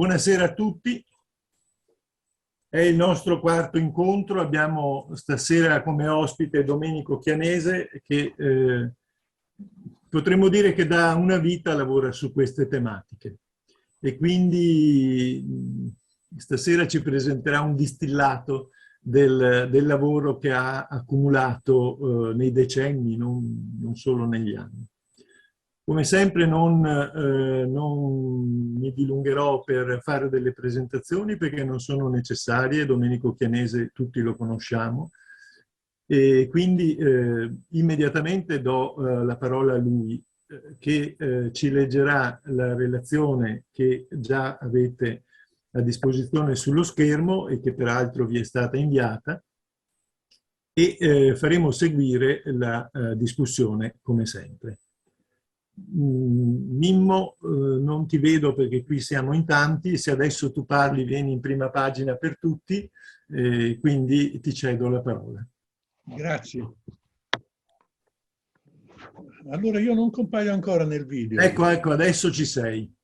Buonasera a tutti. È il nostro quarto incontro. Abbiamo stasera come ospite Domenico Chianese che potremmo dire che da una vita lavora su queste tematiche e quindi stasera ci presenterà un distillato del lavoro che ha accumulato nei decenni, non solo negli anni. Come sempre non mi dilungherò per fare delle presentazioni perché non sono necessarie. Domenico Chianese tutti lo conosciamo e quindi immediatamente do la parola a lui che ci leggerà la relazione che già avete a disposizione sullo schermo e che peraltro vi è stata inviata e faremo seguire la discussione come sempre. Mimmo, non ti vedo perché qui siamo in tanti, se adesso tu parli vieni in prima pagina per tutti, quindi ti cedo la parola. Grazie. Allora io non compaio ancora nel video. Ecco, adesso ci sei.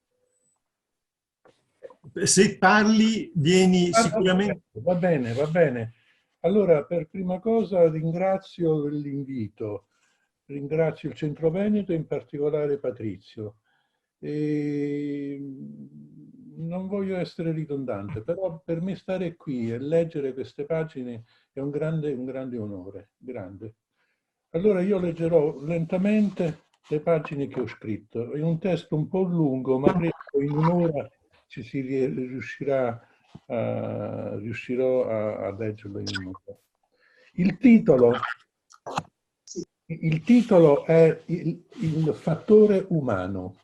Se parli vieni sicuramente... Va bene, va bene. Allora, per prima cosa ringrazio l'invito, ringrazio il Centro Veneto e in particolare Patrizio. Non voglio essere ridondante, però per me stare qui e leggere queste pagine è un grande onore, grande. Allora io leggerò lentamente le pagine che ho scritto. È un testo un po' lungo, ma credo in un'ora riuscirò a leggerlo in un'ora. Il titolo è il fattore umano.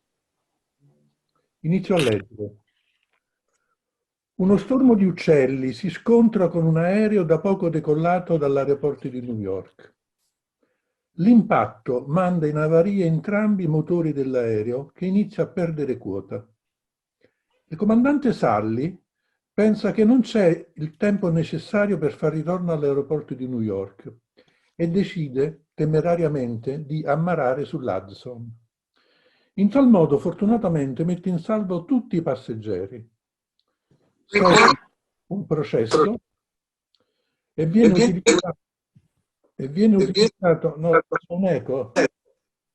Inizio a leggere. Uno stormo di uccelli si scontra con un aereo da poco decollato dall'aeroporto di New York. L'impatto manda in avaria entrambi i motori dell'aereo che inizia a perdere quota. Il comandante Sully pensa che non c'è il tempo necessario per far ritorno all'aeroporto di New York e decide temerariamente di ammarrare sull'Hudson. In tal modo fortunatamente mette in salvo tutti i passeggeri. Segue un processo e viene utilizzato no, un eco.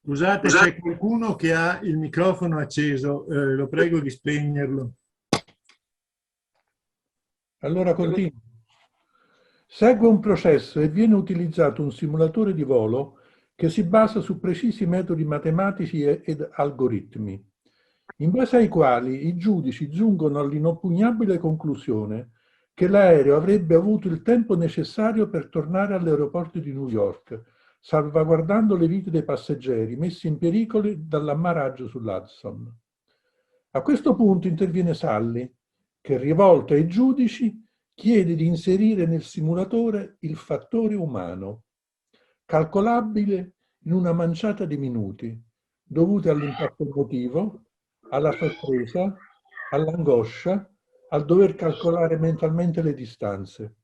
Scusate, c'è qualcuno che ha il microfono acceso, lo prego di spegnerlo. Allora continuo. Segue un processo e viene utilizzato un simulatore di volo che si basa su precisi metodi matematici ed algoritmi, in base ai quali i giudici giungono all'inoppugnabile conclusione che l'aereo avrebbe avuto il tempo necessario per tornare all'aeroporto di New York, salvaguardando le vite dei passeggeri messi in pericolo dall'ammaraggio sull'Hudson. A questo punto interviene Sully, che rivolto ai giudici chiede di inserire nel simulatore il fattore umano, calcolabile in una manciata di minuti, dovuti all'impatto emotivo, alla sorpresa, all'angoscia, al dover calcolare mentalmente le distanze.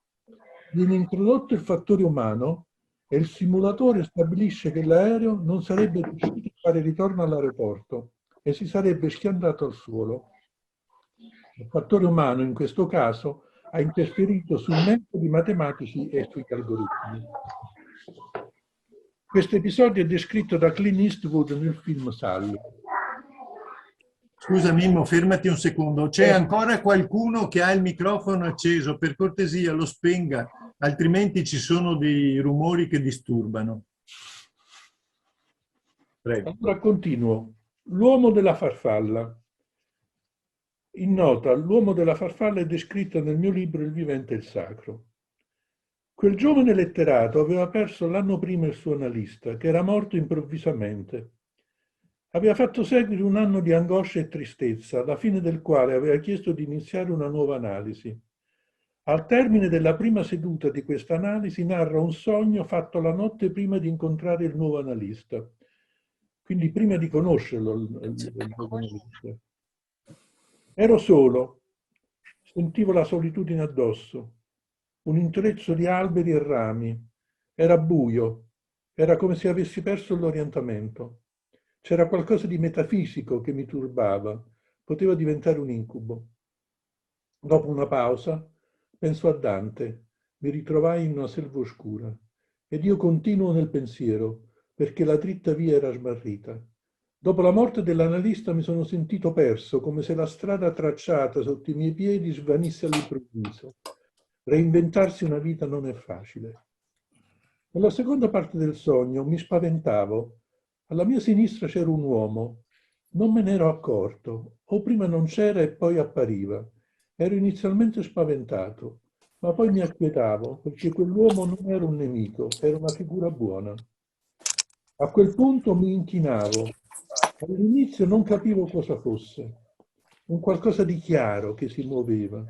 Viene introdotto il fattore umano e il simulatore stabilisce che l'aereo non sarebbe riuscito a fare ritorno all'aeroporto e si sarebbe schiantato al suolo. Il fattore umano, in questo caso, ha interferito sui metodi matematici e sugli algoritmi. Questo episodio è descritto da Clint Eastwood nel film Sully. Scusa Mimmo, fermati un secondo. C'è ancora qualcuno che ha il microfono acceso? Per cortesia lo spenga, altrimenti ci sono dei rumori che disturbano. Prego. Allora continuo. L'uomo della farfalla. In nota, l'uomo della farfalla è descritto nel mio libro Il vivente e il sacro. Quel giovane letterato aveva perso l'anno prima il suo analista, che era morto improvvisamente. Aveva fatto seguire un anno di angoscia e tristezza, alla fine del quale aveva chiesto di iniziare una nuova analisi. Al termine della prima seduta di questa analisi narra un sogno fatto la notte prima di incontrare il nuovo analista. Quindi prima di conoscerlo, il nuovo analista. Ero solo, sentivo la solitudine addosso, un intreccio di alberi e rami. Era buio, era come se avessi perso l'orientamento. C'era qualcosa di metafisico che mi turbava, poteva diventare un incubo. Dopo una pausa, penso a Dante, mi ritrovai in una selva oscura ed io continuo nel pensiero perché la dritta via era smarrita. Dopo la morte dell'analista mi sono sentito perso, come se la strada tracciata sotto i miei piedi svanisse all'improvviso. Reinventarsi una vita non è facile. Nella seconda parte del sogno mi spaventavo. Alla mia sinistra c'era un uomo. Non me ne ero accorto, o prima non c'era e poi appariva. Ero inizialmente spaventato, ma poi mi acquietavo perché quell'uomo non era un nemico, era una figura buona. A quel punto mi inchinavo. All'inizio non capivo cosa fosse. Un qualcosa di chiaro che si muoveva.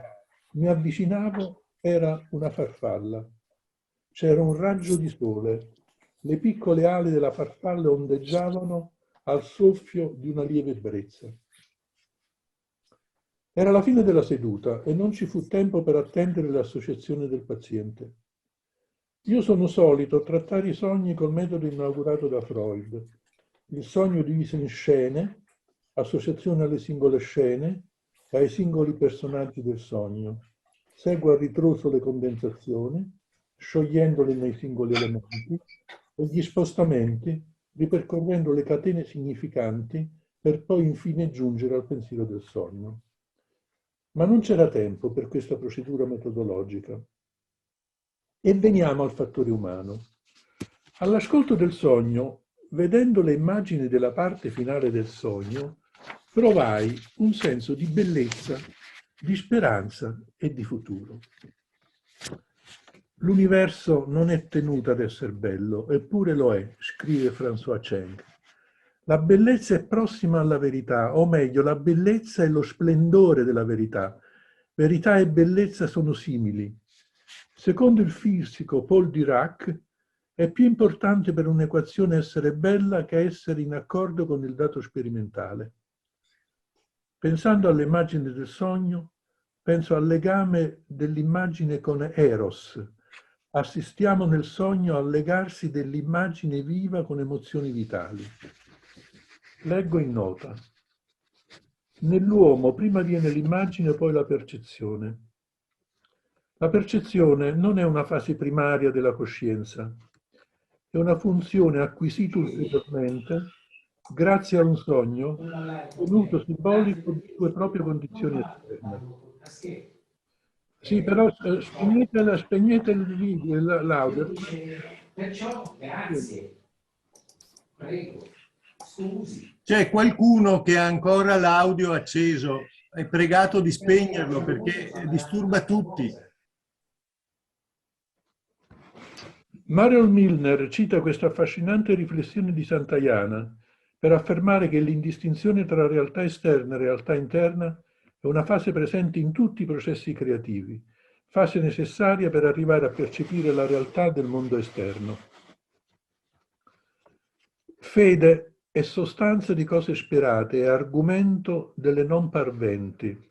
Mi avvicinavo, era una farfalla. C'era un raggio di sole. Le piccole ali della farfalla ondeggiavano al soffio di una lieve brezza. Era la fine della seduta e non ci fu tempo per attendere l'associazione del paziente. Io sono solito trattare i sogni col metodo inaugurato da Freud. Il sogno diviso in scene, associazione alle singole scene e ai singoli personaggi del sogno. Seguo a ritroso le condensazioni, sciogliendole nei singoli elementi, e gli spostamenti, ripercorrendo le catene significanti per poi infine giungere al pensiero del sogno. Ma non c'era tempo per questa procedura metodologica. E veniamo al fattore umano. All'ascolto del sogno, vedendo le immagini della parte finale del sogno, provai un senso di bellezza, di speranza e di futuro. L'universo non è tenuto ad essere bello, eppure lo è, scrive François Cheng. La bellezza è prossima alla verità, o meglio, la bellezza è lo splendore della verità. Verità e bellezza sono simili. Secondo il fisico Paul Dirac, è più importante per un'equazione essere bella che essere in accordo con il dato sperimentale. Pensando all'immagine del sogno, penso al legame dell'immagine con Eros. Assistiamo nel sogno al legarsi dell'immagine viva con emozioni vitali. Leggo in nota. Nell'uomo prima viene l'immagine, poi la percezione. La percezione non è una fase primaria della coscienza, è una funzione acquisita ulteriormente grazie a un sogno tenuto simbolico di sue proprie condizioni esterne. Sì, però spegnete il video, l'audio. Perciò, grazie. Prego, scusi. C'è qualcuno che ha ancora l'audio acceso, è pregato di spegnerlo perché disturba tutti. Mario Milner cita questa affascinante riflessione di Santayana per affermare che l'indistinzione tra realtà esterna e realtà interna è una fase presente in tutti i processi creativi, fase necessaria per arrivare a percepire la realtà del mondo esterno. Fede è sostanza di cose sperate, è argomento delle non parventi,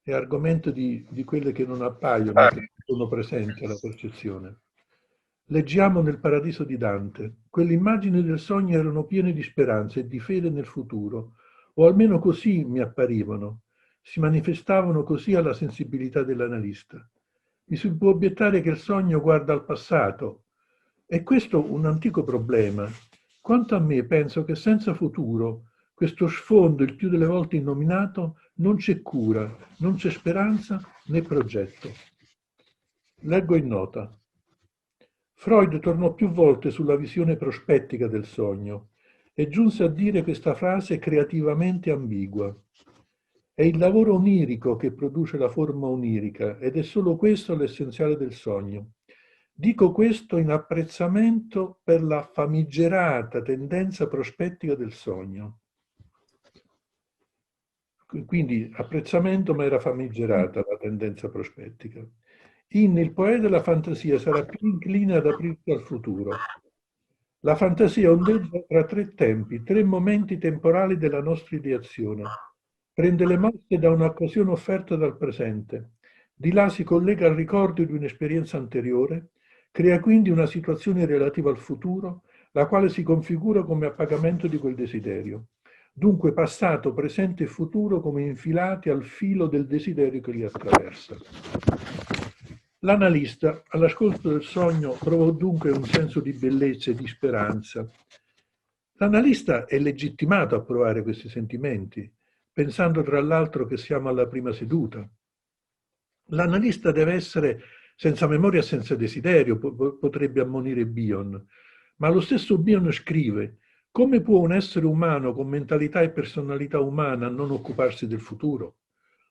è argomento di quelle che non appaiono, che sono presenti alla percezione. Leggiamo nel Paradiso di Dante. Quelle immagini del sogno erano piene di speranza e di fede nel futuro, o almeno così mi apparivano. Si manifestavano così alla sensibilità dell'analista. Mi si può obiettare che il sogno guarda al passato. È questo un antico problema. Quanto a me, penso che senza futuro, questo sfondo, il più delle volte innominato, non c'è cura, non c'è speranza né progetto. Leggo in nota. Freud tornò più volte sulla visione prospettica del sogno e giunse a dire questa frase creativamente ambigua. È il lavoro onirico che produce la forma onirica ed è solo questo l'essenziale del sogno. Dico questo in apprezzamento per la famigerata tendenza prospettica del sogno. Quindi apprezzamento, ma era famigerata la tendenza prospettica. Il poeta della fantasia sarà più incline ad aprirsi al futuro. La fantasia ondeggia tra tre tempi, tre momenti temporali della nostra ideazione. Prende le mosse da un'occasione offerta dal presente. Di là si collega al ricordo di un'esperienza anteriore, crea quindi una situazione relativa al futuro, la quale si configura come appagamento di quel desiderio. dunque passato, presente e futuro come infilati al filo del desiderio che li attraversa. L'analista, all'ascolto del sogno, provò dunque un senso di bellezza e di speranza. L'analista è legittimato a provare questi sentimenti, pensando tra l'altro che siamo alla prima seduta. L'analista deve essere senza memoria e senza desiderio, potrebbe ammonire Bion, ma lo stesso Bion scrive: come può un essere umano con mentalità e personalità umana non occuparsi del futuro?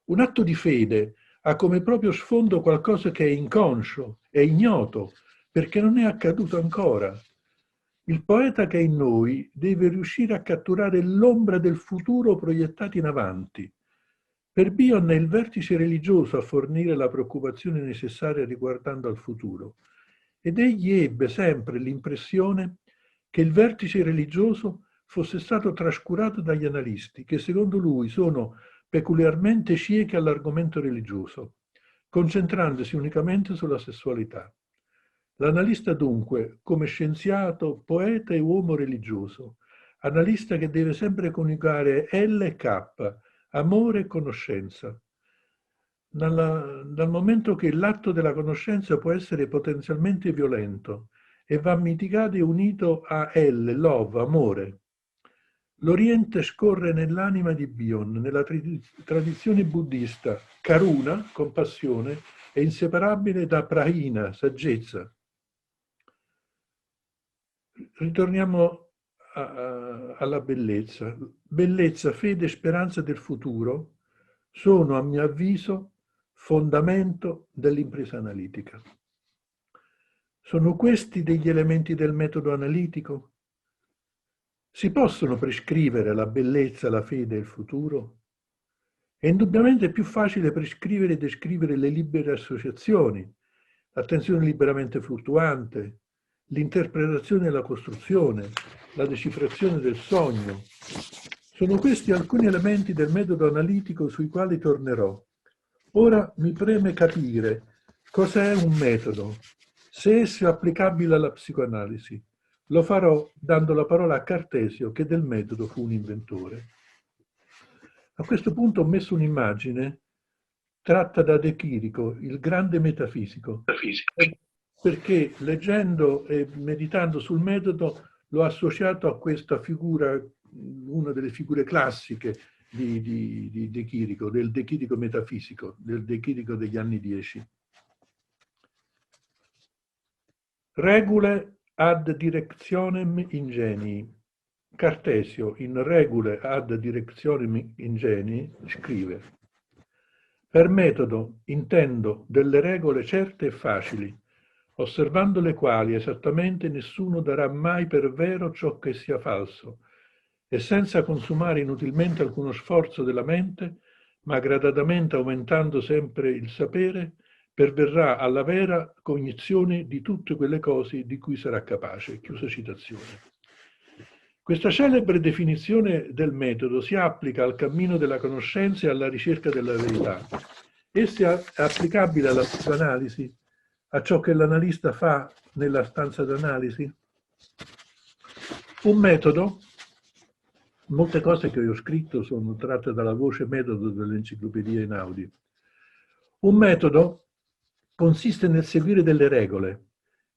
Un atto di fede ha come proprio sfondo qualcosa che è inconscio, è ignoto, perché non è accaduto ancora. Il poeta che è in noi deve riuscire a catturare l'ombra del futuro proiettata in avanti. Per Bion è il vertice religioso a fornire la preoccupazione necessaria riguardando al futuro. Ed egli ebbe sempre l'impressione che il vertice religioso fosse stato trascurato dagli analisti, che secondo lui sono peculiarmente ciechi all'argomento religioso, concentrandosi unicamente sulla sessualità. L'analista dunque, come scienziato, poeta e uomo religioso, analista che deve sempre coniugare L e K, amore e conoscenza. Dal momento che l'atto della conoscenza può essere potenzialmente violento e va mitigato e unito a L, love, amore. L'Oriente scorre nell'anima di Bion, nella tradizione buddista. Karuna, compassione, è inseparabile da Prajna, saggezza. Ritorniamo alla bellezza. Bellezza, fede e speranza del futuro sono, a mio avviso, fondamento dell'impresa analitica. Sono questi degli elementi del metodo analitico? Si possono prescrivere la bellezza, la fede e il futuro? È indubbiamente più facile prescrivere e descrivere le libere associazioni, l'attenzione liberamente fluttuante, l'interpretazione e la costruzione, la decifrazione del sogno. Sono questi alcuni elementi del metodo analitico sui quali tornerò. Ora mi preme capire cos'è un metodo, se esso è applicabile alla psicoanalisi. Lo farò dando la parola a Cartesio, che del metodo fu un inventore. A questo punto ho messo un'immagine tratta da De Chirico, il grande metafisico, perché leggendo e meditando sul metodo l'ho associato a questa figura, una delle figure classiche di De Chirico, del De Chirico metafisico, del De Chirico degli anni 10. Regule ad directionem ingenii. Cartesio, in Regule ad directionem ingenii, scrive: per metodo intendo delle regole certe e facili, osservando le quali esattamente nessuno darà mai per vero ciò che sia falso, e senza consumare inutilmente alcuno sforzo della mente, ma gradatamente aumentando sempre il sapere, perverrà alla vera cognizione di tutte quelle cose di cui sarà capace. Chiusa citazione. Questa celebre definizione del metodo si applica al cammino della conoscenza e alla ricerca della verità. Essa è applicabile alla psicoanalisi, a ciò che l'analista fa nella stanza d'analisi. Un metodo, molte cose che ho scritto sono tratte dalla voce metodo dell'Enciclopedia Einaudi. Un metodo consiste nel seguire delle regole,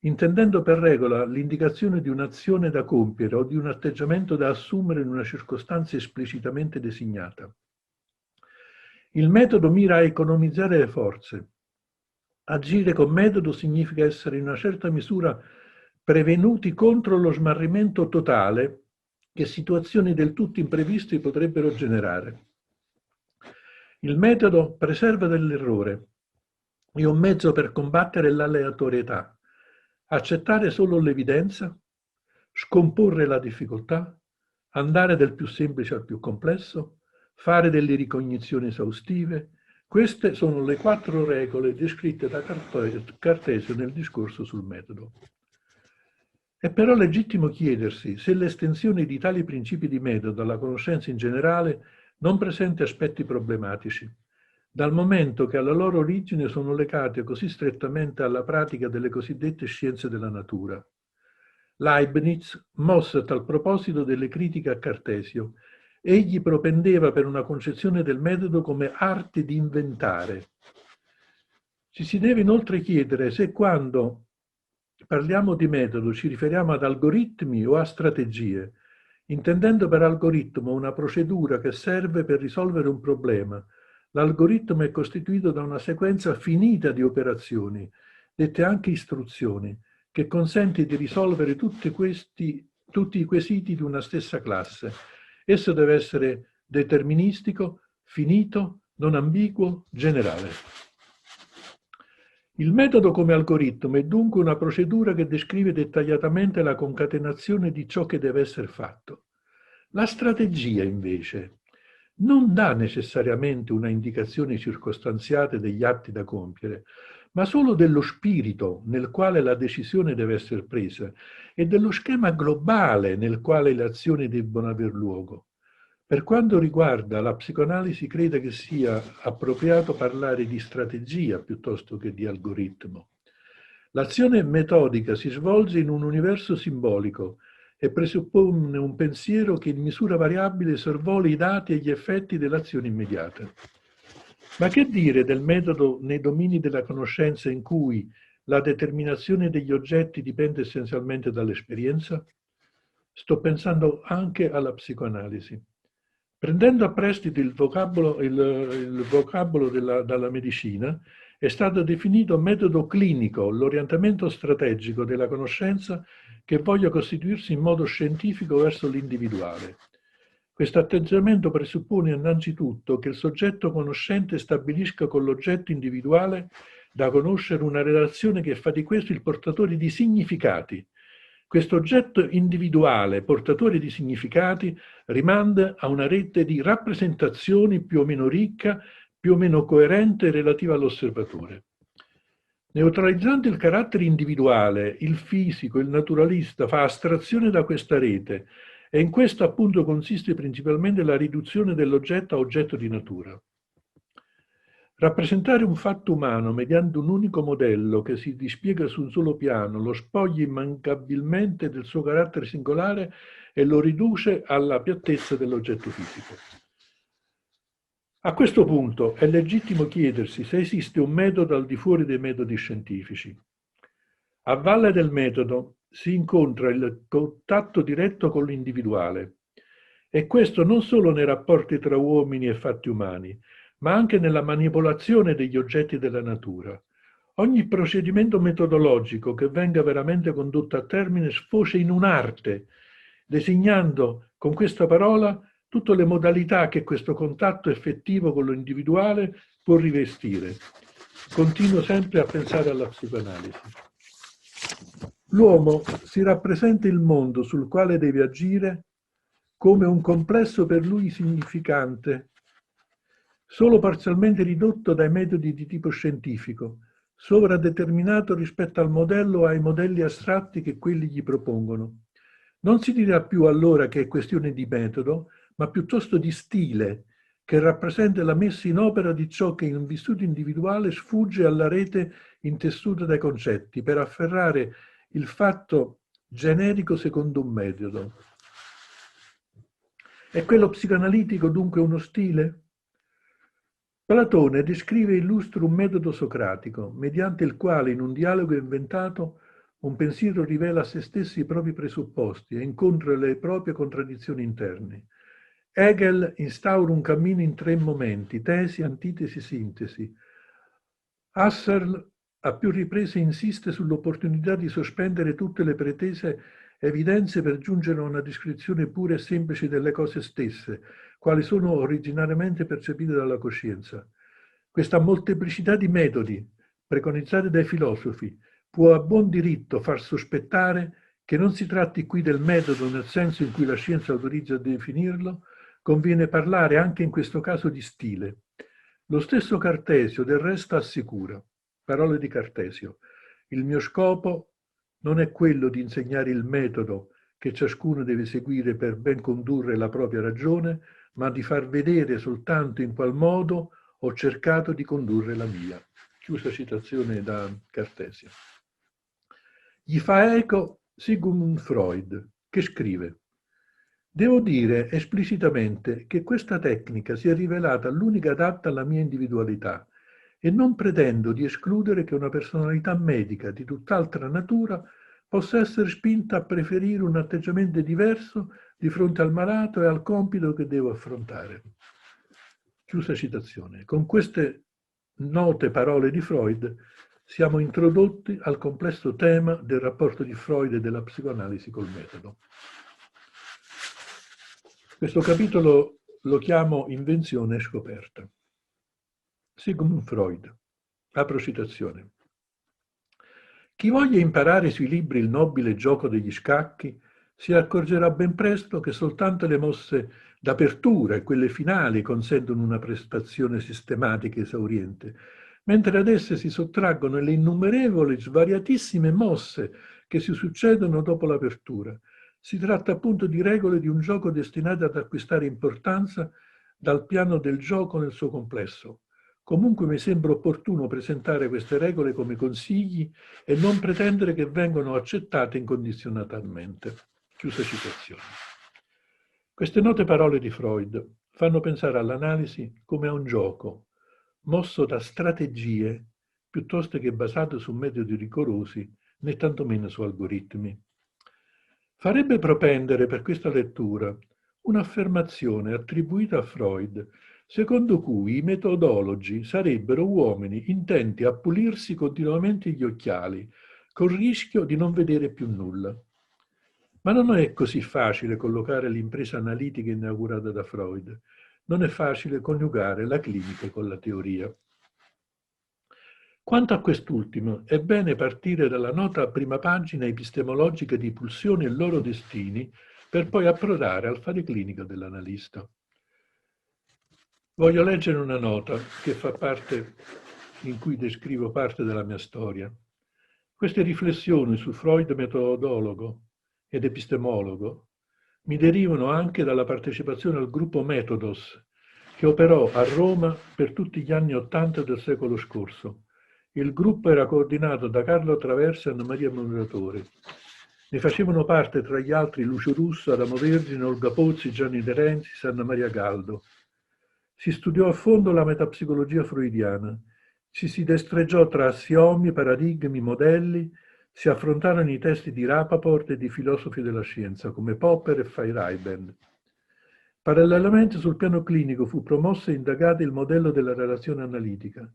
intendendo per regola l'indicazione di un'azione da compiere o di un atteggiamento da assumere in una circostanza esplicitamente designata. Il metodo mira a economizzare le forze. Agire con metodo significa essere in una certa misura prevenuti contro lo smarrimento totale che situazioni del tutto impreviste potrebbero generare. Il metodo preserva dall'errore. È un mezzo per combattere l'aleatorietà, accettare solo l'evidenza, scomporre la difficoltà, andare del più semplice al più complesso, fare delle ricognizioni esaustive. Queste sono le 4 regole descritte da Cartesio nel discorso sul metodo. È però legittimo chiedersi se l'estensione di tali principi di metodo alla conoscenza in generale non presenti aspetti problematici, dal momento che alla loro origine sono legate così strettamente alla pratica delle cosiddette scienze della natura. Leibniz mosse a tal proposito delle critiche a Cartesio Egli propendeva per una concezione del metodo come arte di inventare. Ci si deve inoltre chiedere se quando parliamo di metodo ci riferiamo ad algoritmi o a strategie, intendendo per algoritmo una procedura che serve per risolvere un problema. L'algoritmo è costituito da una sequenza finita di operazioni, dette anche istruzioni, che consente di risolvere tutti i quesiti di una stessa classe. Esso deve essere deterministico, finito, non ambiguo, generale. Il metodo come algoritmo è dunque una procedura che descrive dettagliatamente la concatenazione di ciò che deve essere fatto. La strategia, invece, non dà necessariamente una indicazione circostanziata degli atti da compiere, ma solo dello spirito nel quale la decisione deve essere presa e dello schema globale nel quale le azioni debbono aver luogo. Per quanto riguarda la psicoanalisi, crede che sia appropriato parlare di strategia piuttosto che di algoritmo. L'azione metodica si svolge in un universo simbolico e presuppone un pensiero che in misura variabile sorvoli i dati e gli effetti dell'azione immediata. Ma che dire del metodo nei domini della conoscenza in cui la determinazione degli oggetti dipende essenzialmente dall'esperienza? Sto pensando anche alla psicoanalisi. Prendendo a prestito il vocabolo dalla medicina, è stato definito metodo clinico l'orientamento strategico della conoscenza che voglia costituirsi in modo scientifico verso l'individuale. Questo atteggiamento presuppone innanzitutto che il soggetto conoscente stabilisca con l'oggetto individuale da conoscere una relazione che fa di questo il portatore di significati. Questo oggetto individuale, portatore di significati, rimanda a una rete di rappresentazioni più o meno ricca, più o meno coerente relativa all'osservatore. Neutralizzando il carattere individuale, il fisico, il naturalista fa astrazione da questa rete e in questo appunto consiste principalmente la riduzione dell'oggetto a oggetto di natura. Rappresentare un fatto umano mediante un unico modello che si dispiega su un solo piano lo spoglia immancabilmente del suo carattere singolare e lo riduce alla piattezza dell'oggetto fisico. A questo punto è legittimo chiedersi se esiste un metodo al di fuori dei metodi scientifici. A valle del metodo si incontra il contatto diretto con l'individuale e questo non solo nei rapporti tra uomini e fatti umani, ma anche nella manipolazione degli oggetti della natura. Ogni procedimento metodologico che venga veramente condotto a termine sfocia in un'arte, designando con questa parola tutte le modalità che questo contatto effettivo con lo individuale può rivestire. Continuo sempre a pensare alla psicoanalisi. L'uomo si rappresenta il mondo sul quale deve agire come un complesso per lui significante, solo parzialmente ridotto dai metodi di tipo scientifico, sovradeterminato rispetto al modello o ai modelli astratti che quelli gli propongono. Non si dirà più allora che è questione di metodo, ma piuttosto di stile, che rappresenta la messa in opera di ciò che in un vissuto individuale sfugge alla rete intessuta dai concetti, per afferrare il fatto generico secondo un metodo. È quello psicoanalitico dunque uno stile? Platone descrive e illustra un metodo socratico, mediante il quale in un dialogo inventato un pensiero rivela a se stesso i propri presupposti e incontra le proprie contraddizioni interne. Hegel instaura un cammino in 3 momenti, tesi, antitesi, sintesi. Husserl a più riprese insiste sull'opportunità di sospendere tutte le pretese evidenze per giungere a una descrizione pura e semplice delle cose stesse, quali sono originariamente percepite dalla coscienza. Questa molteplicità di metodi, preconizzati dai filosofi, può a buon diritto far sospettare che non si tratti qui del metodo nel senso in cui la scienza autorizza a definirlo, conviene parlare anche in questo caso di stile. Lo stesso Cartesio del resto assicura, parole di Cartesio, il mio scopo non è quello di insegnare il metodo che ciascuno deve seguire per ben condurre la propria ragione, ma di far vedere soltanto in qual modo ho cercato di condurre la mia. Chiusa citazione da Cartesio. Gli fa eco Sigmund Freud, che scrive: Devo dire esplicitamente che questa tecnica si è rivelata l'unica adatta alla mia individualità e non pretendo di escludere che una personalità medica di tutt'altra natura possa essere spinta a preferire un atteggiamento diverso di fronte al malato e al compito che devo affrontare. Chiusa citazione. Con queste note parole di Freud siamo introdotti al complesso tema del rapporto di Freud e della psicoanalisi col metodo. Questo capitolo lo chiamo Invenzione e scoperta. Sigmund Freud, apro citazione. Chi voglia imparare sui libri il nobile gioco degli scacchi si accorgerà ben presto che soltanto le mosse d'apertura e quelle finali consentono una prestazione sistematica e esauriente, mentre ad esse si sottraggono le innumerevoli, svariatissime mosse che si succedono dopo l'apertura. Si tratta appunto di regole di un gioco destinate ad acquistare importanza dal piano del gioco nel suo complesso. Comunque mi sembra opportuno presentare queste regole come consigli e non pretendere che vengano accettate incondizionatamente. Chiusa citazione. Queste note parole di Freud fanno pensare all'analisi come a un gioco, mosso da strategie piuttosto che basato su metodi rigorosi né tantomeno su algoritmi. Farebbe propendere per questa lettura un'affermazione attribuita a Freud, secondo cui i metodologi sarebbero uomini intenti a pulirsi continuamente gli occhiali, col rischio di non vedere più nulla. Ma non è così facile collocare l'impresa analitica inaugurata da Freud. Non è facile coniugare la clinica con la teoria. Quanto a quest'ultimo, è bene partire dalla nota prima pagina epistemologica di pulsioni e loro destini per poi approdare al fare clinico dell'analista. Voglio leggere una nota che fa parte, in cui descrivo parte della mia storia. Queste riflessioni su Freud metodologo ed epistemologo mi derivano anche dalla partecipazione al gruppo Metodos, che operò a Roma per tutti gli anni '80 del secolo scorso. Il gruppo era coordinato da Carlo Traverso e Anna Maria Muratore. Ne facevano parte tra gli altri Lucio Russo, Adamo Vergine, Olga Pozzi, Gianni De Renzis, Anna Maria Galdo. Si studiò a fondo la metapsicologia freudiana, ci si destreggiò tra assiomi, paradigmi, modelli, si affrontarono i testi di Rapaport e di filosofi della scienza come Popper e Feyerabend. Parallelamente sul piano clinico fu promosso e indagato il modello della relazione analitica,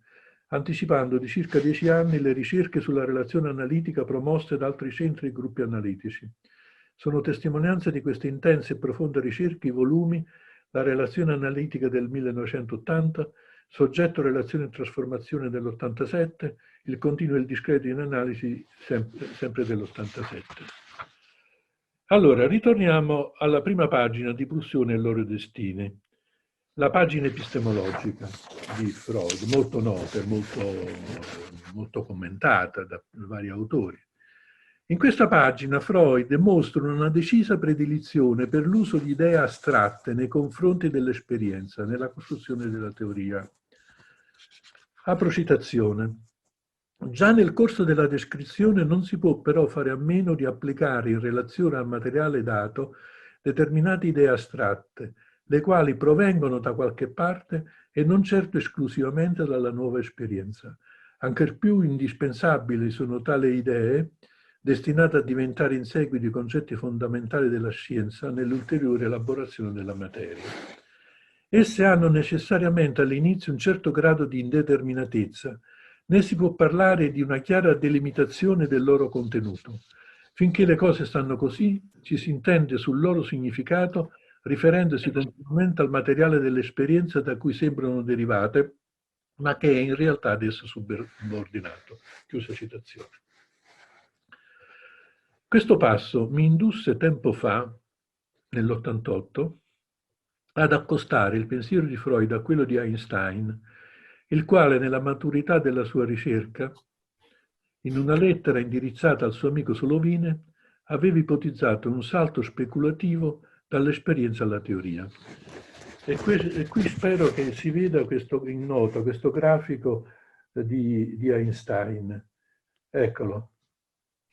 anticipando di circa 10 anni le ricerche sulla relazione analitica promosse da altri centri e gruppi analitici. Sono testimonianza di queste intense e profonde ricerche i volumi La relazione analitica del 1980, Soggetto, relazione e trasformazione dell'87, Il continuo e il discreto in analisi sempre dell'87. Allora, ritorniamo alla prima pagina di Pulsione e loro destini. La pagina epistemologica di Freud, molto nota e molto commentata da vari autori. In questa pagina Freud mostra una decisa predilizione per l'uso di idee astratte nei confronti dell'esperienza, nella costruzione della teoria. Apro citazione. Già nel corso della descrizione non si può però fare a meno di applicare in relazione al materiale dato determinate idee astratte, le quali provengono da qualche parte e non certo esclusivamente dalla nuova esperienza. Ancor più indispensabili sono tali idee, destinate a diventare in seguito i concetti fondamentali della scienza nell'ulteriore elaborazione della materia. Esse hanno necessariamente all'inizio un certo grado di indeterminatezza, né si può parlare di una chiara delimitazione del loro contenuto. Finché le cose stanno così, ci si intende sul loro significato riferendosi continuamente al materiale dell'esperienza da cui sembrano derivate, ma che è in realtà ad esso subordinato. Chiusa citazione. Questo passo mi indusse tempo fa, nell'88, ad accostare il pensiero di Freud a quello di Einstein, il quale nella maturità della sua ricerca, in una lettera indirizzata al suo amico Solovine, aveva ipotizzato un salto speculativo dall'esperienza alla teoria. E qui spero che si veda questo in nota, questo grafico di Einstein. Eccolo.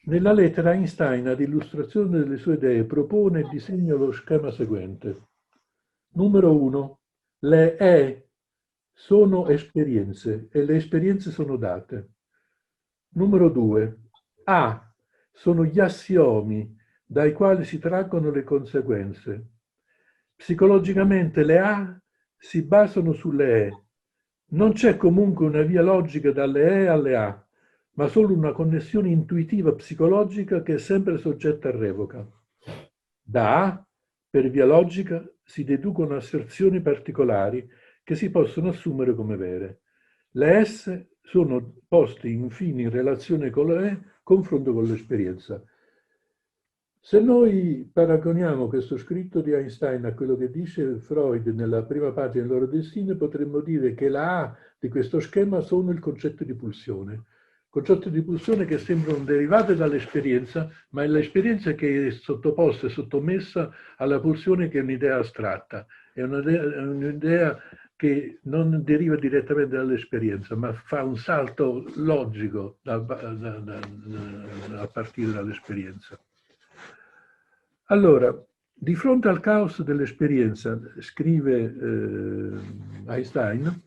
Nella lettera Einstein, ad illustrazione delle sue idee, propone e disegna lo schema seguente. Numero 1. Le E sono esperienze e le esperienze sono date. Numero 2. A sono gli assiomi dai quali si traggono le conseguenze. Psicologicamente le A si basano sulle E. Non c'è comunque una via logica dalle E alle A, ma solo una connessione intuitiva psicologica che è sempre soggetta a revoca. Da A, per via logica, si deducono asserzioni particolari che si possono assumere come vere. Le S sono poste infine in relazione con le E, confronto con l'esperienza. Se noi paragoniamo questo scritto di Einstein a quello che dice Freud nella prima pagina del loro destino, potremmo dire che la A di questo schema sono il concetto di pulsione. Concetto di pulsione che sembrano derivate dall'esperienza, ma è l'esperienza che è sottoposta e sottomessa alla pulsione, che è un'idea astratta, è un'idea che non deriva direttamente dall'esperienza, ma fa un salto logico a partire dall'esperienza. Allora, di fronte al caos dell'esperienza, scrive Einstein,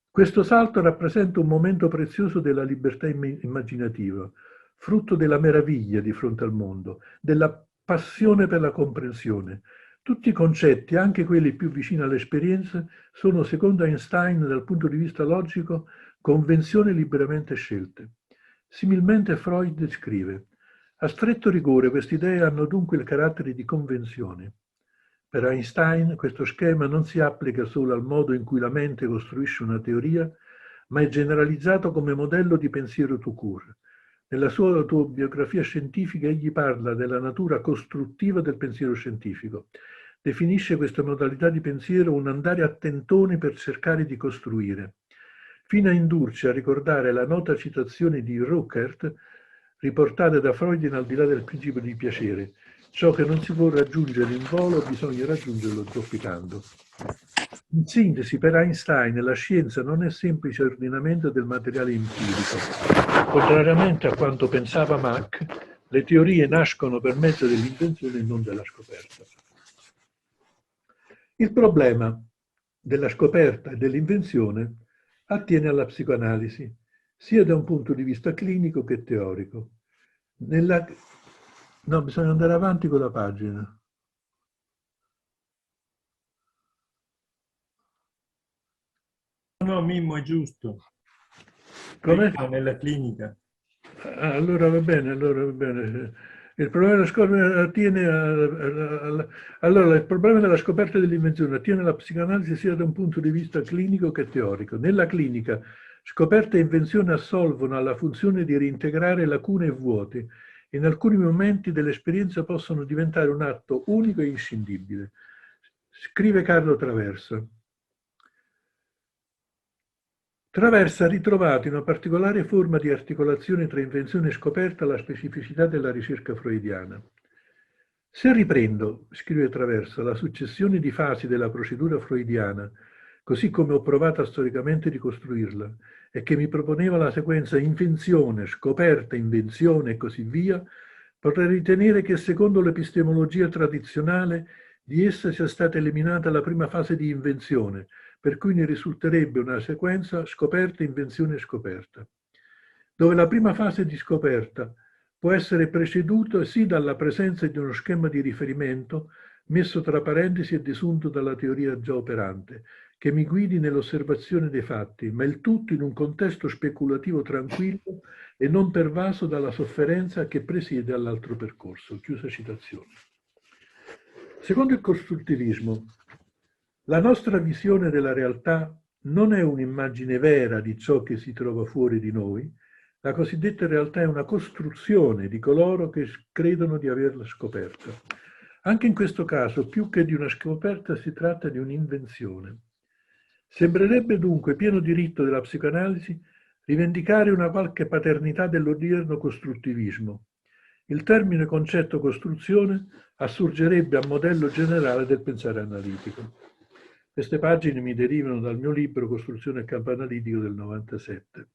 questo salto rappresenta un momento prezioso della libertà immaginativa, frutto della meraviglia di fronte al mondo, della passione per la comprensione. Tutti i concetti, anche quelli più vicini all'esperienza, sono, secondo Einstein, dal punto di vista logico, convenzioni liberamente scelte. Similmente Freud scrive: a stretto rigore queste idee hanno dunque il carattere di convenzioni. Per Einstein questo schema non si applica solo al modo in cui la mente costruisce una teoria, ma è generalizzato come modello di pensiero tout court. Nella sua autobiografia scientifica egli parla della natura costruttiva del pensiero scientifico. Definisce questa modalità di pensiero un andare a tentoni per cercare di costruire, fino a indurci a ricordare la nota citazione di Ruckert, riportate da Freud in Al di là del principio di piacere: ciò che non si può raggiungere in volo bisogna raggiungerlo zoppicando. In sintesi, per Einstein la scienza non è semplice ordinamento del materiale empirico. Contrariamente a quanto pensava Mach, le teorie nascono per mezzo dell'invenzione e non della scoperta. Il problema della scoperta e dell'invenzione attiene alla psicoanalisi, sia da un punto di vista clinico che teorico. No, bisogna andare avanti con la pagina. No, Mimmo, è giusto. Come? Nella clinica. Allora va bene, allora va bene. Il problema della scoperta attiene allora, il problema della scoperta dell'invenzione attiene alla psicoanalisi sia da un punto di vista clinico che teorico. Nella clinica, scoperta e invenzione assolvono alla funzione di reintegrare lacune e vuoti. In alcuni momenti dell'esperienza possono diventare un atto unico e inscindibile. Scrive Carlo Traversa. Traversa ha ritrovato in una particolare forma di articolazione tra invenzione e scoperta la specificità della ricerca freudiana. Se riprendo, scrive Traversa, la successione di fasi della procedura freudiana, così come ho provato a storicamente ricostruirla, e che mi proponeva la sequenza invenzione, scoperta, invenzione e così via, potrei ritenere che secondo l'epistemologia tradizionale di essa sia stata eliminata la prima fase di invenzione, per cui ne risulterebbe una sequenza scoperta, invenzione e scoperta, dove la prima fase di scoperta può essere preceduta sì dalla presenza di uno schema di riferimento messo tra parentesi e desunto dalla teoria già operante, che mi guidi nell'osservazione dei fatti, ma il tutto in un contesto speculativo tranquillo e non pervaso dalla sofferenza che presiede all'altro percorso. Chiusa citazione. Secondo il costruttivismo, la nostra visione della realtà non è un'immagine vera di ciò che si trova fuori di noi. La cosiddetta realtà è una costruzione di coloro che credono di averla scoperta. Anche in questo caso, più che di una scoperta, si tratta di un'invenzione. Sembrerebbe dunque pieno diritto della psicoanalisi rivendicare una qualche paternità dell'odierno costruttivismo. Il termine concetto costruzione assurgerebbe a modello generale del pensare analitico. Queste pagine mi derivano dal mio libro Costruzione e campo analitico del 97.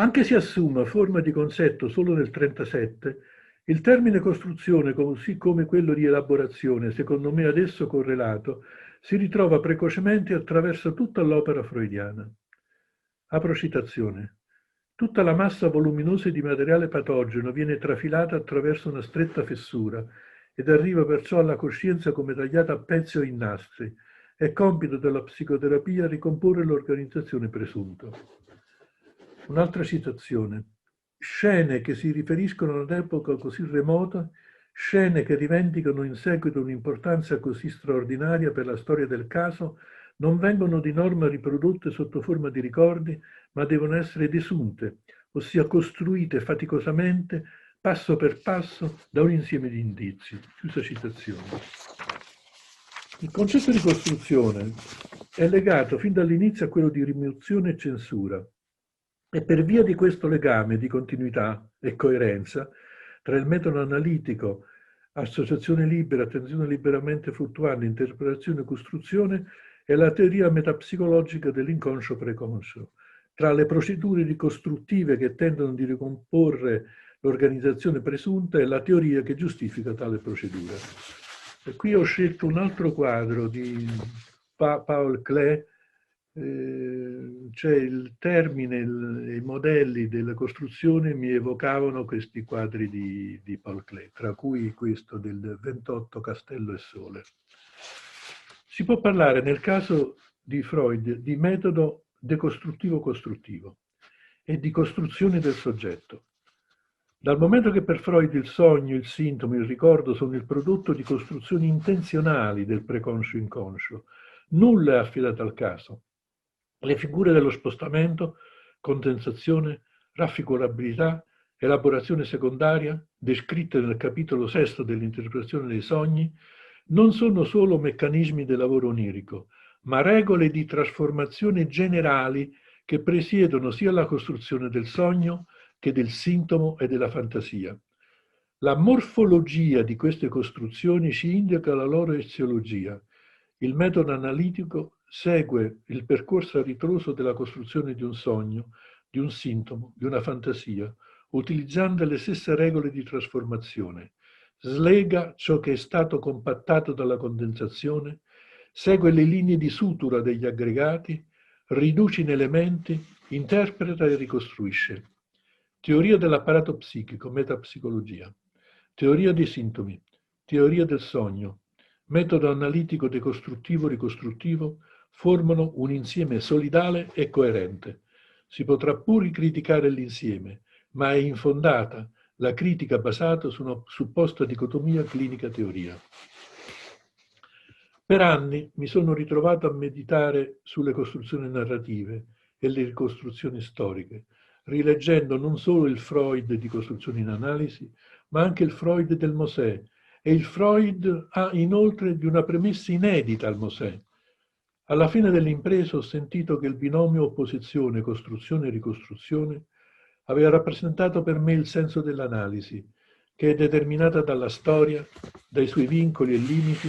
Anche se assume forma di concetto solo nel 1937, il termine costruzione, così come quello di elaborazione, secondo me adesso correlato, si ritrova precocemente attraverso tutta l'opera freudiana. Apro citazione. Tutta la massa voluminosa di materiale patogeno viene trafilata attraverso una stretta fessura ed arriva perciò alla coscienza come tagliata a pezzi o in nastri. È compito della psicoterapia ricomporre l'organizzazione presunta. Un'altra citazione. Scene che si riferiscono ad un'epoca così remota, scene che rivendicano in seguito un'importanza così straordinaria per la storia del caso, non vengono di norma riprodotte sotto forma di ricordi, ma devono essere desunte, ossia costruite faticosamente, passo per passo, da un insieme di indizi. Chiusa citazione. Il concetto di costruzione è legato fin dall'inizio a quello di rimozione e censura. E per via di questo legame di continuità e coerenza tra il metodo analitico, associazione libera, attenzione liberamente fluttuante, interpretazione e costruzione e la teoria metapsicologica dell'inconscio preconscio, tra le procedure ricostruttive che tendono di ricomporre l'organizzazione presunta e la teoria che giustifica tale procedura. E qui ho scelto un altro quadro di Paul Klee. C'è il termine, i modelli della costruzione mi evocavano questi quadri di Paul Klee, tra cui questo del 28 Castello e Sole. Si può parlare nel caso di Freud di metodo decostruttivo-costruttivo e di costruzione del soggetto. Dal momento che per Freud il sogno, il sintomo, il ricordo sono il prodotto di costruzioni intenzionali del preconscio-inconscio, nulla è affidato al caso. Le figure dello spostamento, condensazione, raffigurabilità, elaborazione secondaria, descritte nel capitolo 6 dell'interpretazione dei sogni, non sono solo meccanismi del lavoro onirico, ma regole di trasformazione generali che presiedono sia alla costruzione del sogno che del sintomo e della fantasia. La morfologia di queste costruzioni ci indica la loro eziologia. Il metodo analitico segue il percorso a ritroso della costruzione di un sogno, di un sintomo, di una fantasia, utilizzando le stesse regole di trasformazione. Slega ciò che è stato compattato dalla condensazione, segue le linee di sutura degli aggregati, riduce in elementi, interpreta e ricostruisce. Teoria dell'apparato psichico, metapsicologia. Teoria dei sintomi, teoria del sogno, metodo analitico decostruttivo-ricostruttivo formano un insieme solidale e coerente. Si potrà pure criticare l'insieme, ma è infondata la critica basata su una supposta dicotomia clinica-teoria. Per anni mi sono ritrovato a meditare sulle costruzioni narrative e le ricostruzioni storiche, rileggendo non solo il Freud di costruzioni in analisi, ma anche il Freud del Mosè, e il Freud ha inoltre di una premessa inedita al Mosè. Alla fine dell'impresa ho sentito che il binomio opposizione, costruzione e ricostruzione aveva rappresentato per me il senso dell'analisi, che è determinata dalla storia, dai suoi vincoli e limiti,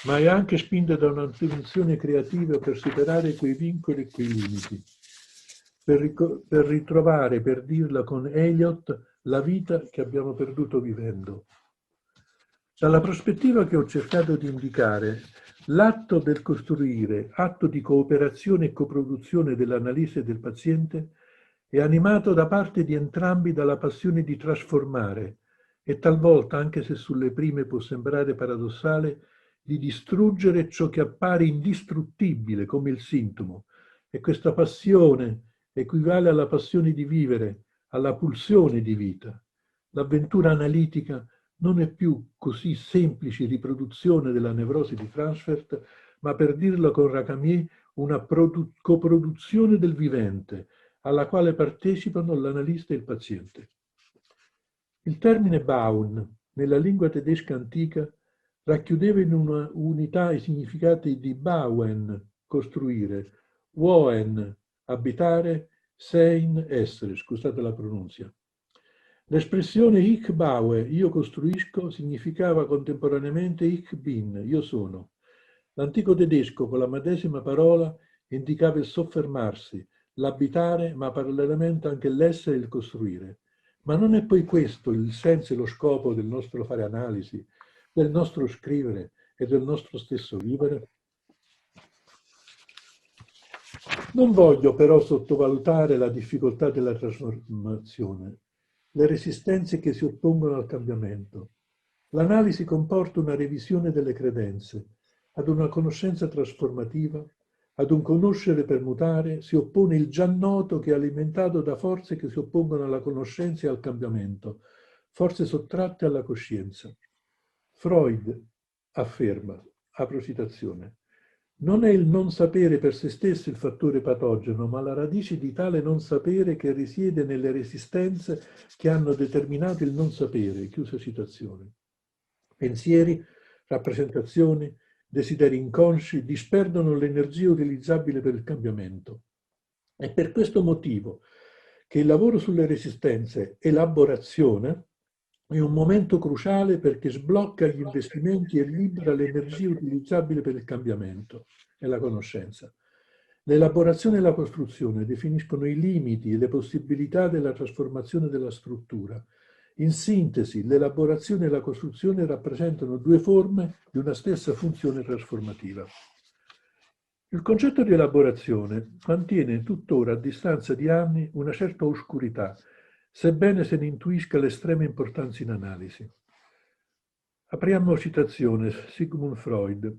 ma è anche spinta da una dimensione creativa per superare quei vincoli e quei limiti, per ritrovare, per dirla con Eliot, la vita che abbiamo perduto vivendo. Dalla prospettiva che ho cercato di indicare, l'atto del costruire, atto di cooperazione e coproduzione dell'analisi del paziente, è animato da parte di entrambi dalla passione di trasformare e talvolta, anche se sulle prime può sembrare paradossale, di distruggere ciò che appare indistruttibile come il sintomo. E questa passione equivale alla passione di vivere, alla pulsione di vita. L'avventura analitica non è più così semplice riproduzione della nevrosi di Transfert, ma per dirlo con Racamier, una coproduzione del vivente, alla quale partecipano l'analista e il paziente. Il termine Bauen, nella lingua tedesca antica, racchiudeva in una unità i significati di bauen, costruire, wohnen, abitare, sein, essere, scusate la pronuncia. L'espressione ich baue, io costruisco, significava contemporaneamente ich bin, io sono. L'antico tedesco con la medesima parola indicava il soffermarsi, l'abitare, ma parallelamente anche l'essere e il costruire. Ma non è poi questo il senso e lo scopo del nostro fare analisi, del nostro scrivere e del nostro stesso vivere? Non voglio però sottovalutare la difficoltà della trasformazione, le resistenze che si oppongono al cambiamento. L'analisi comporta una revisione delle credenze, ad una conoscenza trasformativa, ad un conoscere per mutare, si oppone il già noto che è alimentato da forze che si oppongono alla conoscenza e al cambiamento, forze sottratte alla coscienza. Freud afferma, apro citazione, non è il non sapere per se stesso il fattore patogeno, ma la radice di tale non sapere che risiede nelle resistenze che hanno determinato il non sapere. Chiusa citazione. Pensieri, rappresentazioni, desideri inconsci disperdono l'energia utilizzabile per il cambiamento. È per questo motivo che il lavoro sulle resistenze, elaborazione, è un momento cruciale perché sblocca gli investimenti e libera l'energia utilizzabile per il cambiamento e la conoscenza. L'elaborazione e la costruzione definiscono i limiti e le possibilità della trasformazione della struttura. In sintesi, l'elaborazione e la costruzione rappresentano due forme di una stessa funzione trasformativa. Il concetto di elaborazione mantiene tuttora a distanza di anni una certa oscurità, sebbene se ne intuisca l'estrema importanza in analisi. Apriamo citazione, Sigmund Freud.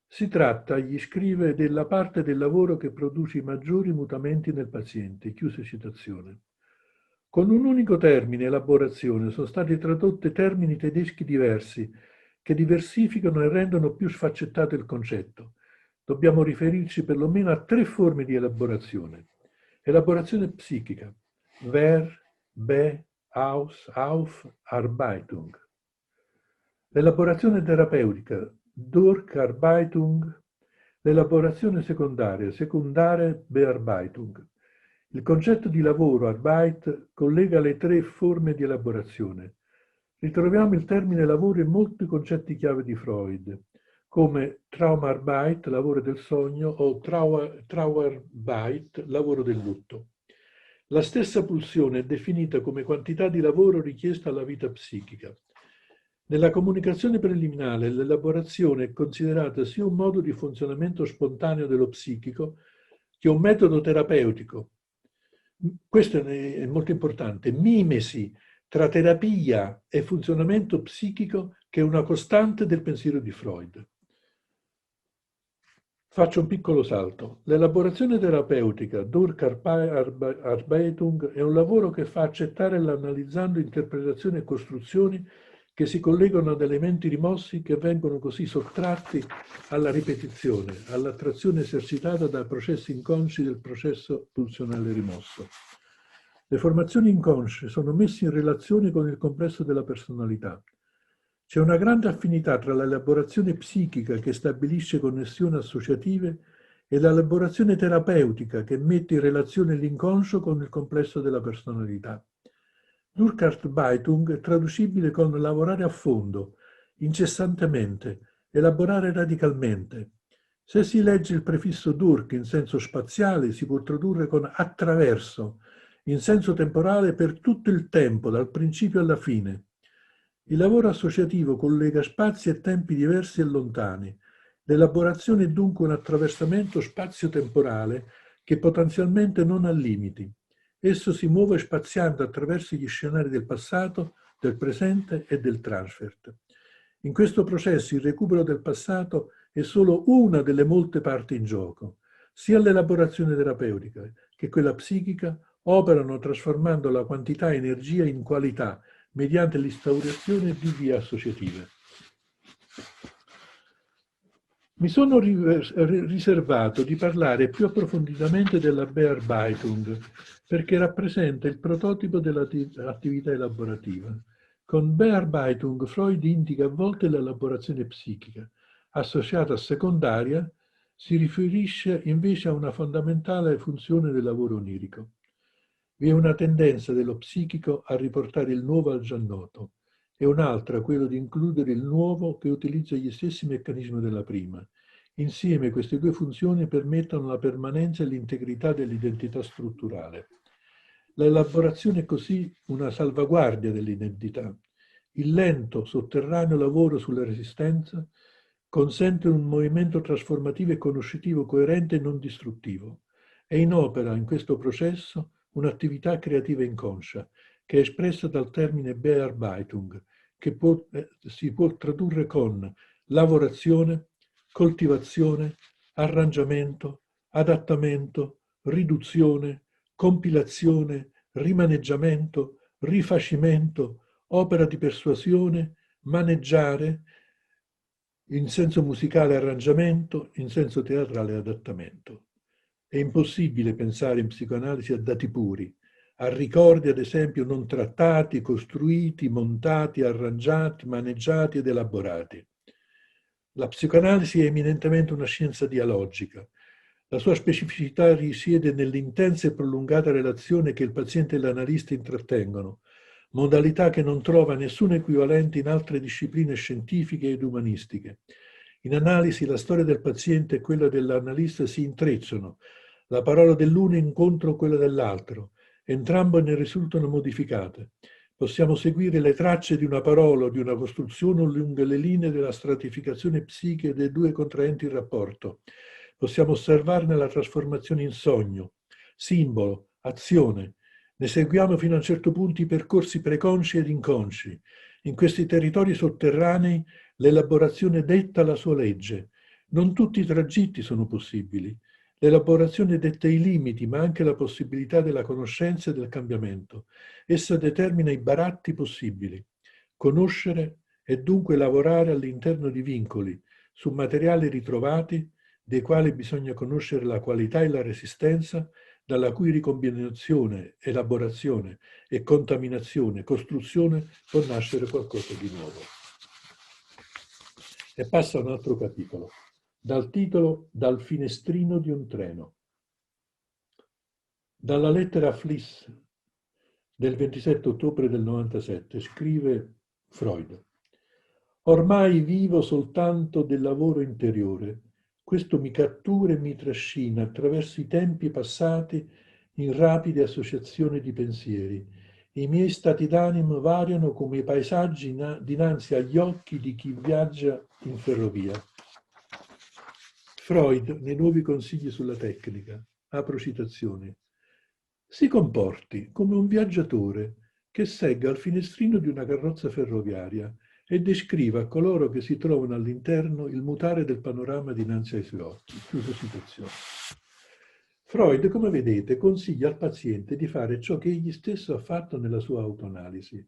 Si tratta, gli scrive, della parte del lavoro che produce i maggiori mutamenti nel paziente. Chiusa citazione. Con un unico termine, elaborazione, sono stati tradotti termini tedeschi diversi che diversificano e rendono più sfaccettato il concetto. Dobbiamo riferirci perlomeno a tre forme di elaborazione. Elaborazione psichica, Ver, Be, Aus, Auf, Arbeitung. L'elaborazione terapeutica, Durcharbeitung. L'elaborazione secondaria, Sekundare Bearbeitung. Il concetto di lavoro, Arbeit, collega le tre forme di elaborazione. Ritroviamo il termine lavoro in molti concetti chiave di Freud, come Traumarbeit, lavoro del sogno, o Trauarbeit, lavoro del lutto. La stessa pulsione è definita come quantità di lavoro richiesta alla vita psichica. Nella comunicazione preliminare, l'elaborazione è considerata sia un modo di funzionamento spontaneo dello psichico che un metodo terapeutico. Questo è molto importante. Mimesi tra terapia e funzionamento psichico che è una costante del pensiero di Freud. Faccio un piccolo salto. L'elaborazione terapeutica, Durcharbeitung, è un lavoro che fa accettare l'analizzando interpretazioni e costruzioni che si collegano ad elementi rimossi che vengono così sottratti alla ripetizione, all'attrazione esercitata dai processi inconsci del processo pulsionale rimosso. Le formazioni inconsce sono messe in relazione con il complesso della personalità. C'è una grande affinità tra l'elaborazione psichica che stabilisce connessioni associative e l'elaborazione terapeutica che mette in relazione l'inconscio con il complesso della personalità. Durcharbeitung è traducibile con lavorare a fondo, incessantemente, elaborare radicalmente. Se si legge il prefisso durch in senso spaziale, si può tradurre con attraverso, in senso temporale per tutto il tempo, dal principio alla fine. Il lavoro associativo collega spazi e tempi diversi e lontani. L'elaborazione è dunque un attraversamento spazio-temporale che potenzialmente non ha limiti. Esso si muove spaziando attraverso gli scenari del passato, del presente e del transfert. In questo processo il recupero del passato è solo una delle molte parti in gioco. Sia l'elaborazione terapeutica che quella psichica operano trasformando la quantità energia in qualità mediante l'instaurazione di vie associative. Mi sono riservato di parlare più approfonditamente della Bearbeitung perché rappresenta il prototipo dell'attività elaborativa. Con Bearbeitung Freud indica a volte l'elaborazione psichica, associata a secondaria, si riferisce invece a una fondamentale funzione del lavoro onirico. Vi è una tendenza dello psichico a riportare il nuovo al già noto e un'altra, quello di includere il nuovo che utilizza gli stessi meccanismi della prima. Insieme queste due funzioni permettono la permanenza e l'integrità dell'identità strutturale. L'elaborazione è così una salvaguardia dell'identità. Il lento, sotterraneo lavoro sulla resistenza consente un movimento trasformativo e conoscitivo coerente e non distruttivo. È in opera in questo processo un'attività creativa inconscia, che è espressa dal termine Bearbeitung, che si può tradurre con lavorazione, coltivazione, arrangiamento, adattamento, riduzione, compilazione, rimaneggiamento, rifacimento, opera di persuasione, maneggiare, in senso musicale arrangiamento, in senso teatrale adattamento. È impossibile pensare in psicoanalisi a dati puri, a ricordi ad esempio non trattati, costruiti, montati, arrangiati, maneggiati ed elaborati. La psicoanalisi è eminentemente una scienza dialogica. La sua specificità risiede nell'intensa e prolungata relazione che il paziente e l'analista intrattengono, modalità che non trova nessun equivalente in altre discipline scientifiche ed umanistiche. In analisi la storia del paziente e quella dell'analista si intrecciano, la parola dell'uno incontra quella dell'altro, entrambe ne risultano modificate. Possiamo seguire le tracce di una parola o di una costruzione lungo le linee della stratificazione psiche dei due contraenti in rapporto. Possiamo osservarne la trasformazione in sogno, simbolo, azione. Ne seguiamo fino a un certo punto i percorsi preconsci ed inconsci. In questi territori sotterranei l'elaborazione detta la sua legge. Non tutti i tragitti sono possibili. L'elaborazione detta i limiti, ma anche la possibilità della conoscenza e del cambiamento. Essa determina i baratti possibili. Conoscere è dunque lavorare all'interno di vincoli, su materiali ritrovati, dei quali bisogna conoscere la qualità e la resistenza, dalla cui ricombinazione, elaborazione e contaminazione, costruzione può nascere qualcosa di nuovo. E passa a un altro capitolo, dal titolo Dal finestrino di un treno. Dalla lettera a Fliss del 27 ottobre del 97 scrive Freud: ormai vivo soltanto del lavoro interiore. Questo mi cattura e mi trascina attraverso i tempi passati in rapide associazioni di pensieri. I miei stati d'animo variano come i paesaggi dinanzi agli occhi di chi viaggia in ferrovia. Freud, nei nuovi consigli sulla tecnica, apro citazioni, si comporti come un viaggiatore che segga al finestrino di una carrozza ferroviaria e descriva a coloro che si trovano all'interno il mutare del panorama dinanzi ai suoi occhi. Chiuso citazione. Freud, come vedete, consiglia al paziente di fare ciò che egli stesso ha fatto nella sua autoanalisi.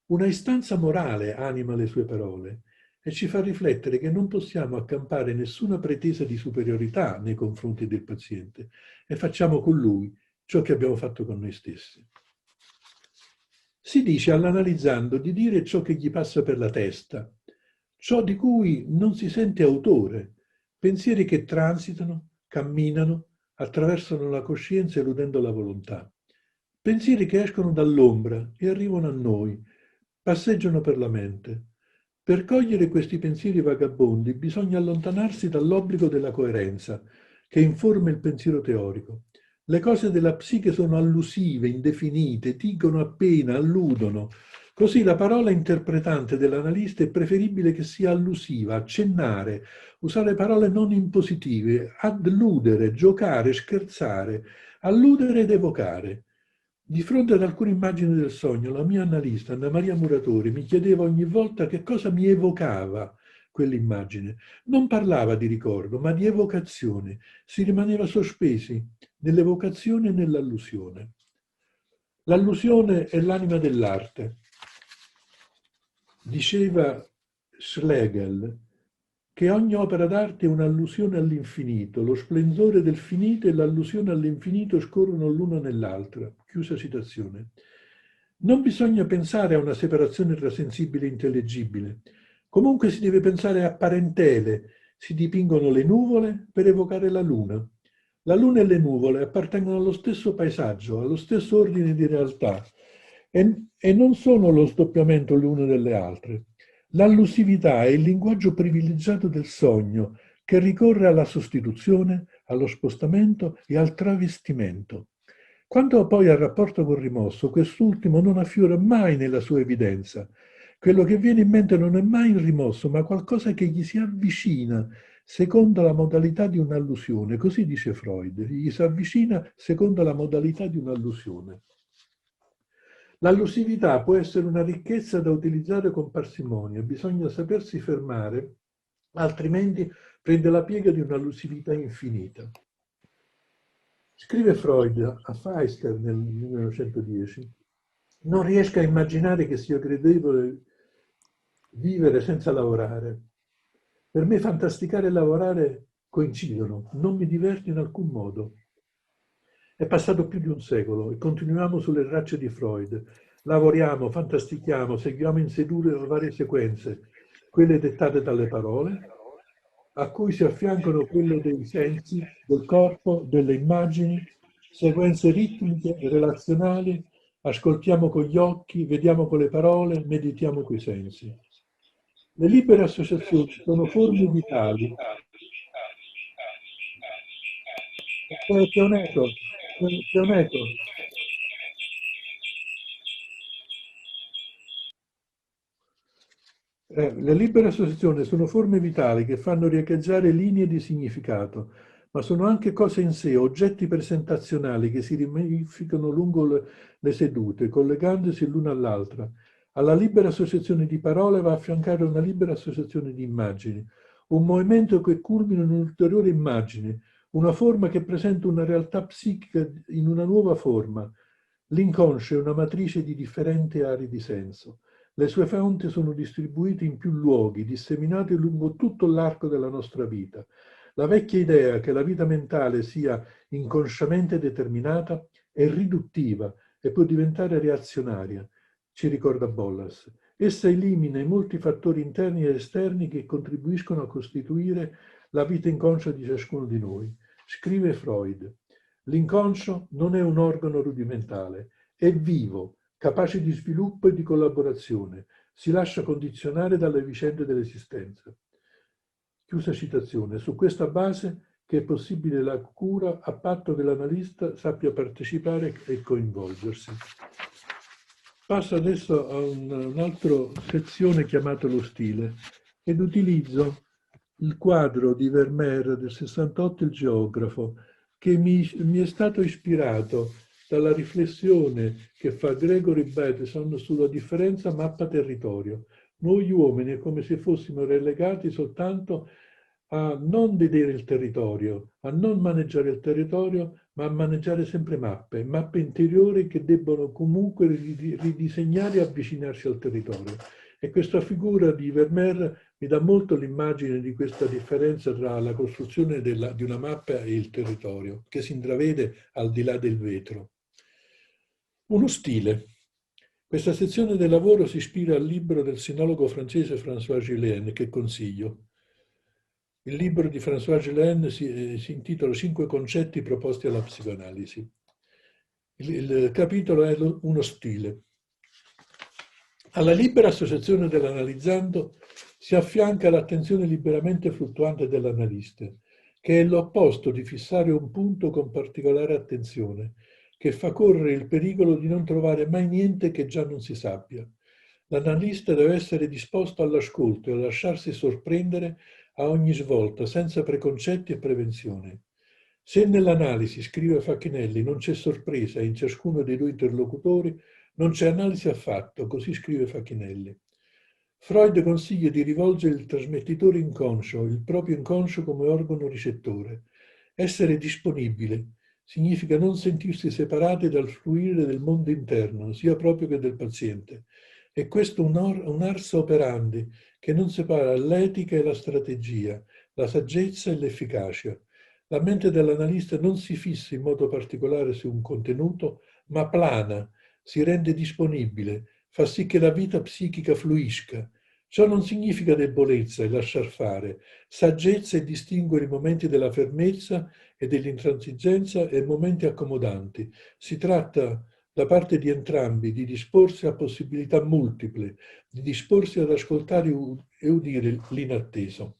Una istanza morale anima le sue parole e ci fa riflettere che non possiamo accampare nessuna pretesa di superiorità nei confronti del paziente e facciamo con lui ciò che abbiamo fatto con noi stessi. Si dice all'analizzando di dire ciò che gli passa per la testa, ciò di cui non si sente autore, pensieri che transitano, camminano, attraversano la coscienza eludendo la volontà. Pensieri che escono dall'ombra e arrivano a noi, passeggiano per la mente. Per cogliere questi pensieri vagabondi bisogna allontanarsi dall'obbligo della coerenza, che informa il pensiero teorico. Le cose della psiche sono allusive, indefinite, dicono appena, alludono. Così la parola interpretante dell'analista è preferibile che sia allusiva, accennare, usare parole non impositive, alludere, giocare, scherzare, alludere ed evocare. Di fronte ad alcune immagini del sogno, la mia analista, Anna Maria Muratori, mi chiedeva ogni volta che cosa mi evocava quell'immagine. Non parlava di ricordo, ma di evocazione. Si rimaneva sospesi nell'evocazione e nell'allusione. L'allusione è l'anima dell'arte. Diceva Schlegel che ogni opera d'arte è un'allusione all'infinito, lo splendore del finito e l'allusione all'infinito scorrono l'una nell'altra. Chiusa citazione. Non bisogna pensare a una separazione tra sensibile e intellegibile. Comunque si deve pensare a parentele. Si dipingono le nuvole per evocare la luna. La luna e le nuvole appartengono allo stesso paesaggio, allo stesso ordine di realtà e non sono lo sdoppiamento le une delle altre. L'allusività è il linguaggio privilegiato del sogno che ricorre alla sostituzione, allo spostamento e al travestimento. Quanto poi al rapporto col rimosso, quest'ultimo non affiora mai nella sua evidenza. Quello che viene in mente non è mai il rimosso, ma qualcosa che gli si avvicina secondo la modalità di un'allusione. Così dice Freud, gli si avvicina secondo la modalità di un'allusione. L'allusività può essere una ricchezza da utilizzare con parsimonia, bisogna sapersi fermare, altrimenti prende la piega di un'allusività infinita. Scrive Freud a Feister nel 1910, non riesco a immaginare che sia gradevole vivere senza lavorare. Per me fantasticare e lavorare coincidono, non mi diverto in alcun modo. È passato più di un secolo e continuiamo sulle tracce di Freud. Lavoriamo, fantastichiamo, seguiamo in sedute varie sequenze, quelle dettate dalle parole, a cui si affiancano quelle dei sensi, del corpo, delle immagini, sequenze ritmiche, relazionali, ascoltiamo con gli occhi, vediamo con le parole, meditiamo coi sensi. Le libere associazioni sono forme vitali. C'è un eco, c'è un eco. Le libere associazioni sono forme vitali che fanno riecheggiare linee di significato, ma sono anche cose in sé, oggetti presentazionali che si ramificano lungo le sedute, collegandosi l'una all'altra. Alla libera associazione di parole va a affiancare una libera associazione di immagini, un movimento che culmina in un'ulteriore immagine, una forma che presenta una realtà psichica in una nuova forma. L'inconscio è una matrice di differenti aree di senso. Le sue fonti sono distribuite in più luoghi, disseminate lungo tutto l'arco della nostra vita. La vecchia idea che la vita mentale sia inconsciamente determinata è riduttiva e può diventare reazionaria, ci ricorda Bollas. Essa elimina i molti fattori interni ed esterni che contribuiscono a costituire la vita inconscia di ciascuno di noi. Scrive Freud, l'inconscio non è un organo rudimentale, è vivo, capace di sviluppo e di collaborazione, si lascia condizionare dalle vicende dell'esistenza. Chiusa citazione. Su questa base che è possibile la cura a patto che l'analista sappia partecipare e coinvolgersi. Passo adesso a un'altra sezione chiamata lo stile ed utilizzo il quadro di Vermeer del 68, Il geografo, che mi è stato ispirato dalla riflessione che fa Gregory Bateson sulla differenza mappa-territorio. Noi uomini è come se fossimo relegati soltanto a non vedere il territorio, a non maneggiare il territorio, ma a maneggiare sempre mappe interiori che debbono comunque ridisegnare e avvicinarsi al territorio. E questa figura di Vermeer mi dà molto l'immagine di questa differenza tra la costruzione di una mappa e il territorio, che si intravede al di là del vetro. Uno stile. Questa sezione del lavoro si ispira al libro del sinologo francese François Gillen, che consiglio. Il libro di François Gillen si intitola 5 concetti proposti alla psicoanalisi. Il capitolo è uno stile. Alla libera associazione dell'analizzando si affianca l'attenzione liberamente fluttuante dell'analista, che è l'opposto di fissare un punto con particolare attenzione, che fa correre il pericolo di non trovare mai niente che già non si sappia. L'analista deve essere disposto all'ascolto e a lasciarsi sorprendere a ogni svolta, senza preconcetti e prevenzioni. Se nell'analisi, scrive Facchinelli, non c'è sorpresa in ciascuno dei due interlocutori, non c'è analisi affatto, così scrive Facchinelli. Freud consiglia di rivolgere il trasmettitore inconscio, il proprio inconscio come organo ricettore. Essere disponibile significa non sentirsi separati dal fluire del mondo interno, sia proprio che del paziente. E questo un ars operandi che non separa l'etica e la strategia, la saggezza e l'efficacia. La mente dell'analista non si fissa in modo particolare su un contenuto, ma plana, si rende disponibile, fa sì che la vita psichica fluisca. Ciò non significa debolezza e lasciar fare, saggezza e distinguere i momenti della fermezza e dell'intransigenza e momenti accomodanti. Si tratta da parte di entrambi di disporsi a possibilità multiple, di disporsi ad ascoltare e udire l'inatteso.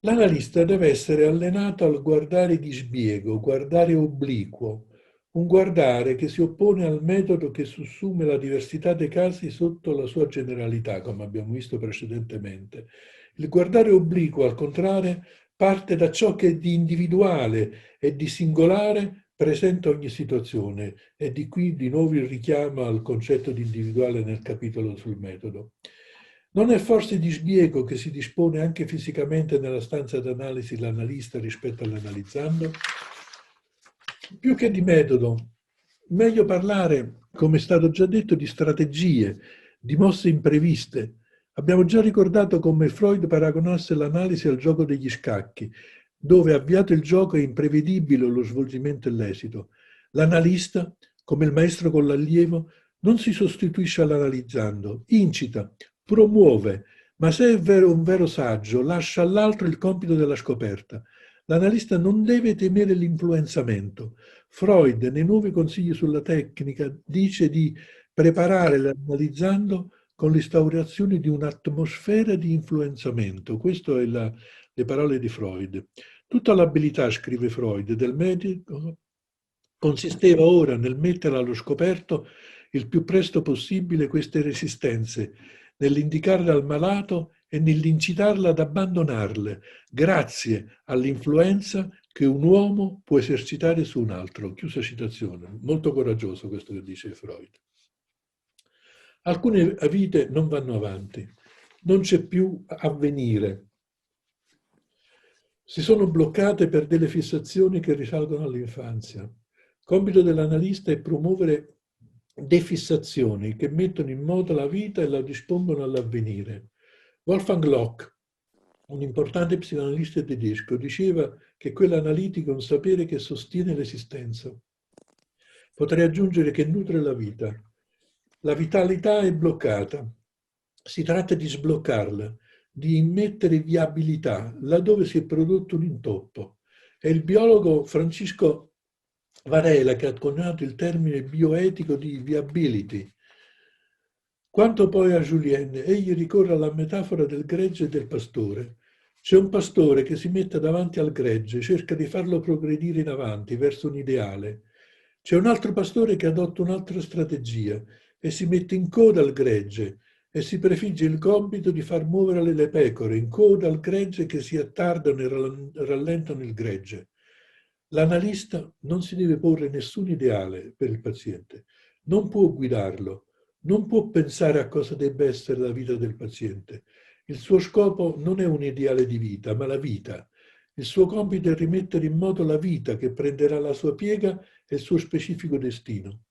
L'analista deve essere allenato al guardare di sbiego, guardare obliquo, un guardare che si oppone al metodo che sussume la diversità dei casi sotto la sua generalità, come abbiamo visto precedentemente. Il guardare obliquo, al contrario, parte da ciò che di individuale e di singolare presenta ogni situazione, e di qui di nuovo il richiamo al concetto di individuale nel capitolo sul metodo. Non è forse di sbiego che si dispone anche fisicamente nella stanza d'analisi l'analista rispetto all'analizzando? Più che di metodo, meglio parlare, come è stato già detto, di strategie, di mosse impreviste. Abbiamo già ricordato come Freud paragonasse l'analisi al gioco degli scacchi, dove avviato il gioco è imprevedibile lo svolgimento e l'esito. L'analista, come il maestro con l'allievo, non si sostituisce all'analizzando, incita, promuove, ma se è un vero saggio, lascia all'altro il compito della scoperta. L'analista non deve temere l'influenzamento. Freud, nei nuovi consigli sulla tecnica, dice di preparare l'analizzando con l'instaurazione di un'atmosfera di influenzamento. Queste sono le parole di Freud. Tutta l'abilità, scrive Freud, del medico consisteva ora nel mettere allo scoperto il più presto possibile queste resistenze, nell'indicarle al malato e nell'incitarla ad abbandonarle, grazie all'influenza che un uomo può esercitare su un altro. Chiusa citazione. Molto coraggioso questo che dice Freud. Alcune vite non vanno avanti, non c'è più avvenire. Si sono bloccate per delle fissazioni che risalgono all'infanzia. Compito dell'analista è promuovere defissazioni che mettono in moto la vita e la dispongono all'avvenire. Wolfgang Locke, un importante psicoanalista tedesco, diceva che quell'analitico è un sapere che sostiene l'esistenza. Potrei aggiungere che nutre la vita. La vitalità è bloccata. Si tratta di sbloccarla, di immettere viabilità laddove si è prodotto un intoppo. È il biologo Francisco Varela che ha coniato il termine bioetico di viability. Quanto poi a Julien, egli ricorre alla metafora del gregge e del pastore. C'è un pastore che si mette davanti al gregge, cerca di farlo progredire in avanti verso un ideale. C'è un altro pastore che adotta un'altra strategia e si mette in coda al gregge e si prefigge il compito di far muovere le pecore in coda al gregge che si attardano e rallentano il gregge. L'analista non si deve porre nessun ideale per il paziente, non può guidarlo, non può pensare a cosa debba essere la vita del paziente. Il suo scopo non è un ideale di vita, ma la vita. Il suo compito è rimettere in moto la vita che prenderà la sua piega e il suo specifico destino.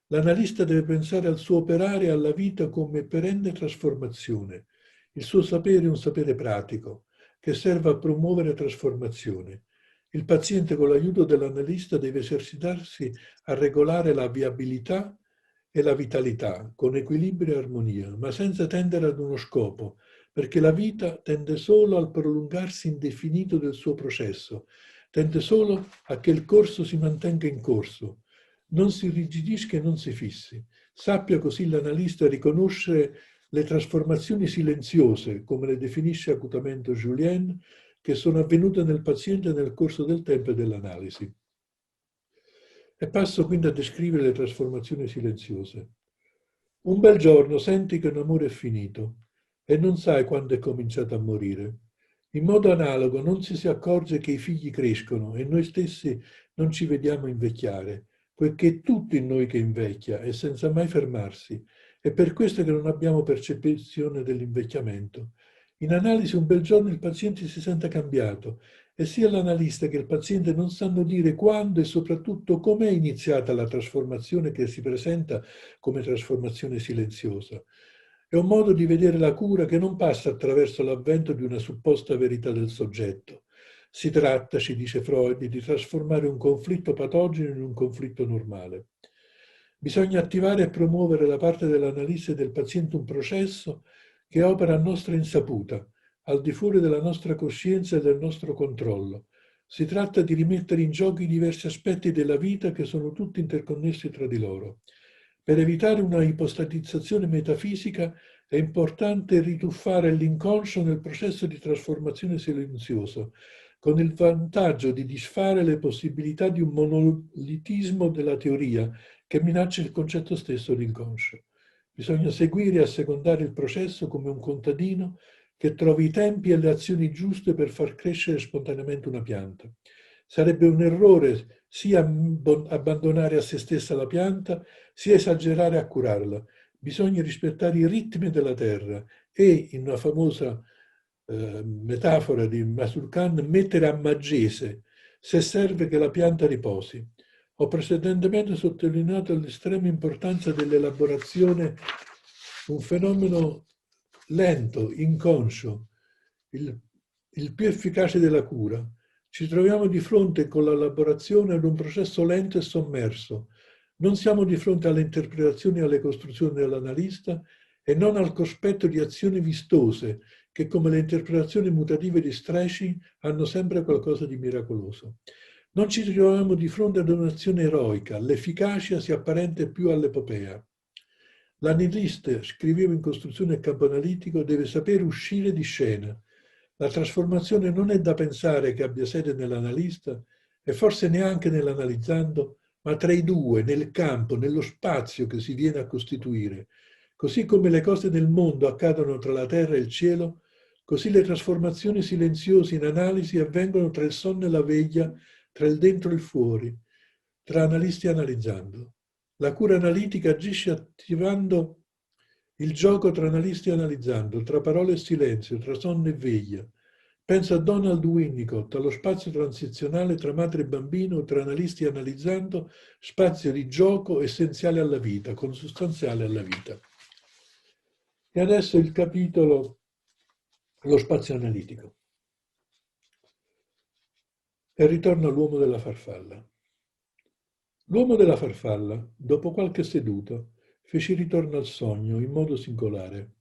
L'analista deve pensare al suo operare e alla vita come perenne trasformazione. Il suo sapere è un sapere pratico, che serve a promuovere trasformazione. Il paziente con l'aiuto dell'analista deve esercitarsi a regolare la viabilità e la vitalità, con equilibrio e armonia, ma senza tendere ad uno scopo, perché la vita tende solo al prolungarsi indefinito del suo processo, tende solo a che il corso si mantenga in corso, non si irrigidisca e non si fissi. Sappia così l'analista riconoscere le trasformazioni silenziose, come le definisce acutamente Julien, che sono avvenute nel paziente nel corso del tempo e dell'analisi. E passo quindi a descrivere le trasformazioni silenziose. Un bel giorno senti che un amore è finito e non sai quando è cominciato a morire. In modo analogo non ci si accorge che i figli crescono e noi stessi non ci vediamo invecchiare, poiché è tutto in noi che invecchia e senza mai fermarsi. È per questo che non abbiamo percezione dell'invecchiamento. In analisi un bel giorno il paziente si sente cambiato e sia l'analista che il paziente non sanno dire quando e soprattutto com'è iniziata la trasformazione che si presenta come trasformazione silenziosa. È un modo di vedere la cura che non passa attraverso l'avvento di una supposta verità del soggetto. Si tratta, ci dice Freud, di trasformare un conflitto patogeno in un conflitto normale. Bisogna attivare e promuovere da parte dell'analista e del paziente un processo che opera a nostra insaputa, al di fuori della nostra coscienza e del nostro controllo. Si tratta di rimettere in gioco i diversi aspetti della vita che sono tutti interconnessi tra di loro. Per evitare una ipostatizzazione metafisica È importante rituffare l'inconscio nel processo di trasformazione silenzioso, con il vantaggio di disfare le possibilità di un monolitismo della teoria che minaccia il concetto stesso di inconscio. Bisogna seguire e assecondare il processo come un contadino che trovi i tempi e le azioni giuste per far crescere spontaneamente una pianta. Sarebbe un errore sia abbandonare a se stessa la pianta, sia esagerare a curarla. Bisogna rispettare i ritmi della terra e, in una famosa metafora di Masurkan, mettere a maggese se serve che la pianta riposi. Ho precedentemente sottolineato l'estrema importanza dell'elaborazione, un fenomeno lento, inconscio, il più efficace della cura. Ci troviamo di fronte con l'elaborazione ad un processo lento e sommerso. Non siamo di fronte alle interpretazioni e alle costruzioni dell'analista e non al cospetto di azioni vistose che, come le interpretazioni mutative di Strachey, hanno sempre qualcosa di miracoloso. Non ci troviamo di fronte ad un'azione eroica, l'efficacia si apparenta più all'epopea. L'analista, scrivevo in Costruzione e Campo Analitico, deve sapere uscire di scena. La trasformazione non è da pensare che abbia sede nell'analista e forse neanche nell'analizzando, ma tra i due, nel campo, nello spazio che si viene a costituire. Così come le cose nel mondo accadono tra la terra e il cielo, così le trasformazioni silenziose in analisi avvengono tra il sonno e la veglia, tra il dentro e il fuori, tra analisti e analizzando. La cura analitica agisce attivando il gioco tra analisti e analizzando, tra parole e silenzio, tra sonno e veglia. Penso a Donald Winnicott, allo spazio transizionale tra madre e bambino, tra analisti e analizzando, spazio di gioco essenziale alla vita, consustanziale alla vita. E adesso il capitolo, lo spazio analitico. E ritorno all'uomo della farfalla. L'uomo della farfalla, dopo qualche seduta, fece ritorno al sogno in modo singolare.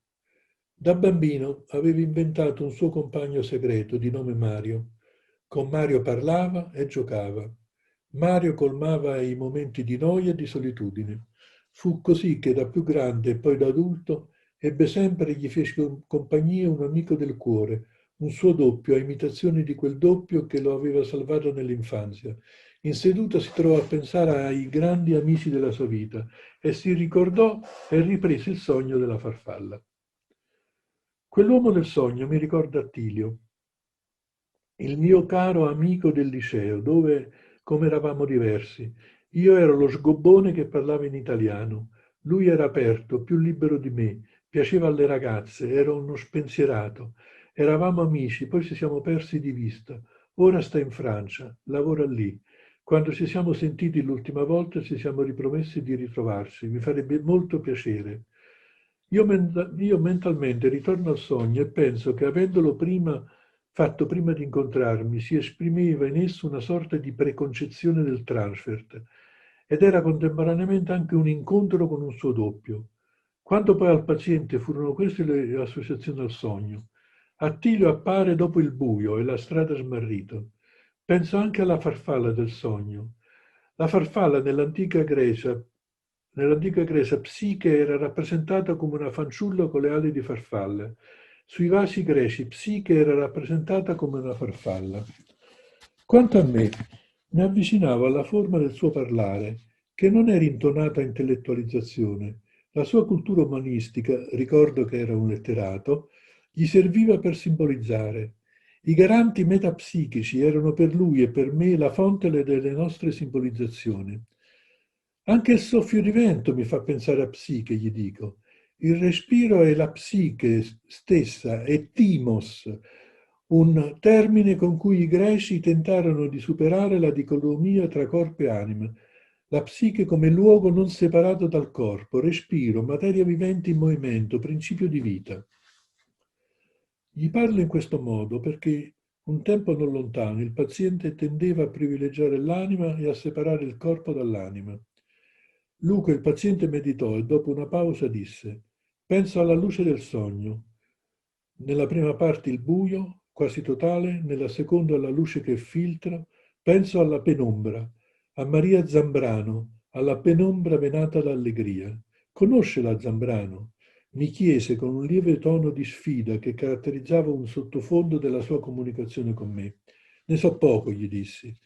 Da bambino aveva inventato un suo compagno segreto di nome Mario. Con Mario parlava e giocava. Mario colmava i momenti di noia e di solitudine. Fu così che da più grande e poi da adulto ebbe sempre e gli fece compagnia un amico del cuore, un suo doppio, a imitazione di quel doppio che lo aveva salvato nell'infanzia. In seduta si trovò a pensare ai grandi amici della sua vita e si ricordò e riprese il sogno della farfalla. Quell'uomo del sogno mi ricorda Attilio, il mio caro amico del liceo, dove, come eravamo diversi, io ero lo sgobbone che parlava in italiano, lui era aperto, più libero di me, piaceva alle ragazze, era uno spensierato. Eravamo amici, poi ci siamo persi di vista. Ora sta in Francia, lavora lì. Quando ci siamo sentiti l'ultima volta ci siamo ripromessi di ritrovarci. Mi farebbe molto piacere. Io mentalmente ritorno al sogno e penso che avendolo fatto prima di incontrarmi, si esprimeva in esso una sorta di preconcezione del transfert ed era contemporaneamente anche un incontro con un suo doppio. Quanto poi al paziente furono queste le associazioni al sogno. Attilio appare dopo il buio e la strada smarrito. Penso anche alla farfalla del sogno. La farfalla nell'antica Grecia Psiche era rappresentata come una fanciulla con le ali di farfalla. Sui vasi greci Psiche era rappresentata come una farfalla. Quanto a me, mi avvicinavo alla forma del suo parlare, che non era intonata a intellettualizzazione. La sua cultura umanistica, ricordo che era un letterato, gli serviva per simbolizzare. I garanti metapsichici erano per lui e per me la fonte delle nostre simbolizzazioni. Anche il soffio di vento mi fa pensare a psiche, gli dico. Il respiro è la psiche stessa, è timos, un termine con cui i greci tentarono di superare la dicotomia tra corpo e anima. La psiche come luogo non separato dal corpo, respiro, materia vivente in movimento, principio di vita. Gli parlo in questo modo perché un tempo non lontano il paziente tendeva a privilegiare l'anima e a separare il corpo dall'anima. Luca, il paziente, meditò e dopo una pausa disse: penso alla luce del sogno. Nella prima parte il buio, quasi totale, nella seconda la luce che filtra. Penso alla penombra, a Maria Zambrano, alla penombra venata d'allegria. Conosce la Zambrano? Mi chiese con un lieve tono di sfida che caratterizzava un sottofondo della sua comunicazione con me. Ne so poco, gli dissi.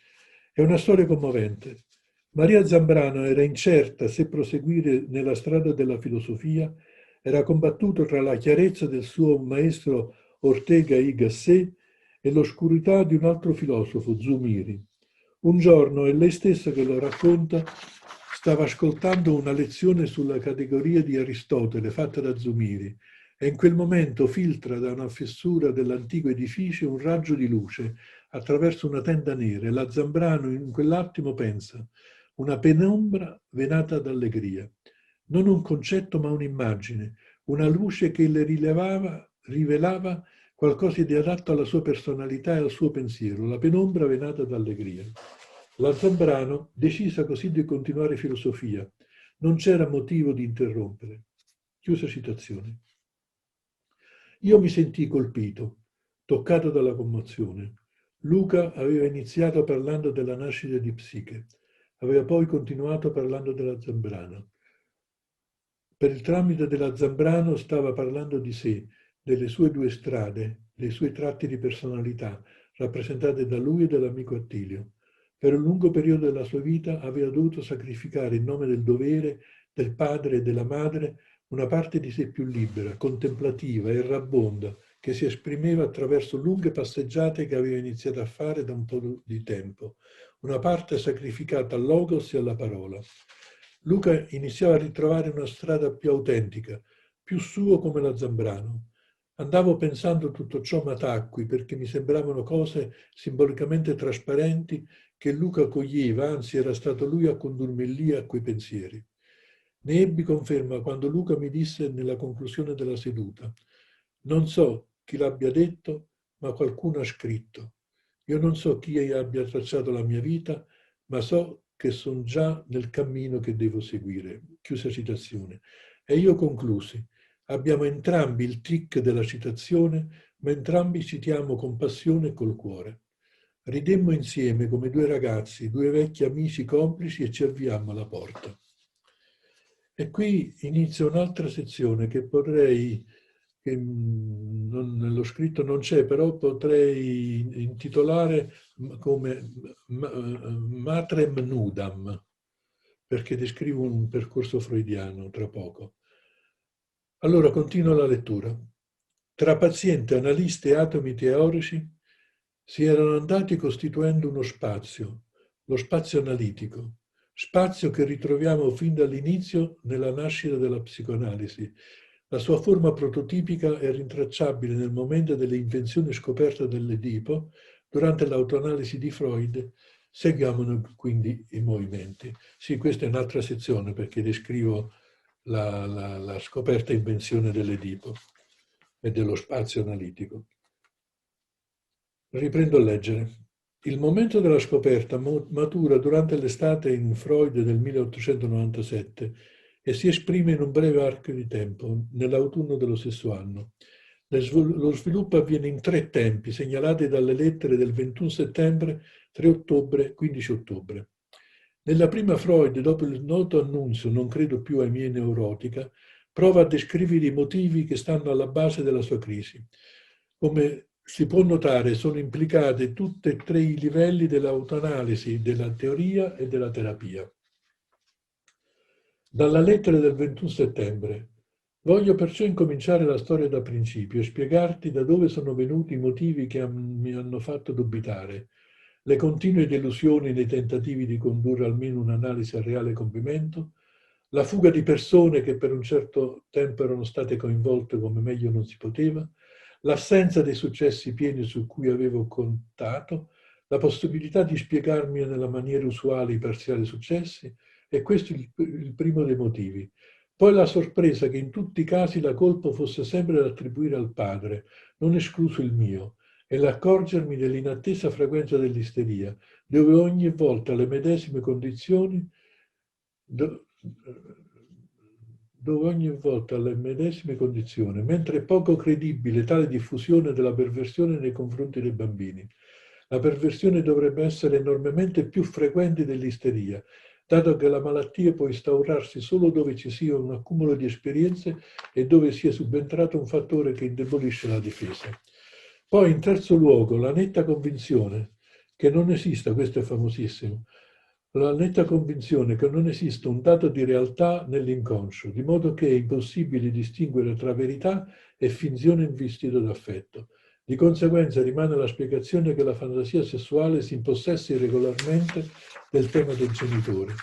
È una storia commovente. Maria Zambrano era incerta se proseguire nella strada della filosofia, era combattuto tra la chiarezza del suo maestro Ortega y Gasset e l'oscurità di un altro filosofo, Zumiri. Un giorno, è lei stessa che lo racconta, stava ascoltando una lezione sulla categoria di Aristotele fatta da Zumiri e in quel momento filtra da una fessura dell'antico edificio un raggio di luce attraverso una tenda nera e la Zambrano in quell'attimo pensa: una penombra venata d'allegria. Non un concetto ma un'immagine, una luce che le rivelava qualcosa di adatto alla sua personalità e al suo pensiero, la penombra venata d'allegria. La Zambrano decisa così di continuare filosofia. Non c'era motivo di interrompere. Chiusa citazione. Io mi sentii colpito, toccato dalla commozione. Luca aveva iniziato parlando della nascita di Psiche, aveva poi continuato parlando della Zambrano. Per il tramite della Zambrano stava parlando di sé, delle sue due strade, dei suoi tratti di personalità, rappresentate da lui e dall'amico Attilio. Per un lungo periodo della sua vita aveva dovuto sacrificare in nome del dovere, del padre e della madre, una parte di sé più libera, contemplativa e errabonda, che si esprimeva attraverso lunghe passeggiate che aveva iniziato a fare da un po' di tempo, una parte sacrificata al logos e alla parola. Luca iniziava a ritrovare una strada più autentica, più suo come la Zambrano. Andavo pensando tutto ciò ma tacqui perché mi sembravano cose simbolicamente trasparenti che Luca coglieva, anzi era stato lui a condurmi lì a quei pensieri. Ne ebbi conferma quando Luca mi disse nella conclusione della seduta: non so chi l'abbia detto, ma qualcuno ha scritto. Io non so chi abbia tracciato la mia vita, ma so che sono già nel cammino che devo seguire. Chiusa citazione. E io conclusi: abbiamo entrambi il tic della citazione, ma entrambi citiamo con passione e col cuore. Ridemmo insieme come due ragazzi, due vecchi amici complici e ci avviammo alla porta. E qui inizia un'altra sezione che potrei, che nello scritto non c'è, però potrei intitolare come Matrem Nudam, perché descrivo un percorso freudiano tra poco. Allora continua la lettura. Tra paziente, analisti e atomi teorici si erano andati costituendo uno spazio, lo spazio analitico, spazio che ritroviamo fin dall'inizio nella nascita della psicoanalisi. La sua forma prototipica è rintracciabile nel momento dell'invenzione scoperta dell'Edipo durante l'autoanalisi di Freud. Seguiamone quindi i movimenti. Sì, questa è un'altra sezione perché descrivo la scoperta e invenzione dell'Edipo e dello spazio analitico. Riprendo a leggere. Il momento della scoperta matura durante l'estate in Freud del 1897 e si esprime in un breve arco di tempo, nell'autunno dello stesso anno. Lo sviluppo avviene in 3 tempi, segnalati dalle lettere del 21 settembre, 3 ottobre, 15 ottobre. Nella prima Freud, dopo il noto annunzio «non credo più ai miei neurotica», prova a descrivere i motivi che stanno alla base della sua crisi. Come si può notare, sono implicati tutti e 3 i livelli dell'autoanalisi, della teoria e della terapia. Dalla lettera del 21 settembre. Voglio perciò incominciare la storia da principio e spiegarti da dove sono venuti i motivi che mi hanno fatto dubitare, le continue delusioni nei tentativi di condurre almeno un'analisi al reale compimento, la fuga di persone che per un certo tempo erano state coinvolte come meglio non si poteva, l'assenza dei successi pieni su cui avevo contato, la possibilità di spiegarmi nella maniera usuale i parziali successi, e questo è il primo dei motivi. Poi la sorpresa che in tutti i casi la colpa fosse sempre da attribuire al padre, non escluso il mio, e l'accorgermi dell'inattesa frequenza dell'isteria, dove ogni volta le medesime condizioni, mentre è poco credibile tale diffusione della perversione nei confronti dei bambini. La perversione dovrebbe essere enormemente più frequente dell'isteria, dato che la malattia può instaurarsi solo dove ci sia un accumulo di esperienze e dove sia subentrato un fattore che indebolisce la difesa. Poi, in terzo luogo, la netta convinzione che non esista, questo è famosissimo, la netta convinzione che non esista un dato di realtà nell'inconscio, di modo che è impossibile distinguere tra verità e finzione investito d'affetto. Di conseguenza rimane la spiegazione che la fantasia sessuale si impossessi regolarmente del tema del genitore.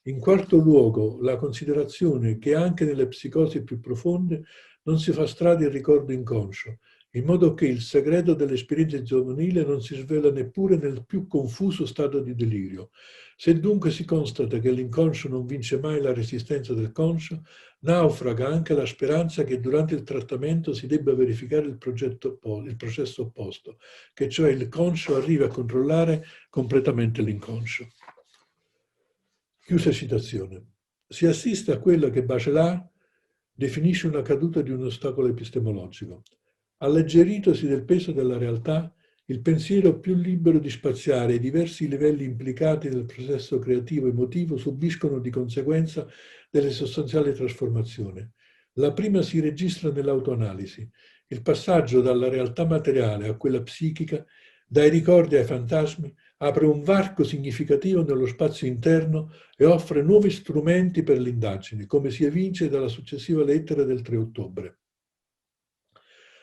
In quarto luogo, la considerazione che anche nelle psicosi più profonde non si fa strada il ricordo inconscio, in modo che il segreto dell'esperienza giovanile non si svela neppure nel più confuso stato di delirio. Se dunque si constata che l'inconscio non vince mai la resistenza del conscio, naufraga anche la speranza che durante il trattamento si debba verificare il processo opposto, che cioè il conscio arrivi a controllare completamente l'inconscio. Chiusa citazione. Si assiste a quella che Bachelard definisce una caduta di un ostacolo epistemologico. Alleggeritosi del peso della realtà, il pensiero più libero di spaziare i diversi livelli implicati nel processo creativo e emotivo subiscono di conseguenza delle sostanziali trasformazioni. La prima si registra nell'autoanalisi, il passaggio dalla realtà materiale a quella psichica, dai ricordi ai fantasmi, apre un varco significativo nello spazio interno e offre nuovi strumenti per le indagini, come si evince dalla successiva lettera del 3 ottobre.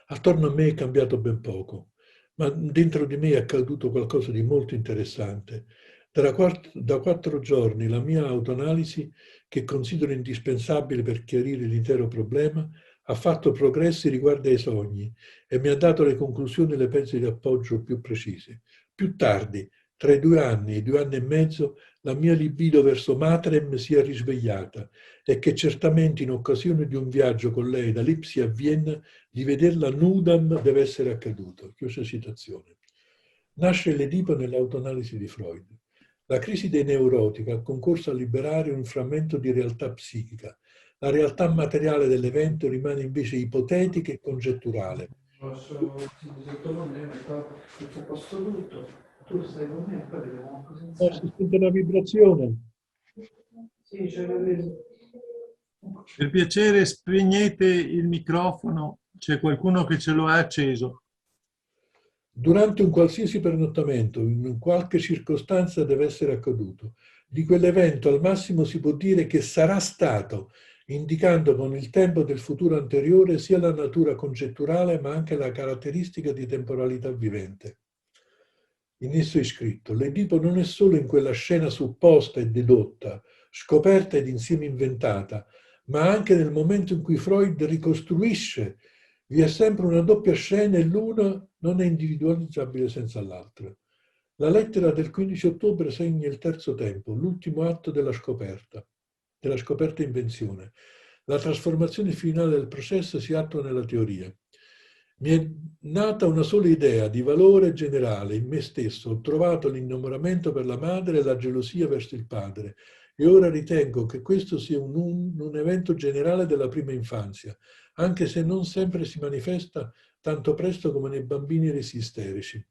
Attorno a me è cambiato ben poco, ma dentro di me è accaduto qualcosa di molto interessante. Da 4 giorni la mia autoanalisi, che considero indispensabile per chiarire l'intero problema, ha fatto progressi riguardo ai sogni e mi ha dato le conclusioni e le pezze di appoggio più precise. Più tardi, tra i 2 anni e i 2 anni e mezzo, la mia libido verso Matrem si è risvegliata e che certamente in occasione di un viaggio con lei da Lipsia a Vienna di vederla nudam deve essere accaduto. Chiusa citazione. Nasce l'Edipo nell'autoanalisi di Freud. La crisi dei neurotici ha concorso a liberare un frammento di realtà psichica. La realtà materiale dell'evento rimane invece ipotetica e congetturale. Posso sottoponere tutto posto tutto, tu stai con me e poi vediamo cosa Oh, si sente una vibrazione. Sì, ce l'ho preso. Per piacere spegnete il microfono, c'è qualcuno che ce lo ha acceso. Durante un qualsiasi pernottamento, in qualche circostanza deve essere accaduto. Di quell'evento al massimo si può dire che sarà stato, indicando con il tempo del futuro anteriore sia la natura congetturale ma anche la caratteristica di temporalità vivente. In esso è scritto: l'Edipo non è solo in quella scena supposta e dedotta, scoperta ed insieme inventata, ma anche nel momento in cui Freud ricostruisce. Vi è sempre una doppia scena e l'una non è individualizzabile senza l'altra. La lettera del 15 ottobre segna il terzo tempo, l'ultimo atto della scoperta invenzione. La trasformazione finale del processo si attua nella teoria. Mi è nata una sola idea di valore generale in me stesso, ho trovato l'innamoramento per la madre e la gelosia verso il padre e ora ritengo che questo sia un evento generale della prima infanzia, anche se non sempre si manifesta tanto presto come nei bambini resi isterici.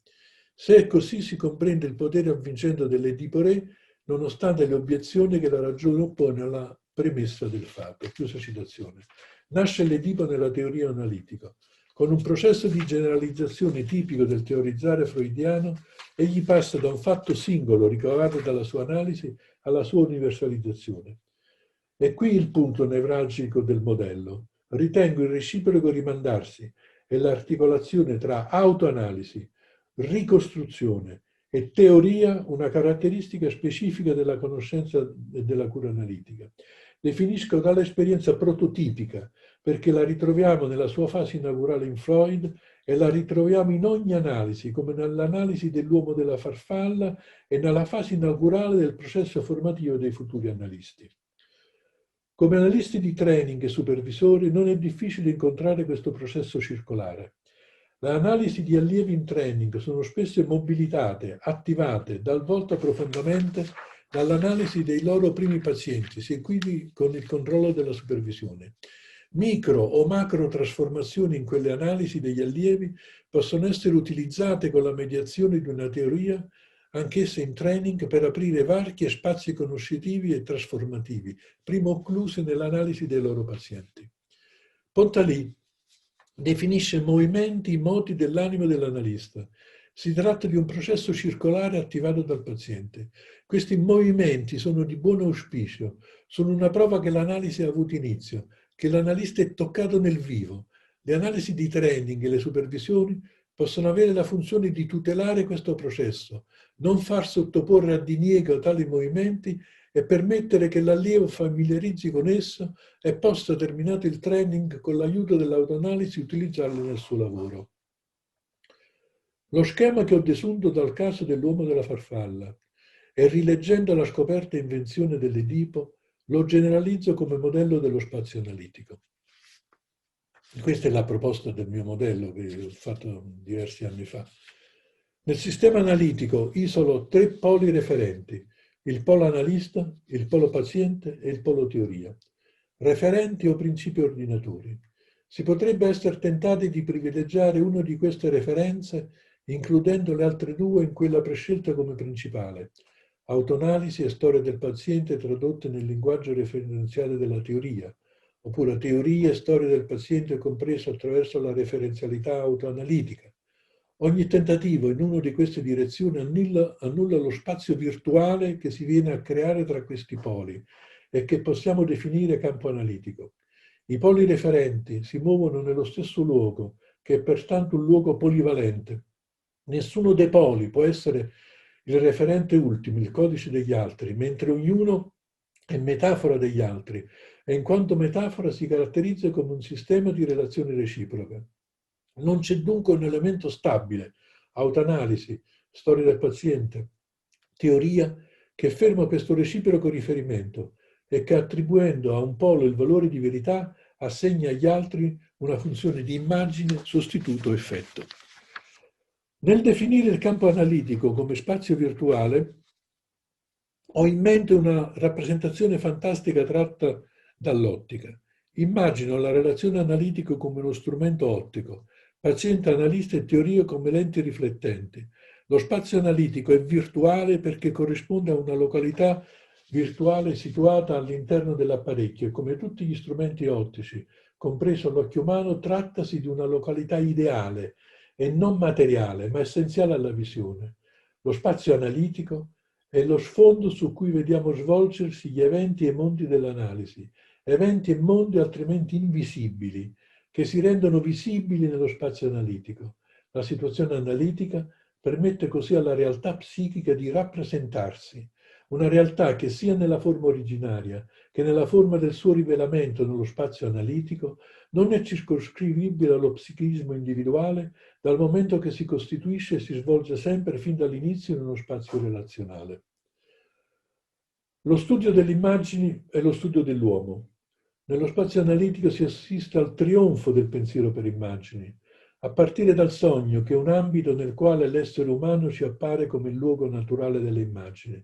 Se è così si comprende il potere avvincente dell'Edipo Re, nonostante le obiezioni che la ragione oppone alla premessa del fatto. Chiusa citazione. Nasce l'Edipo nella teoria analitica. Con un processo di generalizzazione tipico del teorizzare freudiano, egli passa da un fatto singolo ricavato dalla sua analisi alla sua universalizzazione. E qui il punto nevralgico del modello. Ritengo il reciproco rimandarsi e l'articolazione tra autoanalisi, ricostruzione e teoria una caratteristica specifica della conoscenza e della cura analitica. Definisco tale esperienza prototipica perché la ritroviamo nella sua fase inaugurale in Freud e la ritroviamo in ogni analisi, come nell'analisi dell'uomo della farfalla e nella fase inaugurale del processo formativo dei futuri analisti. Come analisti di training e supervisori non è difficile incontrare questo processo circolare. Le analisi di allievi in training sono spesso mobilitate, attivate, talvolta profondamente, dall'analisi dei loro primi pazienti, seguiti con il controllo della supervisione. Micro o macro trasformazioni in quelle analisi degli allievi possono essere utilizzate con la mediazione di una teoria anch'esse in training per aprire varchi spazi conoscitivi e trasformativi, prima occlusi nell'analisi dei loro pazienti. Pontalì definisce movimenti i moti dell'animo dell'analista. Si tratta di un processo circolare attivato dal paziente. Questi movimenti sono di buon auspicio, sono una prova che l'analisi ha avuto inizio, che l'analista è toccato nel vivo. Le analisi di training e le supervisioni possono avere la funzione di tutelare questo processo, non far sottoporre a diniego tali movimenti e permettere che l'allievo familiarizzi con esso e possa, terminato il training, con l'aiuto dell'autoanalisi, utilizzarlo nel suo lavoro. Lo schema che ho desunto dal caso dell'uomo della farfalla e rileggendo la scoperta invenzione dell'Edipo, lo generalizzo come modello dello spazio analitico. Questa è la proposta del mio modello che ho fatto diversi anni fa. Nel sistema analitico isolo 3 poli referenti: il polo analista, il polo paziente e il polo teoria. Referenti o principi ordinatori. Si potrebbe essere tentati di privilegiare una di queste referenze, includendo le altre 2 in quella prescelta come principale: autoanalisi e storia del paziente tradotte nel linguaggio referenziale della teoria, oppure teoria e storia del paziente compreso attraverso la referenzialità autoanalitica. Ogni tentativo in una di queste direzioni annulla lo spazio virtuale che si viene a creare tra questi poli e che possiamo definire campo analitico. I poli referenti si muovono nello stesso luogo, che è pertanto un luogo polivalente. Nessuno dei poli può essere il referente ultimo, il codice degli altri, mentre ognuno è metafora degli altri e in quanto metafora si caratterizza come un sistema di relazioni reciproche. Non c'è dunque un elemento stabile, autoanalisi, storia del paziente, teoria, che ferma questo reciproco riferimento e che, attribuendo a un polo il valore di verità, assegna agli altri una funzione di immagine, sostituto, effetto. Nel definire il campo analitico come spazio virtuale, ho in mente una rappresentazione fantastica tratta dall'ottica. Immagino la relazione analitico come uno strumento ottico, paziente, analista e teoria come lenti riflettenti. Lo spazio analitico è virtuale perché corrisponde a una località virtuale situata all'interno dell'apparecchio e come tutti gli strumenti ottici, compreso l'occhio umano, trattasi di una località ideale e non materiale, ma essenziale alla visione. Lo spazio analitico è lo sfondo su cui vediamo svolgersi gli eventi e mondi dell'analisi, eventi e mondi altrimenti invisibili, che si rendono visibili nello spazio analitico. La situazione analitica permette così alla realtà psichica di rappresentarsi, una realtà che sia nella forma originaria che nella forma del suo rivelamento nello spazio analitico non è circoscrivibile allo psichismo individuale dal momento che si costituisce e si svolge sempre fin dall'inizio in uno spazio relazionale. Lo studio delle immagini è lo studio dell'uomo. Nello spazio analitico si assiste al trionfo del pensiero per immagini, a partire dal sogno, che è un ambito nel quale l'essere umano ci appare come il luogo naturale delle immagini.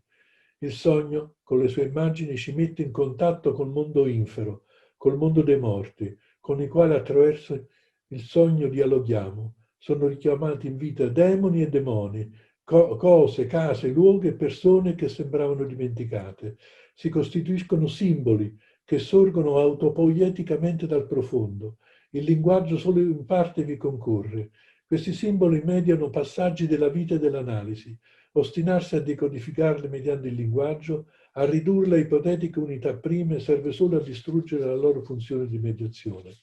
Il sogno, con le sue immagini, ci mette in contatto col mondo infero, col mondo dei morti, con i quali attraverso il sogno dialoghiamo. Sono richiamati in vita demoni e demoni, cose, case, luoghi e persone che sembravano dimenticate. Si costituiscono simboli che sorgono autopoieticamente dal profondo. Il linguaggio solo in parte vi concorre. Questi simboli mediano passaggi della vita e dell'analisi. Ostinarsi a decodificarli mediante il linguaggio, a ridurle a ipotetiche unità prime, serve solo a distruggere la loro funzione di mediazione.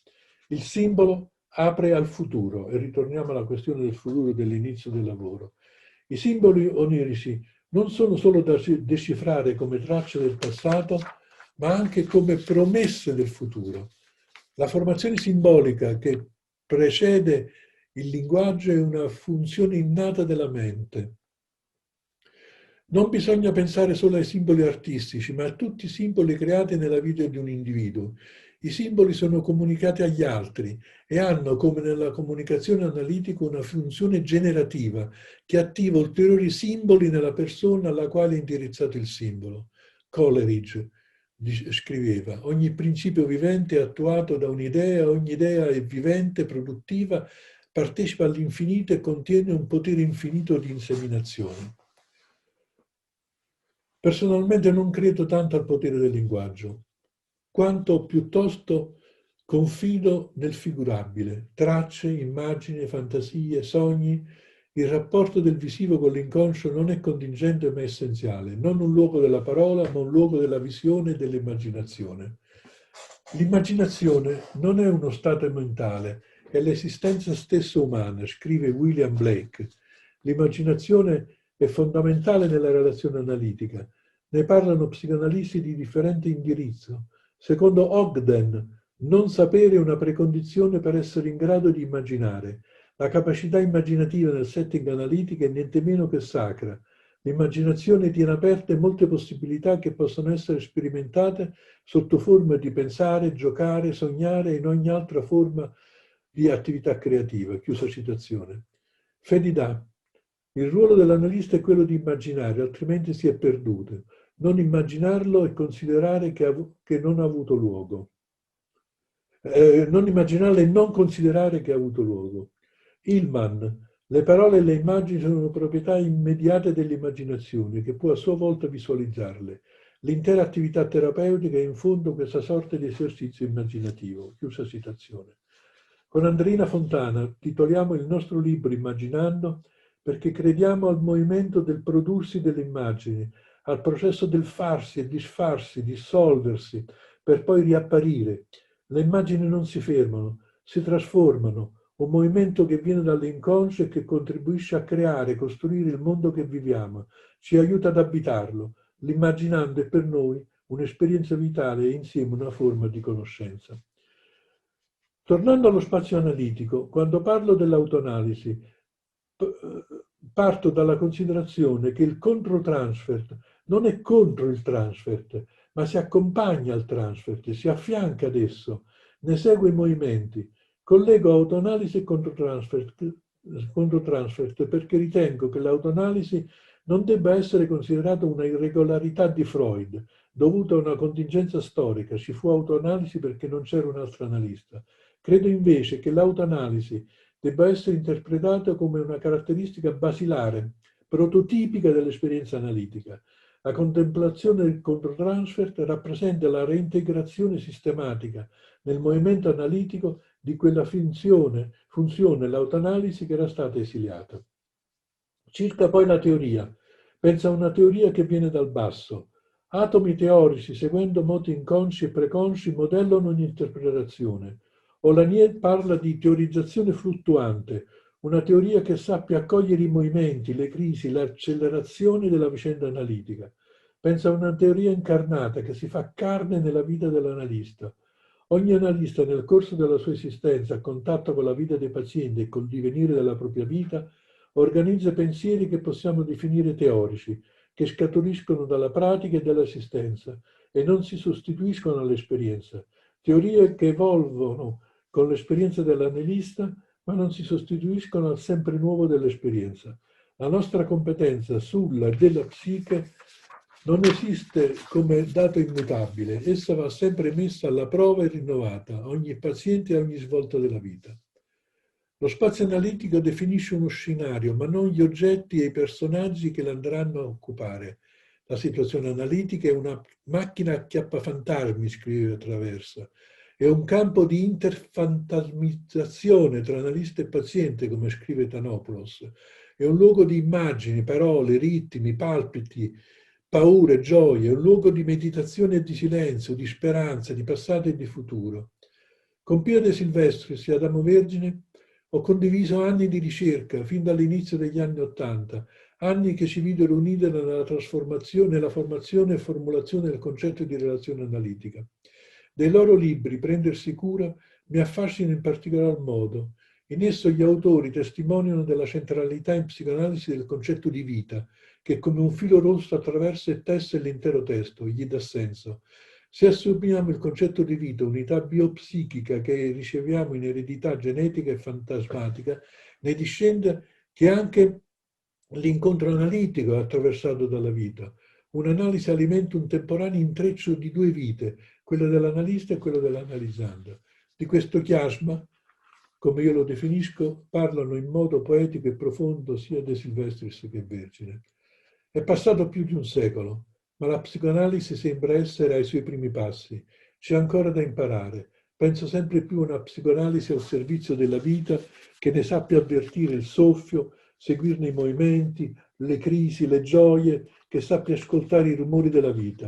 Il simbolo apre al futuro, e ritorniamo alla questione del futuro dell'inizio del lavoro. I simboli onirici non sono solo da decifrare come tracce del passato, ma anche come promesse del futuro. La formazione simbolica che precede il linguaggio è una funzione innata della mente. Non bisogna pensare solo ai simboli artistici, ma a tutti i simboli creati nella vita di un individuo. I simboli sono comunicati agli altri e hanno, come nella comunicazione analitica, una funzione generativa che attiva ulteriori simboli nella persona alla quale è indirizzato il simbolo. Coleridge scriveva: ogni principio vivente è attuato da un'idea, ogni idea è vivente, produttiva, partecipa all'infinito e contiene un potere infinito di inseminazione. Personalmente non credo tanto al potere del linguaggio, quanto piuttosto confido nel figurabile, tracce, immagini, fantasie, sogni. Il rapporto del visivo con l'inconscio non è contingente ma essenziale, non un luogo della parola, ma un luogo della visione e dell'immaginazione. L'immaginazione non è uno stato mentale, è l'esistenza stessa umana, scrive William Blake. L'immaginazione è fondamentale nella relazione analitica. Ne parlano psicanalisti di differente indirizzo. Secondo Ogden, non sapere è una precondizione per essere in grado di immaginare. La capacità immaginativa nel setting analitico è niente meno che sacra. L'immaginazione tiene aperte molte possibilità che possono essere sperimentate sotto forma di pensare, giocare, sognare e in ogni altra forma di attività creativa. Chiusa citazione. Fedida. Il ruolo dell'analista è quello di immaginare, altrimenti si è perduto. Non immaginarlo e considerare che non ha avuto luogo. Non immaginarlo e non considerare che ha avuto luogo. Hillman. Le parole e le immagini sono proprietà immediate dell'immaginazione, che può a sua volta visualizzarle. L'intera attività terapeutica è in fondo questa sorta di esercizio immaginativo. Chiusa citazione. Con Andrina Fontana titoliamo il nostro libro Immaginando perché crediamo al movimento del prodursi delle immagini, al processo del farsi e disfarsi, dissolversi, per poi riapparire. Le immagini non si fermano, si trasformano, un movimento che viene dall'inconscio e che contribuisce a creare, costruire il mondo che viviamo, ci aiuta ad abitarlo. L'immaginando è per noi un'esperienza vitale e insieme una forma di conoscenza. Tornando allo spazio analitico, quando parlo dell'autoanalisi, parto dalla considerazione che il controtransfert non è contro il transfert, ma si accompagna al transfert, si affianca ad esso, ne segue i movimenti. Collego autoanalisi e controtransfert perché ritengo che l'autoanalisi non debba essere considerata una irregolarità di Freud, dovuta a una contingenza storica. Ci fu autoanalisi perché non c'era un altro analista. Credo invece che l'autoanalisi debba essere interpretata come una caratteristica basilare, prototipica dell'esperienza analitica. La contemplazione del controtransfert rappresenta la reintegrazione sistematica nel movimento analitico di quella funzione, l'autoanalisi, che era stata esiliata. Circa poi la teoria. Pensa a una teoria che viene dal basso. Atomi teorici, seguendo moti inconsci e preconsci, modellano ogni interpretazione. Olanier parla di teorizzazione fluttuante, una teoria che sappia accogliere i movimenti, le crisi, le accelerazioni della vicenda analitica. Pensa a una teoria incarnata che si fa carne nella vita dell'analista. Ogni analista nel corso della sua esistenza, a contatto con la vita dei pazienti e col divenire della propria vita, organizza pensieri che possiamo definire teorici, che scaturiscono dalla pratica e dall'assistenza e non si sostituiscono all'esperienza. Teorie che evolvono con l'esperienza dell'analista, ma non si sostituiscono al sempre nuovo dell'esperienza. La nostra competenza sulla della psiche non esiste come dato immutabile, essa va sempre messa alla prova e rinnovata, ogni paziente e ogni svolta della vita. Lo spazio analitico definisce uno scenario, ma non gli oggetti e i personaggi che l'andranno a occupare. La situazione analitica è una macchina acchiappafantasmi, scrive Traversa. È un campo di interfantasmizzazione tra analista e paziente, come scrive Tanopoulos. È un luogo di immagini, parole, ritmi, palpiti, paure, gioie. È un luogo di meditazione e di silenzio, di speranza, di passato e di futuro. Con Pio De Silvestris e Adamo Vergine ho condiviso anni di ricerca, fin dall'inizio degli anni '80, anni che ci videro uniti nella trasformazione, nella formazione e formulazione del concetto di relazione analitica. Dei loro libri, Prendersi cura, mi affascina in particolar modo. In esso gli autori testimoniano della centralità in psicoanalisi del concetto di vita, che come un filo rosso attraversa e tesse l'intero testo, gli dà senso. Se assumiamo il concetto di vita, unità biopsichica che riceviamo in eredità genetica e fantasmatica, ne discende che anche l'incontro analitico è attraversato dalla vita. Un'analisi alimenta un temporaneo intreccio di due vite, quella dell'analista e quella dell'analizzando. Di questo chiasma, come io lo definisco, parlano in modo poetico e profondo sia De Silvestris che Vergine. È passato più di un secolo. ma la psicoanalisi sembra essere ai suoi primi passi. C'è ancora da imparare. Penso sempre più a una psicoanalisi al servizio della vita che ne sappia avvertire il soffio, seguirne i movimenti, le crisi, le gioie, che sappia ascoltare i rumori della vita.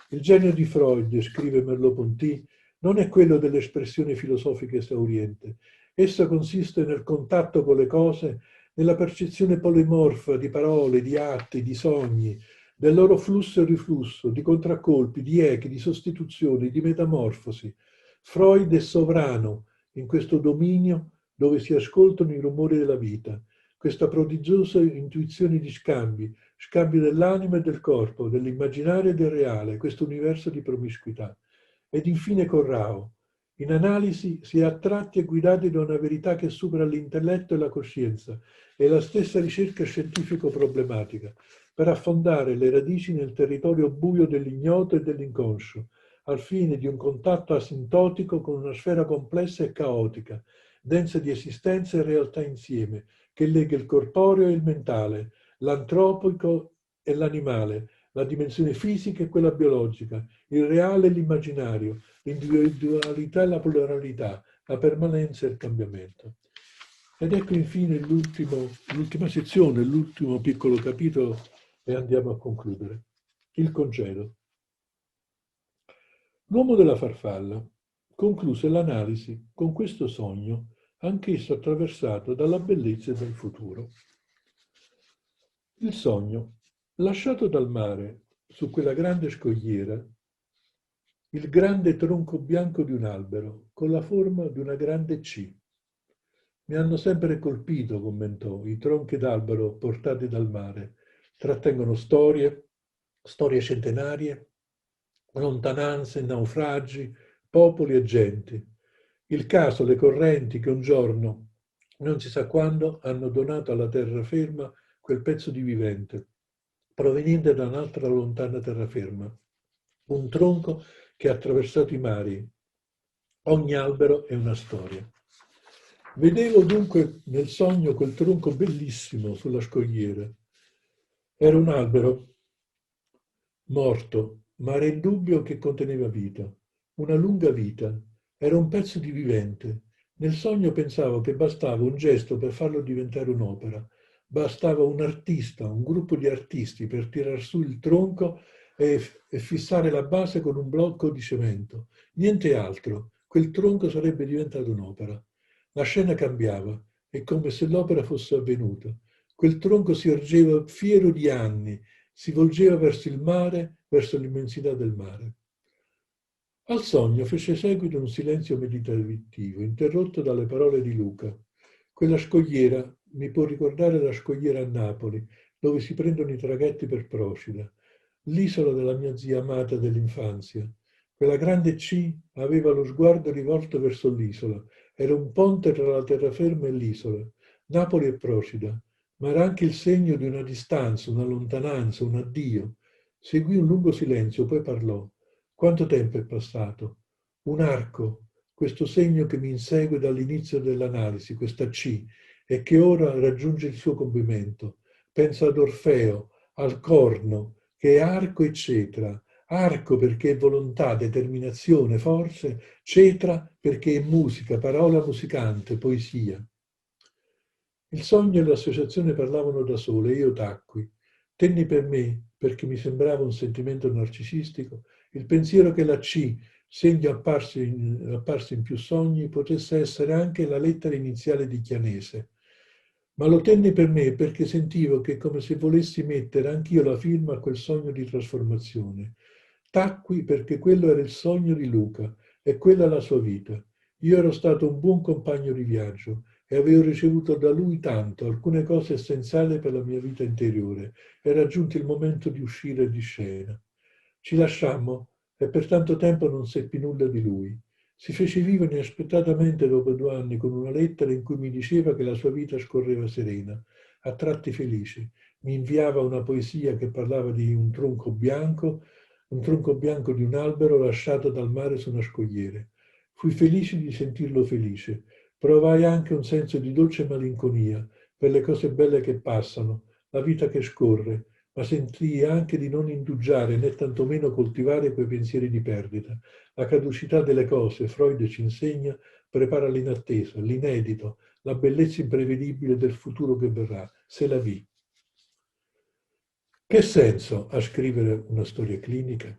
Il genio di Freud, scrive Merleau-Ponty, non è quello dell'espressione filosofica esauriente. Essa consiste nel contatto con le cose, nella percezione polimorfa di parole, di atti, di sogni, del loro flusso e riflusso, di contraccolpi, di echi, di sostituzioni, di metamorfosi. Freud è sovrano in questo dominio dove si ascoltano i rumori della vita, questa prodigiosa intuizione di scambi dell'anima e del corpo, dell'immaginario e del reale, questo universo di promiscuità. Ed infine Corrao. In analisi si è attratti e guidati da una verità che supera l'intelletto e la coscienza e la stessa ricerca scientifico-problematica, per affondare le radici nel territorio buio dell'ignoto e dell'inconscio, al fine di un contatto asintotico con una sfera complessa e caotica, densa di esistenza e realtà insieme, che lega il corporeo e il mentale, l'antropico e l'animale, la dimensione fisica e quella biologica, il reale e l'immaginario, l'individualità e la pluralità, la permanenza e il cambiamento. Ed ecco infine l'ultima sezione, l'ultimo piccolo capitolo e andiamo a concludere. Il congedo. L'uomo della farfalla concluse l'analisi con questo sogno, anch'esso attraversato dalla bellezza del futuro. Il sogno, lasciato dal mare su quella grande scogliera, il grande tronco bianco di un albero con la forma di una grande C. Mi hanno sempre colpito, commentò, i tronchi d'albero portati dal mare. Trattengono storie centenarie, lontananze, naufragi, popoli e genti. Il caso, le correnti che un giorno, non si sa quando, hanno donato alla terraferma quel pezzo di vivente, proveniente da un'altra lontana terraferma. Un tronco che ha attraversato i mari. Ogni albero è una storia. Vedevo dunque nel sogno quel tronco bellissimo sulla scogliera. Era un albero morto, ma era indubbio che conteneva vita, una lunga vita. Era un pezzo di vivente. Nel sogno pensavo che bastava un gesto per farlo diventare un'opera. Bastava un artista, un gruppo di artisti per tirar su il tronco e fissare la base con un blocco di cemento. Niente altro. Quel tronco sarebbe diventato un'opera. La scena cambiava, è come se l'opera fosse avvenuta. Quel tronco si ergeva fiero di anni, si volgeva verso il mare, verso l'immensità del mare. Al sogno fece seguito un silenzio meditativo, interrotto dalle parole di Luca. Quella scogliera mi può ricordare la scogliera a Napoli, dove si prendono i traghetti per Procida, l'isola della mia zia amata dell'infanzia. Quella grande C aveva lo sguardo rivolto verso l'isola. Era un ponte tra la terraferma e l'isola, Napoli e Procida, ma era anche il segno di una distanza, una lontananza, un addio. Seguì un lungo silenzio, poi parlò. Quanto tempo è passato? Un arco, questo segno che mi insegue dall'inizio dell'analisi, questa C, e che ora raggiunge il suo compimento. Penso ad Orfeo, al corno, che è arco e cetra. Arco perché è volontà, determinazione, forse, cetra perché è musica, parola musicante, poesia. Il sogno e l'associazione parlavano da sole e io tacqui. Tenni per me, perché mi sembrava un sentimento narcisistico, il pensiero che la C, segno apparso in più sogni, potesse essere anche la lettera iniziale di Chianese. Ma lo tenni per me perché sentivo che è come se volessi mettere anch'io la firma a quel sogno di trasformazione. Tacqui perché quello era il sogno di Luca e quella la sua vita. Io ero stato un buon compagno di viaggio e avevo ricevuto da lui tanto, alcune cose essenziali per la mia vita interiore. Era giunto il momento di uscire di scena. Ci lasciammo e per tanto tempo non seppi nulla di lui. Si fece vivo inaspettatamente dopo 2 anni con una lettera in cui mi diceva che la sua vita scorreva serena, a tratti felici. Mi inviava una poesia che parlava di un tronco bianco di un albero lasciato dal mare su una scogliera. Fui felice di sentirlo felice. Provai anche un senso di dolce malinconia per le cose belle che passano, la vita che scorre, ma sentii anche di non indugiare né tantomeno coltivare quei pensieri di perdita. La caducità delle cose, Freud ci insegna, prepara l'inattesa, l'inedito, la bellezza imprevedibile del futuro che verrà, c'est la vie. Che senso ha scrivere una storia clinica?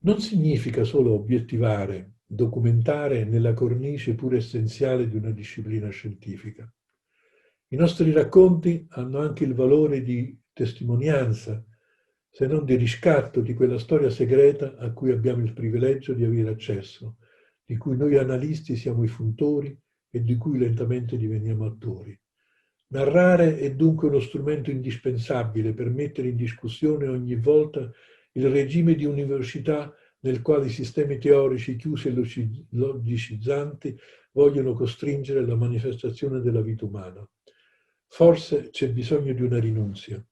Non significa solo obiettivare, documentare nella cornice pure essenziale di una disciplina scientifica. I nostri racconti hanno anche il valore di testimonianza, se non di riscatto di quella storia segreta a cui abbiamo il privilegio di avere accesso, di cui noi analisti siamo i funtori e di cui lentamente diveniamo attori. Narrare è dunque uno strumento indispensabile per mettere in discussione ogni volta il regime di università nel quale i sistemi teorici chiusi e logicizzanti vogliono costringere la manifestazione della vita umana. Forse c'è bisogno di una rinunzia.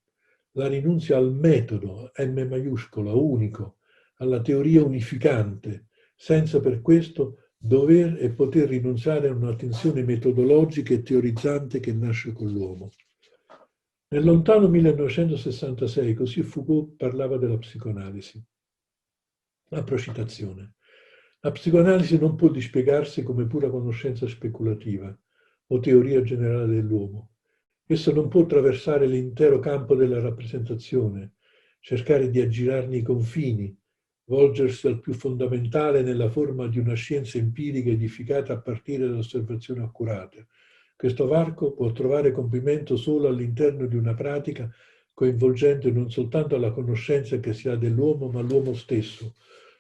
La rinunzia al metodo, M maiuscola, unico, alla teoria unificante, senza per questo dover e poter rinunziare a una tensione metodologica e teorizzante che nasce con l'uomo. Nel lontano 1966, così Foucault parlava della psicoanalisi. Apro citazione. La psicoanalisi non può dispiegarsi come pura conoscenza speculativa o teoria generale dell'uomo. Essa non può attraversare l'intero campo della rappresentazione, cercare di aggirarne i confini, volgersi al più fondamentale nella forma di una scienza empirica edificata a partire da osservazioni accurate. Questo varco può trovare compimento solo all'interno di una pratica coinvolgente non soltanto la conoscenza che si ha dell'uomo, ma l'uomo stesso,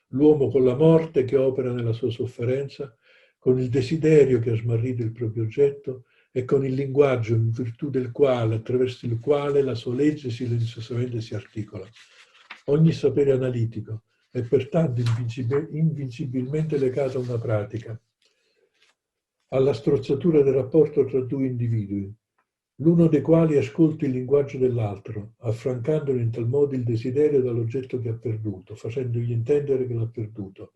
l'uomo con la morte che opera nella sua sofferenza, con il desiderio che ha smarrito il proprio oggetto e con il linguaggio in virtù del quale, attraverso il quale la sua legge silenziosamente si articola. Ogni sapere analitico è pertanto invincibilmente legato a una pratica, alla strozzatura del rapporto tra due individui, l'uno dei quali ascolta il linguaggio dell'altro, affrancandolo in tal modo il desiderio dall'oggetto che ha perduto, facendogli intendere che l'ha perduto,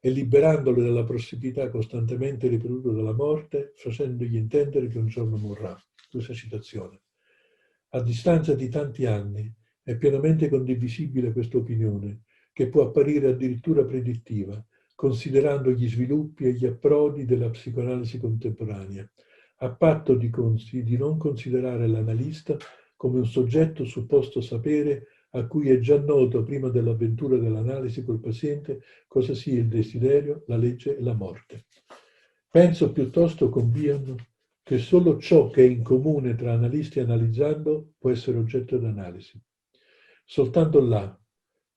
e liberandolo dalla prossimità costantemente ripetuta dalla morte, facendogli intendere che un giorno morrà. Questa citazione. A distanza di tanti anni è pienamente condivisibile questa opinione, che può apparire addirittura predittiva, considerando gli sviluppi e gli approdi della psicoanalisi contemporanea, a patto di non considerare l'analista come un soggetto supposto sapere a cui è già noto prima dell'avventura dell'analisi col paziente cosa sia il desiderio, la legge e la morte. Penso piuttosto con Bion che solo ciò che è in comune tra analisti analizzando può essere oggetto d'analisi. Soltanto là,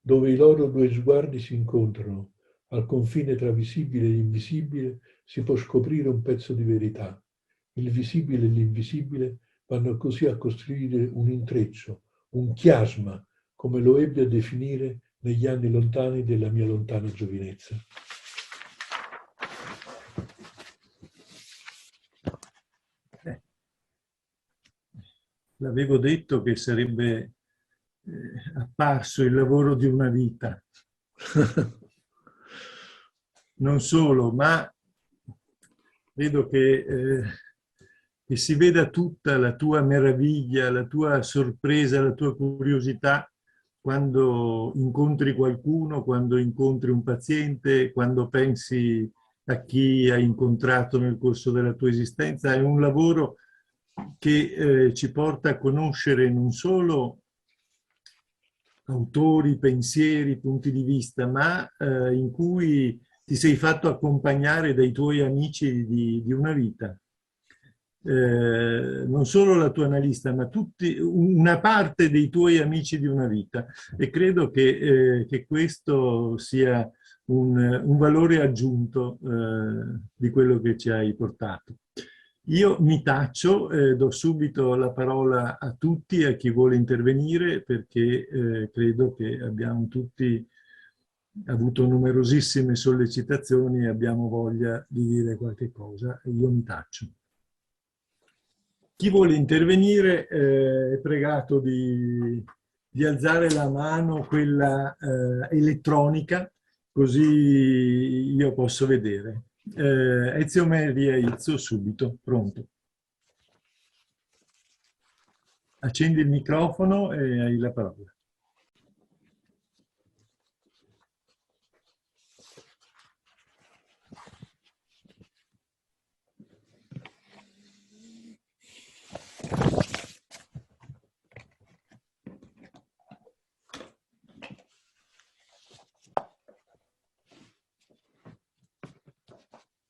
dove i loro due sguardi si incontrano, al confine tra visibile e invisibile, si può scoprire un pezzo di verità. Il visibile e l'invisibile vanno così a costruire un intreccio, un chiasma, come lo ebbi a definire negli anni lontani della mia lontana giovinezza. L'avevo detto che sarebbe apparso il lavoro di una vita. Non solo, ma vedo che si veda tutta la tua meraviglia, la tua sorpresa, la tua curiosità quando incontri qualcuno, quando incontri un paziente, quando pensi a chi hai incontrato nel corso della tua esistenza. È un lavoro che ci porta a conoscere non solo autori, pensieri, punti di vista, ma in cui ti sei fatto accompagnare dai tuoi amici di una vita. Non solo la tua analista, ma una parte dei tuoi amici di una vita. E credo che questo sia un valore aggiunto di quello che ci hai portato. Io mi taccio, do subito la parola a tutti, a chi vuole intervenire, perché credo che abbiamo tutti avuto numerosissime sollecitazioni e abbiamo voglia di dire qualche cosa. Io mi taccio. Chi vuole intervenire è pregato di alzare la mano, quella elettronica, così io posso vedere. Ezio Maria Izzo, subito, pronto. Accendi il microfono e hai la parola.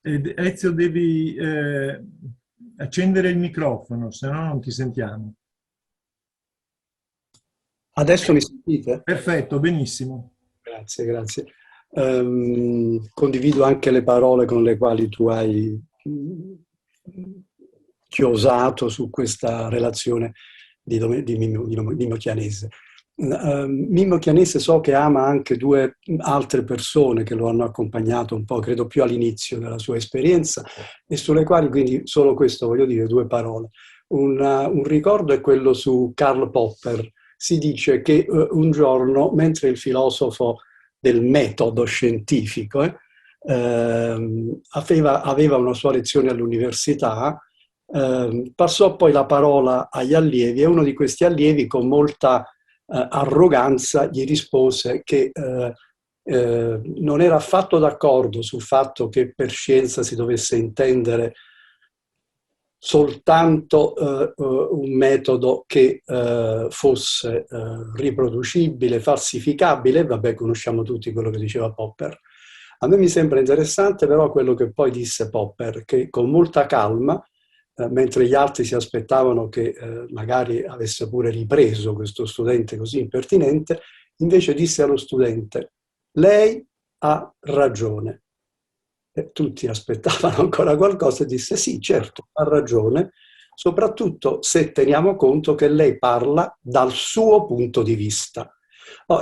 Ezio, devi accendere il microfono, se no non ti sentiamo. Adesso mi sentite? Perfetto, benissimo. Grazie, grazie. Condivido anche le parole con le quali tu hai chiosato su questa relazione di Mimmo Chianese. Mimmo Chianese so che ama anche due altre persone che lo hanno accompagnato un po', credo più all'inizio della sua esperienza, e sulle quali quindi solo questo voglio dire due parole. Un ricordo è quello su Karl Popper. Si dice che un giorno, mentre il filosofo del metodo scientifico aveva una sua lezione all'università, passò poi la parola agli allievi e uno di questi allievi con molta arroganza gli rispose che non era affatto d'accordo sul fatto che per scienza si dovesse intendere soltanto un metodo che fosse riproducibile, falsificabile. Vabbè, conosciamo tutti quello che diceva Popper. A me mi sembra interessante però quello che poi disse Popper, che con molta calma, mentre gli altri si aspettavano che magari avesse pure ripreso questo studente così impertinente, invece disse allo studente: lei ha ragione. E tutti aspettavano ancora qualcosa e disse: sì, certo, ha ragione, soprattutto se teniamo conto che lei parla dal suo punto di vista.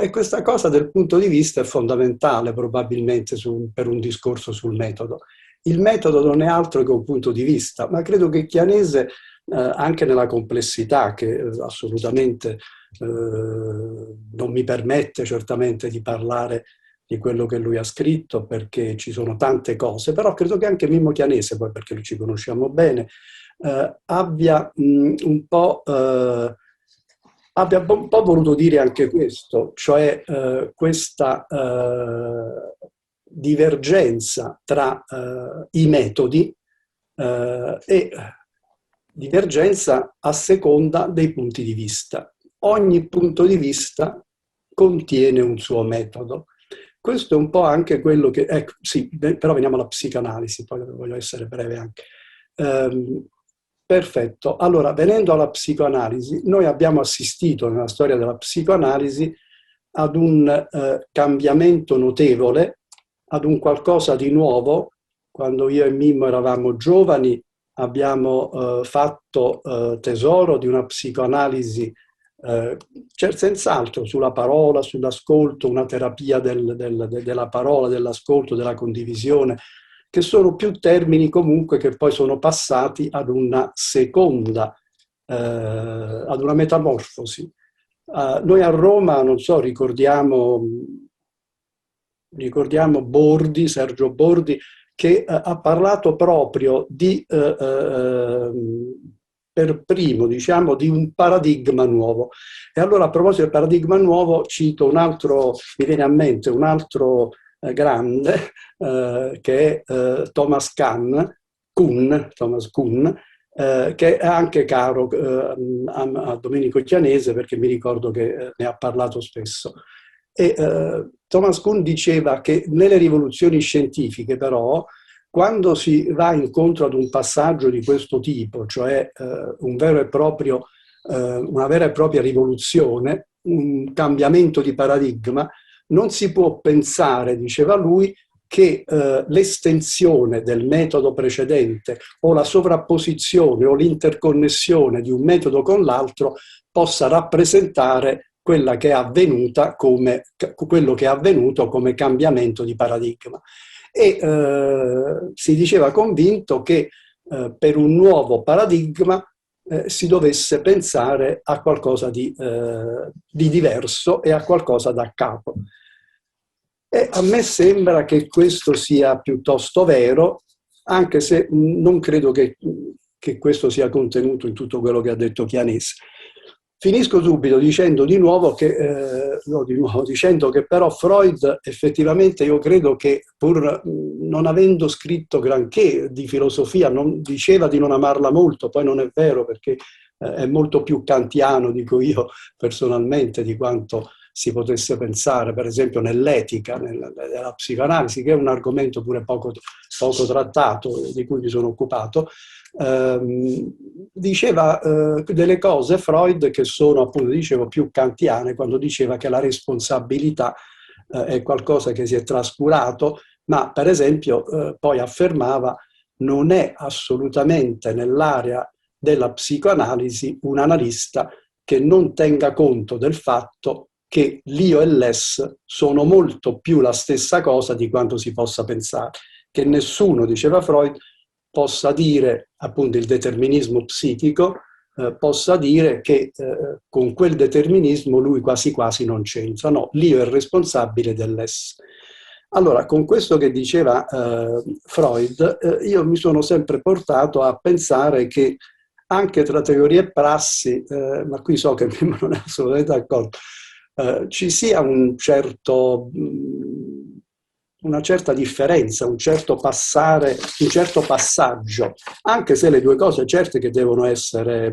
E questa cosa del punto di vista è fondamentale probabilmente per un discorso sul metodo. Il metodo non è altro che un punto di vista, ma credo che Chianese, anche nella complessità che assolutamente non mi permette certamente di parlare di quello che lui ha scritto, perché ci sono tante cose, però credo che anche Mimmo Chianese, poi perché ci conosciamo bene, abbia un po' voluto dire anche questo, cioè questa divergenza tra i metodi e divergenza a seconda dei punti di vista. Ogni punto di vista contiene un suo metodo. Questo è un po' anche quello che... Ecco, sì, però veniamo alla psicanalisi, poi voglio essere breve anche. Perfetto. Allora, venendo alla psicoanalisi, noi abbiamo assistito nella storia della psicoanalisi ad un cambiamento notevole, ad un qualcosa di nuovo. Quando io e Mimmo eravamo giovani abbiamo fatto tesoro di una psicoanalisi senz'altro sulla parola, sull'ascolto, una terapia della parola, dell'ascolto, della condivisione, che sono più termini comunque che poi sono passati ad una seconda, ad una metamorfosi. Noi a Roma, non so, ricordiamo Bordi, Sergio Bordi, che ha parlato proprio di, per primo, diciamo, di un paradigma nuovo. E allora a proposito del paradigma nuovo cito un altro, mi viene a mente un altro grande, che è Thomas Kuhn, che è anche caro a Domenico Chianese, perché mi ricordo che ne ha parlato spesso. E Thomas Kuhn diceva che nelle rivoluzioni scientifiche però, quando si va incontro ad un passaggio di questo tipo, cioè una vera e propria rivoluzione, un cambiamento di paradigma, non si può pensare, diceva lui, che l'estensione del metodo precedente o la sovrapposizione o l'interconnessione di un metodo con l'altro possa rappresentare quello che è avvenuto come cambiamento di paradigma. E si diceva convinto che per un nuovo paradigma si dovesse pensare a qualcosa di diverso e a qualcosa da capo. E a me sembra che questo sia piuttosto vero, anche se non credo che questo sia contenuto in tutto quello che ha detto Chianese. Finisco subito dicendo di nuovo che, dicendo che però Freud effettivamente io credo che pur non avendo scritto granché di filosofia, diceva di non amarla molto, poi non è vero perché è molto più kantiano, dico io personalmente, di quanto si potesse pensare, per esempio nell'etica, nella psicoanalisi, che è un argomento pure poco trattato, di cui mi sono occupato. Diceva delle cose Freud che sono, appunto, dicevo, più kantiane, quando diceva che la responsabilità è qualcosa che si è trascurato, ma per esempio poi affermava non è assolutamente nell'area della psicoanalisi un analista che non tenga conto del fatto che l'io e l'es sono molto più la stessa cosa di quanto si possa pensare, che nessuno, diceva Freud, possa dire, appunto, il determinismo psichico, possa dire che con quel determinismo lui quasi quasi non c'entra. No, l'io è responsabile dell'ess. Allora, con questo che diceva Freud, io mi sono sempre portato a pensare che anche tra teoria e prassi, ma qui so che Mimmo non è assolutamente d'accordo, ci sia una certa differenza, un certo passaggio, anche se le due cose certe che devono essere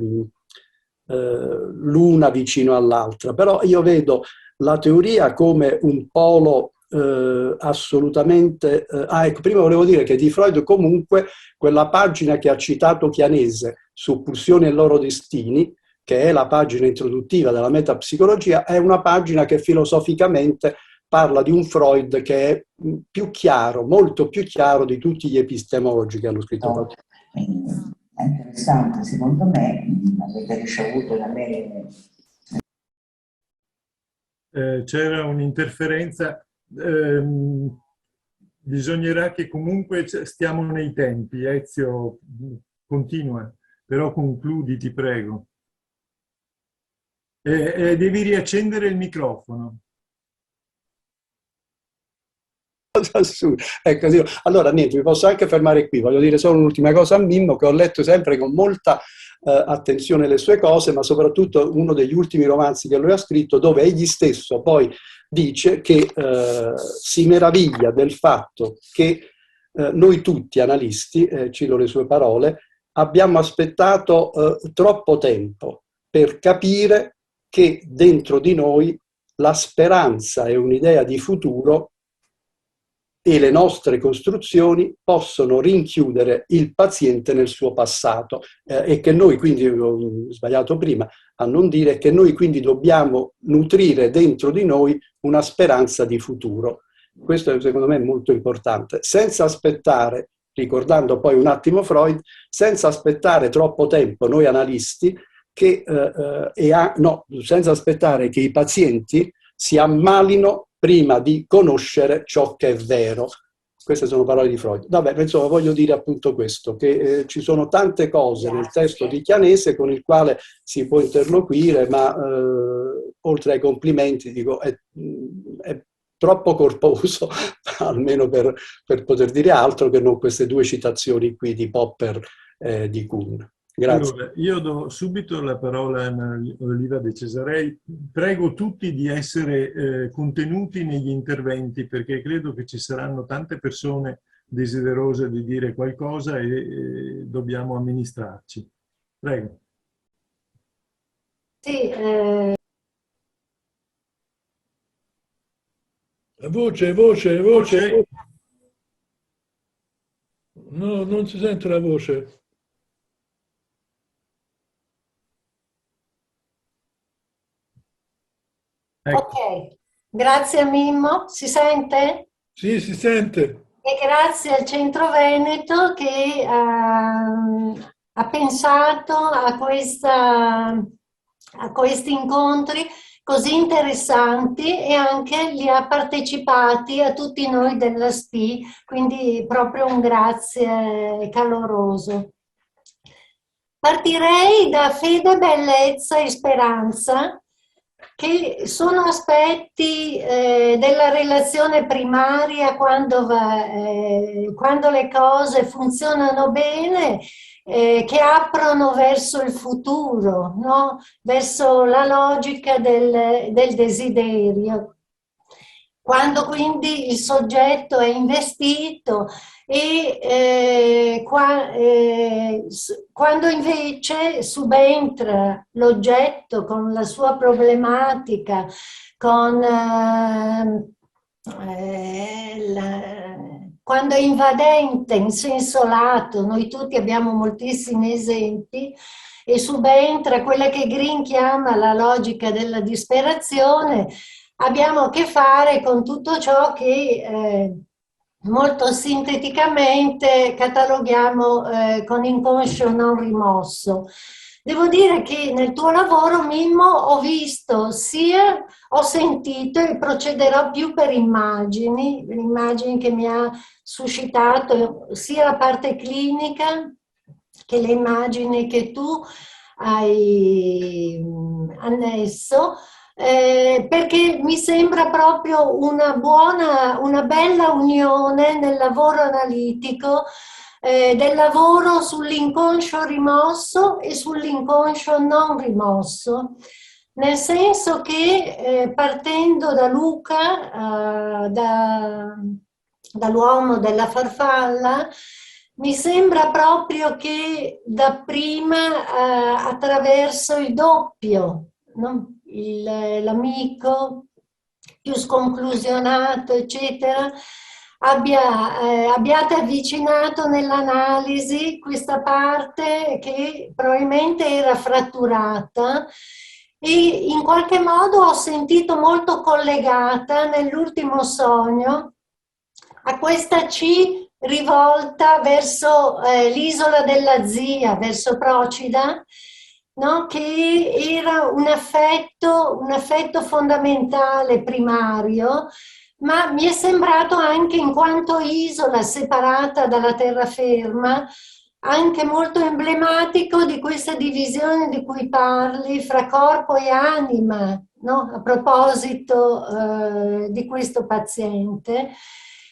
l'una vicino all'altra, però io vedo la teoria come un polo assolutamente... ecco, prima volevo dire che di Freud comunque quella pagina che ha citato Chianese su Pulsioni e loro destini, che è la pagina introduttiva della metapsicologia, è una pagina che filosoficamente parla di un Freud che è più chiaro, molto più chiaro di tutti gli epistemologi che hanno scritto. È interessante, secondo me, avete ricevuto da me... C'era un'interferenza, bisognerà che comunque stiamo nei tempi. Ezio, continua, però concludi, ti prego. Devi riaccendere il microfono. Ecco, allora niente, mi posso anche fermare qui, voglio dire solo un'ultima cosa a Mimmo, che ho letto sempre con molta attenzione le sue cose, ma soprattutto uno degli ultimi romanzi che lui ha scritto, dove egli stesso poi dice che si meraviglia del fatto che noi tutti analisti, cito le sue parole, abbiamo aspettato troppo tempo per capire che dentro di noi la speranza e un'idea di futuro e le nostre costruzioni possono rinchiudere il paziente nel suo passato e che noi quindi, ho sbagliato prima a non dire, che noi quindi dobbiamo nutrire dentro di noi una speranza di futuro. Questo secondo me è molto importante, senza aspettare, ricordando poi un attimo Freud, senza aspettare troppo tempo noi analisti, senza aspettare che i pazienti si ammalino prima di conoscere ciò che è vero. Queste sono parole di Freud. Vabbè, insomma, voglio dire appunto questo, che ci sono tante cose nel testo di Chianese con il quale si può interloquire, ma oltre ai complimenti, dico, è troppo corposo, almeno per poter dire altro che non queste due citazioni qui di Popper e di Kuhn. Grazie. Allora, io do subito la parola a Oliva De Cesarei. Prego tutti di essere contenuti negli interventi, perché credo che ci saranno tante persone desiderose di dire qualcosa e dobbiamo amministrarci. Prego. Sì, Voce. No, non si sente la voce. Ecco. ok, grazie a Mimmo, si sente? Sì, si sente. E grazie al Centro Veneto che ha pensato a questi incontri così interessanti e anche li ha partecipati a tutti noi della SPI, quindi proprio un grazie caloroso. Partirei da fede, bellezza e speranza, che sono aspetti della relazione primaria quando le cose funzionano bene che aprono verso il futuro, no? Verso la logica del desiderio. Quando quindi il soggetto è investito e quando invece subentra l'oggetto con la sua problematica, con quando è invadente in senso lato, noi tutti abbiamo moltissimi esempi, e subentra quella che Green chiama la logica della disperazione, abbiamo a che fare con tutto ciò che molto sinteticamente cataloghiamo con inconscio non rimosso. Devo dire che nel tuo lavoro, Mimmo, ho visto sia, ho sentito, e procederò più per immagini che mi ha suscitato sia la parte clinica che le immagini che tu hai annesso, perché mi sembra proprio una bella unione nel lavoro analitico, del lavoro sull'inconscio rimosso e sull'inconscio non rimosso, nel senso che partendo da Luca, dall'uomo della farfalla, mi sembra proprio che dapprima attraverso il doppio, no? L'amico più sconclusionato, eccetera, abbiate avvicinato nell'analisi questa parte che probabilmente era fratturata, e in qualche modo ho sentito molto collegata nell'ultimo sogno a questa C rivolta verso l'isola della zia, verso Procida, no? Che era un affetto fondamentale, primario, ma mi è sembrato anche, in quanto isola separata dalla terraferma, anche molto emblematico di questa divisione di cui parli fra corpo e anima, no? A proposito di questo paziente,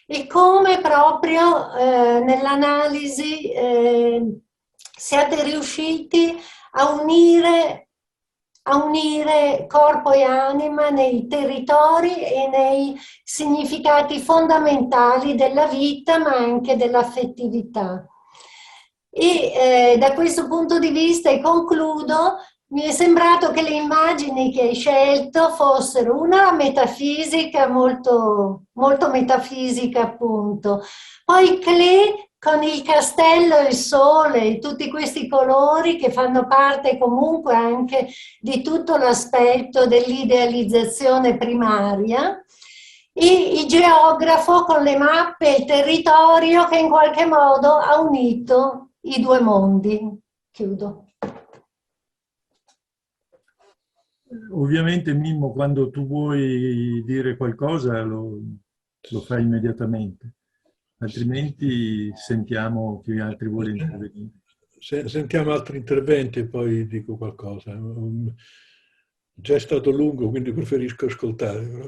e come proprio nell'analisi siate riusciti a unire corpo e anima nei territori e nei significati fondamentali della vita, ma anche dell'affettività. E da questo punto di vista, e concludo, mi è sembrato che le immagini che hai scelto fossero una metafisica, molto, molto metafisica appunto, poi Klee con il castello e il sole e tutti questi colori che fanno parte comunque anche di tutto l'aspetto dell'idealizzazione primaria, e il geografo con le mappe e il territorio che in qualche modo ha unito i due mondi. Chiudo. Ovviamente, Mimmo, quando tu vuoi dire qualcosa lo fai immediatamente, altrimenti sentiamo chi altri vuole intervenire. Sentiamo altri interventi e poi dico qualcosa. Già è stato lungo, quindi preferisco ascoltare.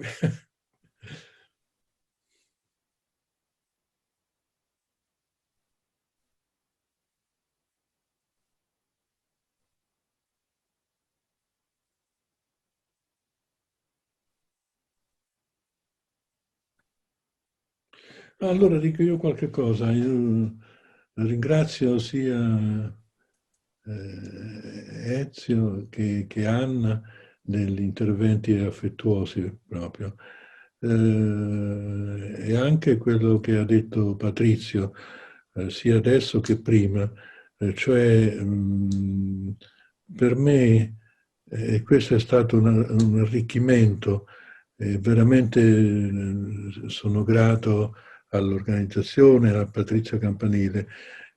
Allora dico io qualche cosa. Io ringrazio sia Ezio che Anna degli interventi affettuosi proprio. E anche quello che ha detto Patrizio, sia adesso che prima, cioè per me questo è stato un arricchimento, veramente sono grato all'organizzazione, a Patrizio Campanile.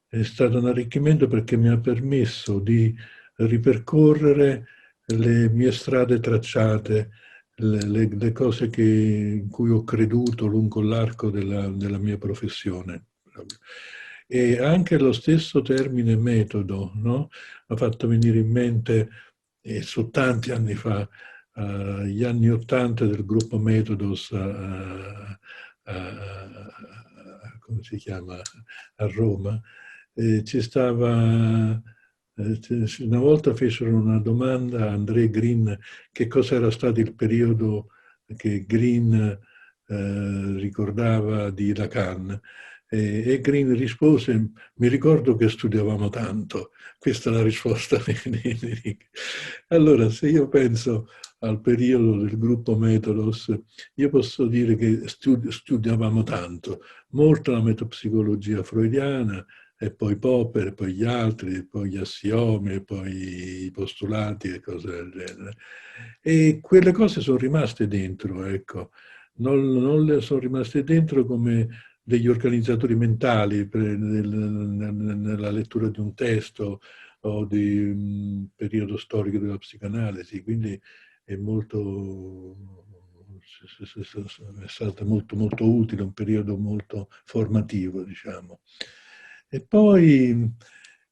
È stato un arricchimento perché mi ha permesso di ripercorrere le mie strade tracciate, le cose in cui ho creduto lungo l'arco della mia professione. E anche lo stesso termine metodo, no? Mi ha fatto venire in mente, su tanti anni fa, gli anni '80 del gruppo Metodos come si chiama, a Roma, ci stava, una volta fecero una domanda a André Green che cosa era stato il periodo che Green ricordava di Lacan. E Green rispose: mi ricordo che studiavamo tanto. Questa è la risposta. Allora, se io penso al periodo del gruppo Metodos, io posso dire che studiavamo tanto, molto la metapsicologia freudiana, e poi Popper, e poi gli altri, e poi gli assiomi, e poi i postulati e cose del genere. E quelle cose sono rimaste dentro, ecco. Non le sono rimaste dentro come degli organizzatori mentali nella lettura di un testo o di un periodo storico della psicanalisi, quindi è stato molto, molto utile, un periodo molto formativo, diciamo. E poi,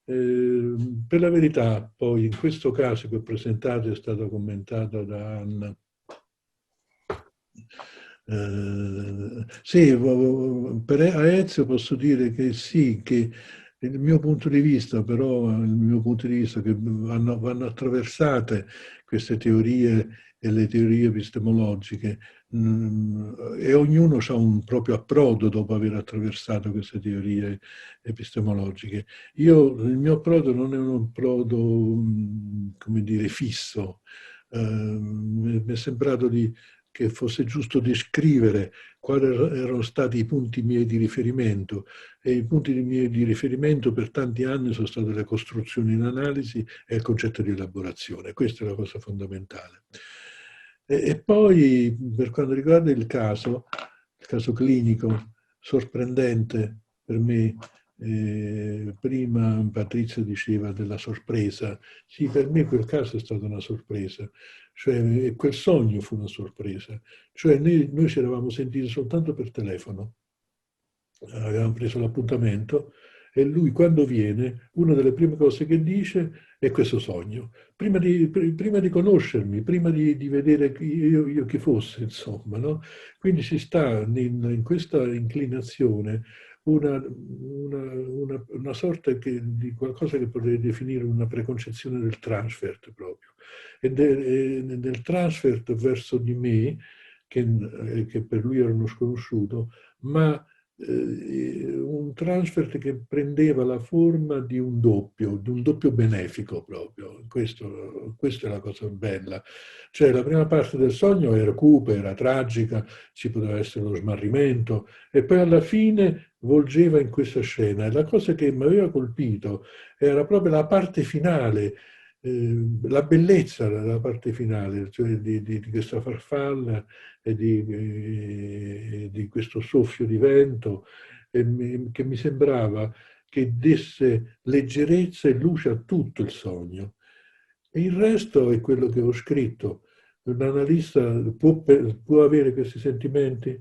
per la verità, poi in questo caso che ho presentato è stato commentato da Anna. Sì, a Ezio posso dire che sì, che il mio punto di vista, però, il mio punto di vista è che vanno attraversate queste teorie e le teorie epistemologiche, e ognuno ha un proprio approdo dopo aver attraversato queste teorie epistemologiche. Il mio approdo non è un approdo, come dire, fisso. Mi è sembrato che fosse giusto descrivere quali erano stati i punti miei di riferimento, e i punti miei di riferimento per tanti anni sono state le costruzioni in analisi e il concetto di elaborazione. Questa è la cosa fondamentale. E poi, per quanto riguarda il caso clinico, sorprendente per me, prima Patrizia diceva della sorpresa. Sì, per me quel caso è stata una sorpresa. Cioè, quel sogno fu una sorpresa. Cioè, noi ci eravamo sentiti soltanto per telefono, avevamo preso l'appuntamento, e lui, quando viene, una delle prime cose che dice è questo sogno. Prima di conoscermi, prima di vedere io chi fosse, insomma, no? Quindi ci sta in questa inclinazione una sorta di qualcosa che potrei definire una preconcezione del transfert proprio. E del transfert verso di me, che per lui era uno sconosciuto, ma un transfert che prendeva la forma di un doppio benefico proprio. Questa è la cosa bella. Cioè, la prima parte del sogno era cupa, era tragica, ci poteva essere lo smarrimento, e poi alla fine volgeva in questa scena. E la cosa che mi aveva colpito era proprio la parte finale, la bellezza della parte finale, cioè di questa farfalla e di questo soffio di vento, che mi sembrava che desse leggerezza e luce a tutto il sogno. E il resto è quello che ho scritto. Un analista può avere questi sentimenti,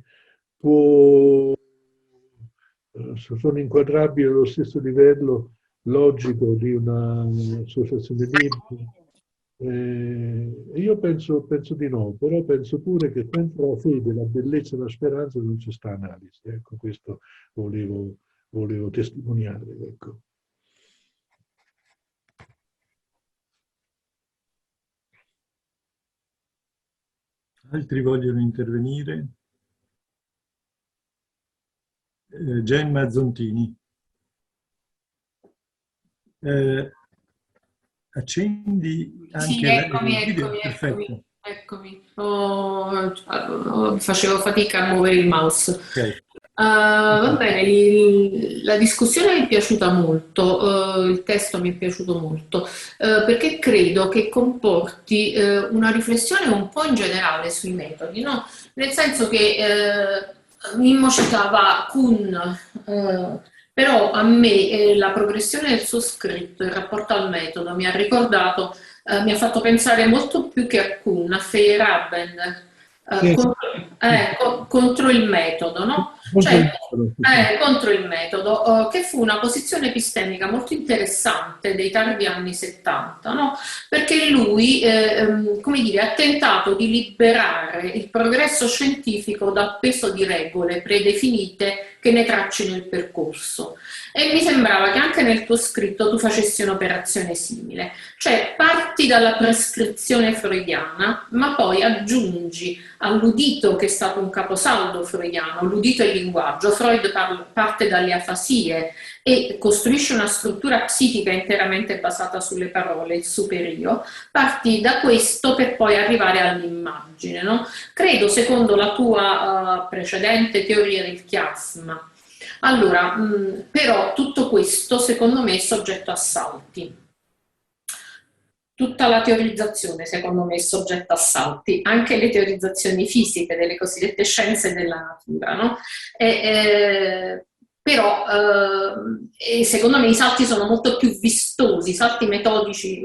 sono inquadrabili allo stesso livello logico di un'associazione libri. Io penso di no, però penso pure che senza la fede, la bellezza e la speranza non ci sta analisi. Ecco, questo volevo testimoniare. Ecco. Altri vogliono intervenire? Gen Mazzontini. Accendi anche sì, eccomi, il video? Perfetto. Eccomi. Facevo fatica a muovere il mouse. Okay. Va bene, la discussione mi è piaciuta molto, il testo mi è piaciuto molto, perché credo che comporti una riflessione un po' in generale sui metodi, no? Nel senso che Mimmo citava Kuhn, però a me la progressione del suo scritto, il rapporto al metodo, mi ha ricordato, mi ha fatto pensare molto più che a Kuhn, a Feyerabend, contro il metodo, no? Contro il metodo, che fu una posizione epistemica molto interessante dei tardi anni 70, no? Perché lui, come dire, ha tentato di liberare il progresso scientifico dal peso di regole predefinite che ne traccino il percorso. E mi sembrava che anche nel tuo scritto tu facessi un'operazione simile, cioè parti dalla prescrizione freudiana, ma poi aggiungi all'udito, che è stato un caposaldo freudiano, l'udito e il linguaggio. Freud parte dalle afasie e costruisce una struttura psichica interamente basata sulle parole, il superio. Parti da questo per poi arrivare all'immagine, no? Credo, secondo la tua precedente teoria del chiasma. Allora, però tutto questo secondo me è soggetto a salti. Tutta la teorizzazione secondo me è soggetta a salti, anche le teorizzazioni fisiche delle cosiddette scienze della natura, no? Però secondo me i salti sono molto più vistosi, i salti metodologici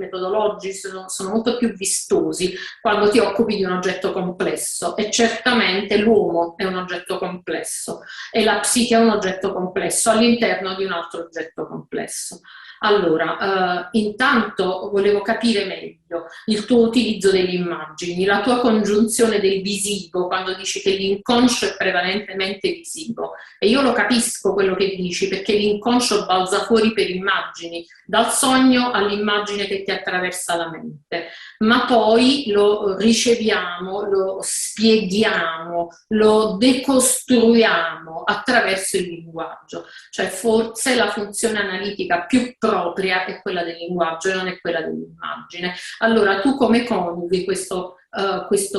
sono molto più vistosi quando ti occupi di un oggetto complesso, e certamente l'uomo è un oggetto complesso e la psiche è un oggetto complesso all'interno di un altro oggetto complesso. Allora, intanto volevo capire meglio il tuo utilizzo delle immagini, la tua congiunzione del visivo, quando dici che l'inconscio è prevalentemente visivo. E io lo capisco quello che dici, perché l'inconscio balza fuori per immagini, dal sogno all'immagine che ti attraversa la mente. Ma poi lo riceviamo, lo spieghiamo, lo decostruiamo attraverso il linguaggio. Cioè forse la funzione analitica più propria è quella del linguaggio e non è quella dell'immagine. Allora tu come coniughi questo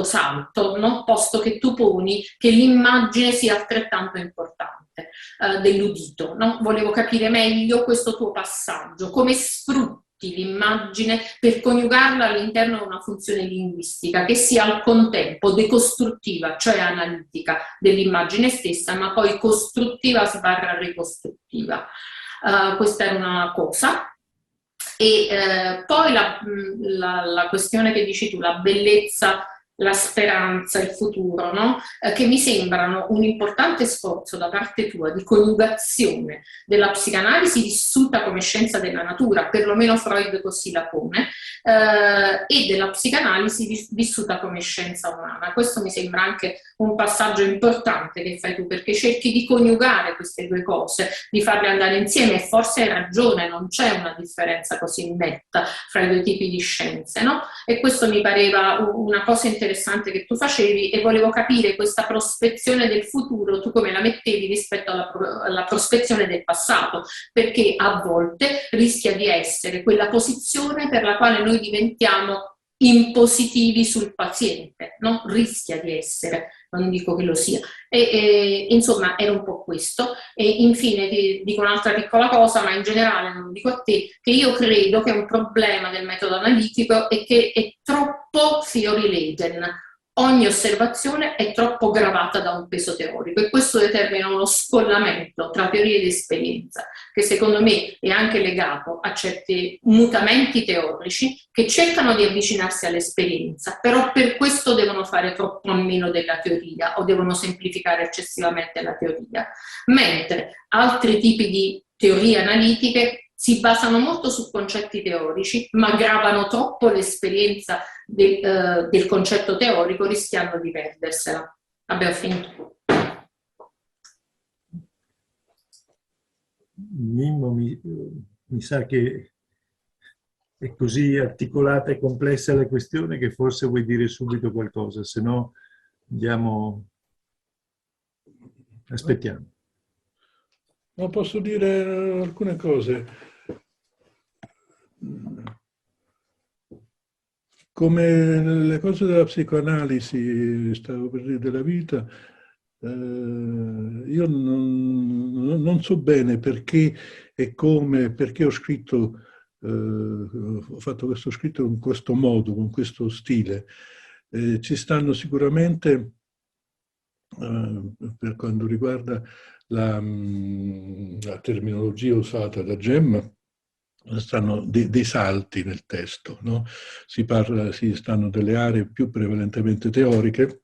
salto, no? Posto che tu poni che l'immagine sia altrettanto importante dell'udito, no? Volevo capire meglio questo tuo passaggio, come sfrutti l'immagine per coniugarla all'interno di una funzione linguistica che sia al contempo decostruttiva, cioè analitica dell'immagine stessa, ma poi costruttiva / ricostruttiva. Questa era una cosa. E poi la questione che dici tu, la bellezza, la speranza, il futuro, no? Che mi sembrano un importante sforzo da parte tua di coniugazione della psicanalisi vissuta come scienza della natura, perlomeno Freud così la pone, e della psicanalisi vissuta come scienza umana. Questo mi sembra anche un passaggio importante che fai tu, perché cerchi di coniugare queste due cose, di farle andare insieme, e forse hai ragione, non c'è una differenza così netta fra i due tipi di scienze, no? E questo mi pareva una cosa interessante che tu facevi, e volevo capire questa prospezione del futuro, tu come la mettevi rispetto alla prospezione del passato, perché a volte rischia di essere quella posizione per la quale noi diventiamo impositivi sul paziente, no? Rischia di essere, non dico che lo sia. Insomma, era un po' questo. E infine ti dico un'altra piccola cosa, ma in generale non lo dico a te, che io credo che un problema del metodo analitico è che è troppo theory-laden. Ogni osservazione è troppo gravata da un peso teorico, e questo determina uno scollamento tra teoria ed esperienza, che secondo me è anche legato a certi mutamenti teorici che cercano di avvicinarsi all'esperienza, però per questo devono fare troppo a meno della teoria o devono semplificare eccessivamente la teoria, mentre altri tipi di teorie analitiche si basano molto su concetti teorici, ma gravano troppo l'esperienza del concetto teorico, rischiando di perdersela. Abbiamo finito. Mimmo, mi sa che è così articolata e complessa la questione che forse vuoi dire subito qualcosa, se no aspettiamo. No, posso dire alcune cose. Come le cose della psicoanalisi, stavo per dire, della vita, io non so bene perché e come, perché ho scritto, ho fatto questo scritto in questo modo, con questo stile. Ci stanno sicuramente, per quanto riguarda la terminologia usata da Gemma, stanno dei salti nel testo, no? Stanno delle aree più prevalentemente teoriche,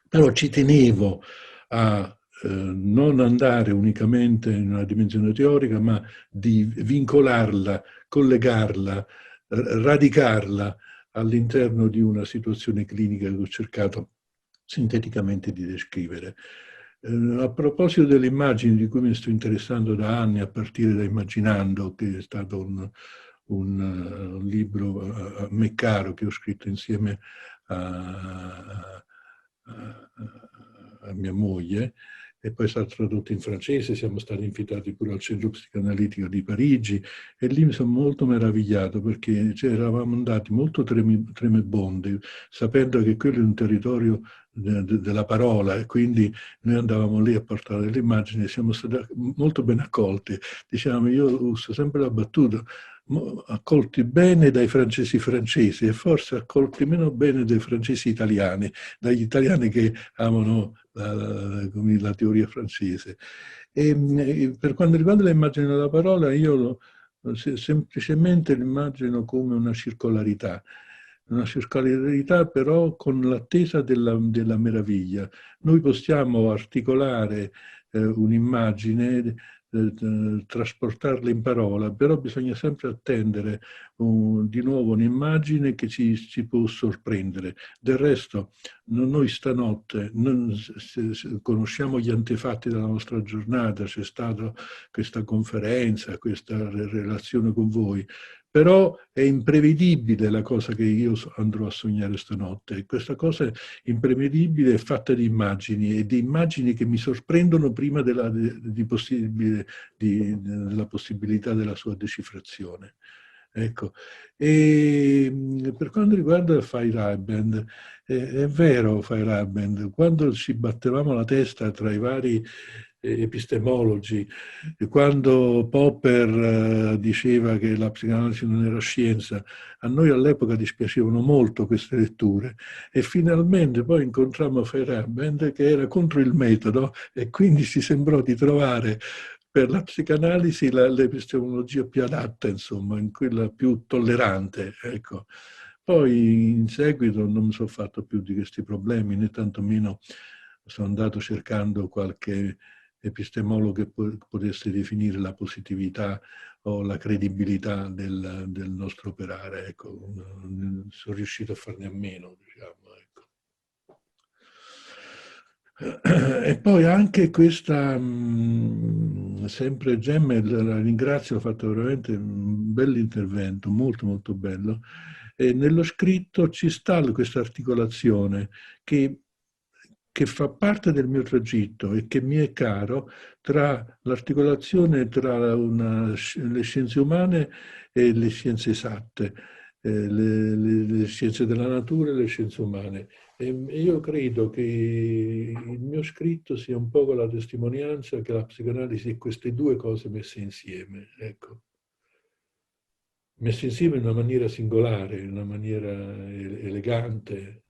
però ci tenevo a non andare unicamente in una dimensione teorica, ma di vincolarla, collegarla, radicarla all'interno di una situazione clinica che ho cercato sinteticamente di descrivere. A proposito delle immagini di cui mi sto interessando da anni, a partire da Immaginando, che è stato un libro a me caro che ho scritto insieme a mia moglie, e poi è stato tradotto in francese, siamo stati invitati pure al Centro Psicoanalitico di Parigi, e lì mi sono molto meravigliato perché eravamo andati molto tremebondi, sapendo che quello è un territorio della parola, e quindi noi andavamo lì a portare delle immagini e siamo stati molto ben accolti. Diciamo, io uso sempre la battuta, accolti bene dai francesi e forse accolti meno bene dai francesi italiani, dagli italiani che amano la teoria francese. E per quanto riguarda l'immagine della parola, io semplicemente l'immagino come una circolarità però con l'attesa della meraviglia. Noi possiamo articolare un'immagine, trasportarla in parola, però bisogna sempre attendere di nuovo un'immagine che ci può sorprendere. Del resto, noi stanotte conosciamo gli antefatti della nostra giornata, c'è stata questa conferenza, questa relazione con voi, però è imprevedibile la cosa che io andrò a sognare stanotte. E questa cosa imprevedibile è fatta di immagini, e di immagini che mi sorprendono prima della possibilità della sua decifrazione. Ecco. E per quanto riguarda Feyerabend, è vero Feyerabend, quando ci battevamo la testa tra i vari epistemologi, quando Popper diceva che la psicanalisi non era scienza, a noi all'epoca dispiacevano molto queste letture, e finalmente poi incontrammo Feyerabend che era contro il metodo, e quindi ci sembrò di trovare per la psicanalisi l'epistemologia più adatta, insomma, in quella più tollerante, ecco. Poi in seguito non mi sono fatto più di questi problemi, né tantomeno sono andato cercando qualche epistemologo che potesse definire la positività o la credibilità del nostro operare. Ecco, sono riuscito a farne a meno, diciamo. Ecco. E poi anche questa, sempre Gemma, la ringrazio, ha fatto veramente un bell'intervento, molto molto bello. E nello scritto ci sta questa articolazione che fa parte del mio tragitto e che mi è caro, tra l'articolazione tra le scienze umane e le scienze esatte, le scienze della natura e le scienze umane. E io credo che il mio scritto sia un po' la testimonianza che la psicanalisi è queste due cose messe insieme, ecco. Messe insieme in una maniera singolare, in una maniera elegante.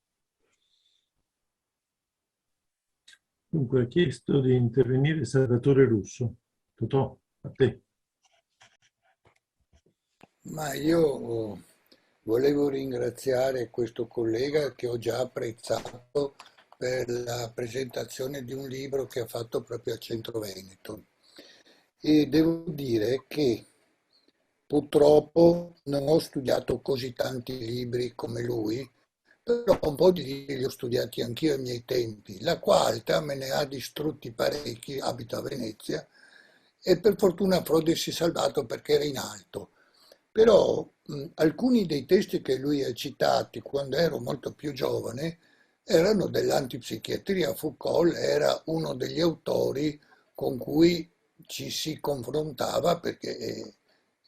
Dunque, ha chiesto di intervenire Salvatore Russo. Totò, a te. Ma io volevo ringraziare questo collega che ho già apprezzato per la presentazione di un libro che ha fatto proprio al Centro Veneto. E devo dire che purtroppo non ho studiato così tanti libri come lui, però un po' di libri li ho studiati anch'io ai miei tempi. La quarta me ne ha distrutti parecchi, abito a Venezia, e per fortuna Frode si è salvato perché era in alto. Però alcuni dei testi che lui ha citati quando ero molto più giovane erano dell'antipsichiatria. Foucault era uno degli autori con cui ci si confrontava, perché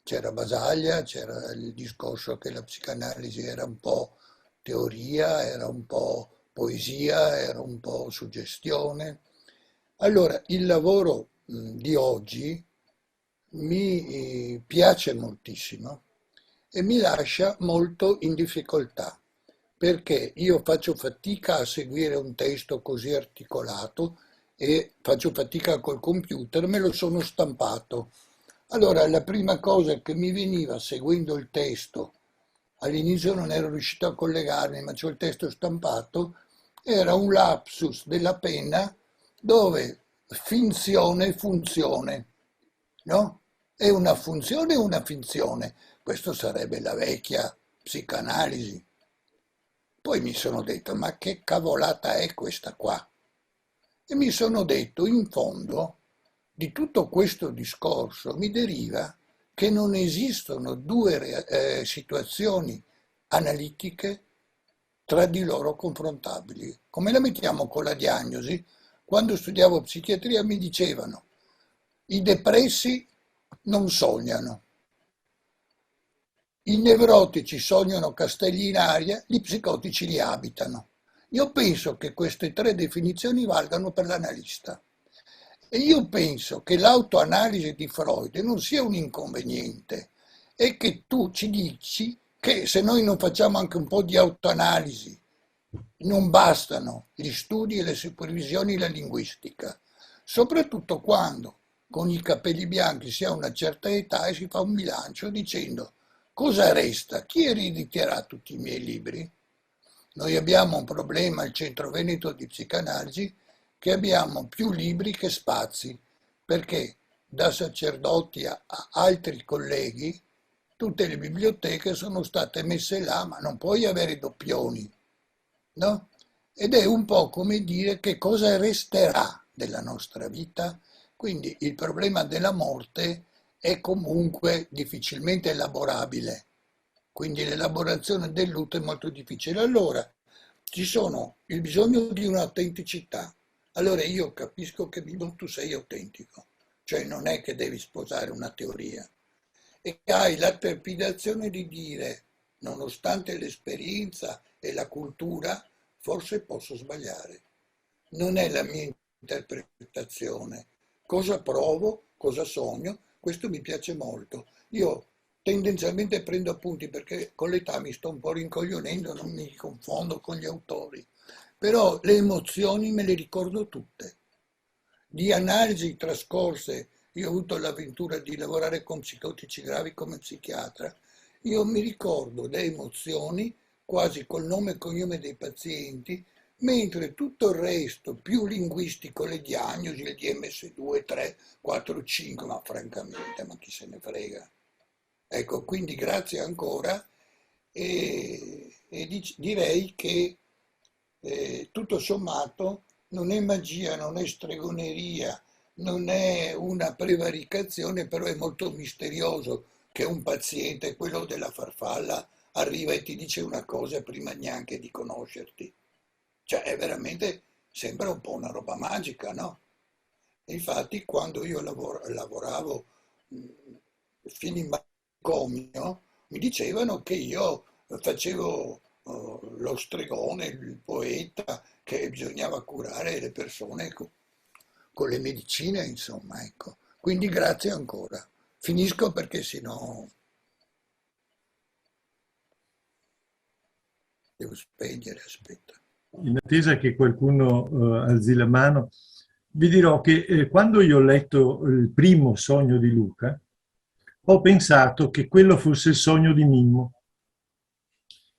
c'era Basaglia, c'era il discorso che la psicanalisi era un po' teoria, era un po' poesia, era un po' suggestione. Allora, il lavoro di oggi mi piace moltissimo e mi lascia molto in difficoltà, perché io faccio fatica a seguire un testo così articolato e faccio fatica col computer, me lo sono stampato. Allora, la prima cosa che mi veniva seguendo il testo, all'inizio non ero riuscito a collegarmi, ma c'ho il testo stampato, era un lapsus della penna dove finzione e funzione, no? È una funzione o una finzione? Questo sarebbe la vecchia psicanalisi. Poi mi sono detto, ma che cavolata è questa qua? E mi sono detto, in fondo, di tutto questo discorso mi deriva che non esistono due situazioni analitiche tra di loro confrontabili. Come la mettiamo con la diagnosi? Quando studiavo psichiatria mi dicevano, i depressi non sognano, i nevrotici sognano castelli in aria, gli psicotici li abitano. Io penso che queste tre definizioni valgano per l'analista. E io penso che l'autoanalisi di Freud non sia un inconveniente e che tu ci dici che se noi non facciamo anche un po' di autoanalisi, non bastano gli studi e le supervisioni e la linguistica, soprattutto quando con i capelli bianchi si ha una certa età e si fa un bilancio dicendo cosa resta, chi erediterà tutti i miei libri? Noi abbiamo un problema al Centro Veneto di Psicanalisi che abbiamo più libri che spazi, perché da sacerdoti a altri colleghi tutte le biblioteche sono state messe là, ma non puoi avere doppioni, no? Ed è un po' come dire che cosa resterà della nostra vita. Quindi il problema della morte è comunque difficilmente elaborabile, quindi l'elaborazione del lutto è molto difficile. Allora ci sono il bisogno di un'autenticità. Allora io capisco che tu sei autentico, cioè non è che devi sposare una teoria e che hai la trepidazione di dire, nonostante l'esperienza e la cultura, forse posso sbagliare. Non è la mia interpretazione. Cosa provo, cosa sogno, questo mi piace molto. Io tendenzialmente prendo appunti perché con l'età mi sto un po' rincoglionendo, non mi confondo con gli autori, però le emozioni me le ricordo tutte. Di analisi trascorse, io ho avuto l'avventura di lavorare con psicotici gravi come psichiatra, io mi ricordo le emozioni quasi col nome e cognome dei pazienti, mentre tutto il resto, più linguistico, le diagnosi, il DMS2, 3, 4, 5, ma francamente, ma chi se ne frega. Ecco, quindi grazie ancora e direi che tutto sommato non è magia, non è stregoneria, non è una prevaricazione, però è molto misterioso che un paziente, quello della farfalla, arriva e ti dice una cosa prima neanche di conoscerti. Cioè, è veramente, sembra un po' una roba magica, no? Infatti, quando io lavoravo fino in manicomio, mi dicevano che io facevo lo stregone, il poeta, che bisognava curare le persone con le medicine, insomma, ecco. Quindi grazie ancora. Finisco perché sennò devo spegnere, aspetta. In attesa che qualcuno alzi la mano, vi dirò che quando io ho letto il primo sogno di Luca, ho pensato che quello fosse il sogno di Mimmo,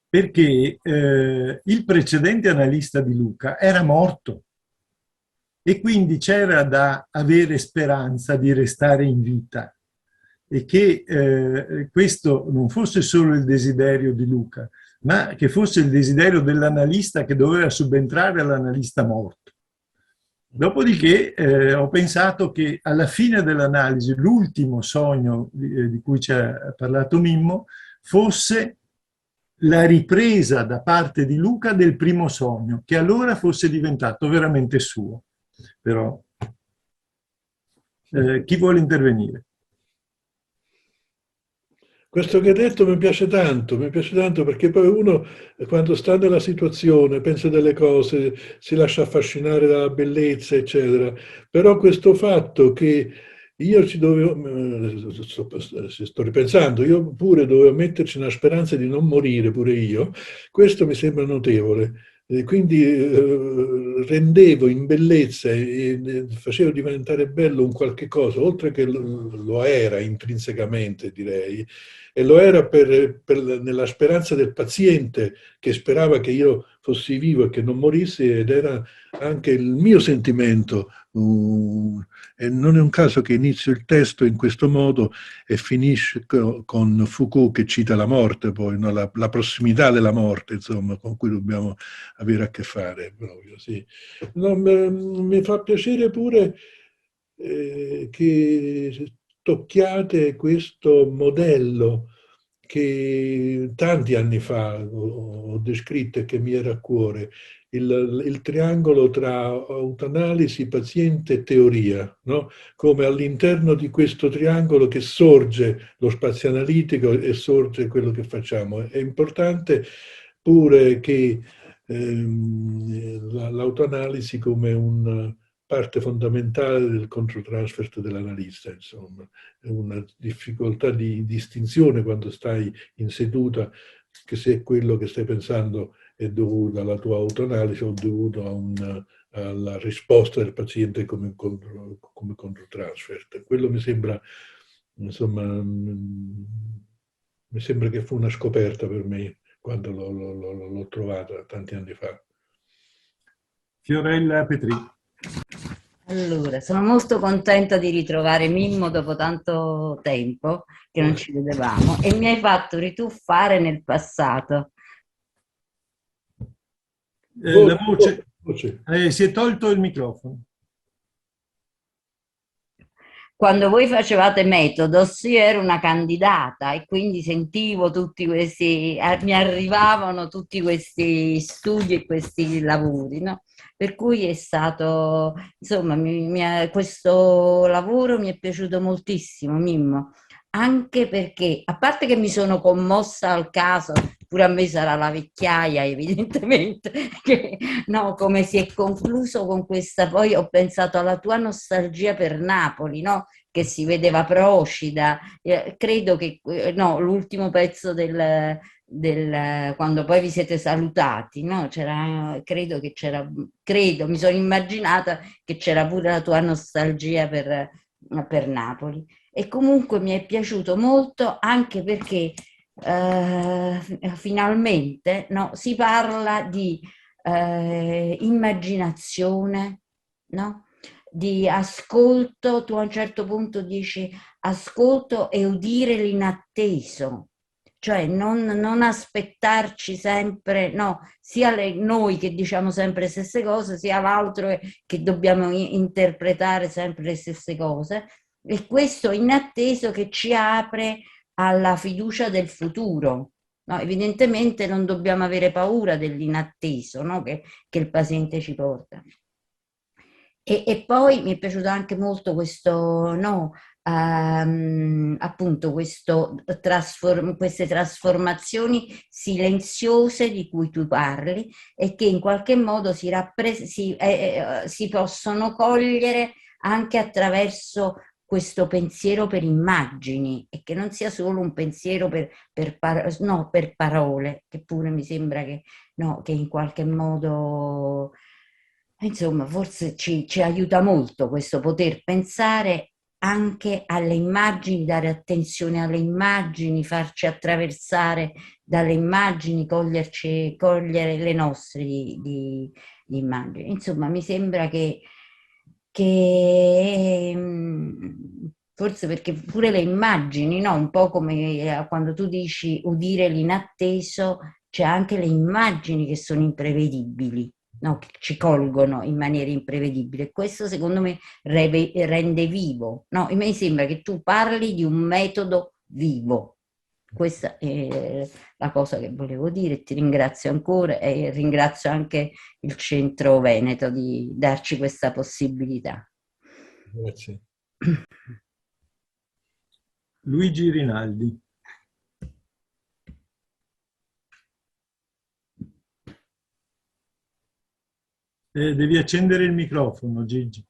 perché il precedente analista di Luca era morto e quindi c'era da avere speranza di restare in vita e che questo non fosse solo il desiderio di Luca, ma che fosse il desiderio dell'analista che doveva subentrare all'analista morto. Dopodiché ho pensato che alla fine dell'analisi l'ultimo sogno di cui ci ha parlato Mimmo fosse la ripresa da parte di Luca del primo sogno, che allora fosse diventato veramente suo. Però chi vuole intervenire? Questo che hai detto mi piace tanto perché poi uno quando sta nella situazione pensa delle cose, si lascia affascinare dalla bellezza, eccetera. Però questo fatto che io ci dovevo, sto ripensando, io pure dovevo metterci una speranza di non morire, pure io, questo mi sembra notevole. Quindi rendevo in bellezza e facevo diventare bello un qualche cosa, oltre che lo era intrinsecamente, direi, e lo era nella speranza del paziente che sperava che io fossi vivo e che non morissi, ed era anche il mio sentimento. E non è un caso che inizio il testo in questo modo e finisce con Foucault che cita la morte, poi, no? La prossimità della morte, insomma, con cui dobbiamo avere a che fare. Proprio, sì. No, mi fa piacere pure che tocchiate questo modello che tanti anni fa ho descritto e che mi era a cuore, il triangolo tra autoanalisi, paziente e teoria, no? Come all'interno di questo triangolo che sorge lo spazio analitico e sorge quello che facciamo. È importante pure che l'autoanalisi come una parte fondamentale del controtransfert dell'analista, insomma, è una difficoltà di distinzione quando stai in seduta, che se quello che stai pensando è dovuto alla tua autoanalisi o dovuto alla risposta del paziente come controtransfert. Quello mi sembra, insomma, mi sembra che fu una scoperta per me quando l'ho trovata tanti anni fa. Fiorella Petri. Allora, sono molto contenta di ritrovare Mimmo dopo tanto tempo che non ci vedevamo e mi hai fatto rituffare nel passato. La voce. Si è tolto il microfono. Quando voi facevate Metodos, io ero una candidata e quindi sentivo tutti questi, mi arrivavano tutti questi studi e questi lavori, no? Per cui è stato, insomma, questo lavoro mi è piaciuto moltissimo, Mimmo, anche perché, a parte che mi sono commossa al caso, pure a me sarà la vecchiaia evidentemente, che, no, come si è concluso con questa, poi ho pensato alla tua nostalgia per Napoli, no? Che si vedeva Procida, credo che, no, l'ultimo pezzo quando poi vi siete salutati, no? Credo che c'era, mi sono immaginata che c'era pure la tua nostalgia per Napoli. E comunque mi è piaciuto molto anche perché finalmente, no, si parla di immaginazione, no? Di ascolto. Tu a un certo punto dici ascolto e udire l'inatteso, cioè non aspettarci sempre, no, sia noi che diciamo sempre le stesse cose, sia l'altro che dobbiamo interpretare sempre le stesse cose, e questo inatteso che ci apre alla fiducia del futuro. No, evidentemente non dobbiamo avere paura dell'inatteso, no, che il paziente ci porta. E poi mi è piaciuto anche molto questo, no, appunto queste trasformazioni silenziose di cui tu parli e che in qualche modo si possono cogliere anche attraverso questo pensiero per immagini, e che non sia solo un pensiero per parole, che pure mi sembra che, no, che in qualche modo, insomma, forse ci aiuta molto questo poter pensare anche alle immagini, dare attenzione alle immagini, farci attraversare dalle immagini, cogliere le nostre di immagini. Insomma, mi sembra che forse perché pure le immagini, no? Un po' come quando tu dici udire l'inatteso, c'è anche le immagini che sono imprevedibili, no? Che ci colgono in maniera imprevedibile. Questo secondo me rende vivo, no? A me sembra che tu parli di un metodo vivo. Questa è la cosa che volevo dire. Ti ringrazio ancora e ringrazio anche il Centro Veneto di darci questa possibilità. Grazie. Luigi Rinaldi. Devi accendere il microfono, Gigi.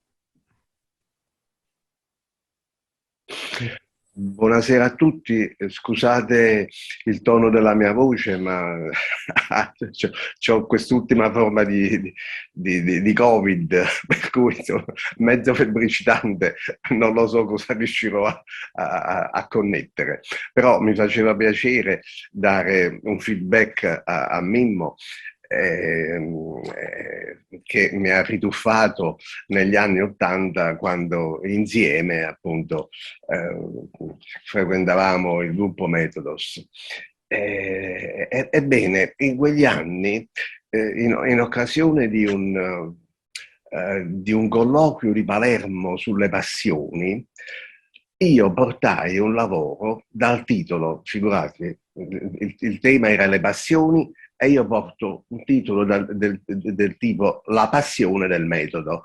Buonasera a tutti, scusate il tono della mia voce, ma ho quest'ultima forma di Covid, per cui insomma, mezzo febbricitante, non lo so cosa riuscirò a connettere. Però mi faceva piacere dare un feedback a Mimmo, che mi ha rituffato negli anni '80 quando insieme appunto frequentavamo il gruppo Metodos. Ebbene, in quegli anni, in occasione di un colloquio di Palermo sulle passioni, io portai un lavoro dal titolo, figurati, il tema era le passioni, e io porto un titolo del tipo La passione del metodo.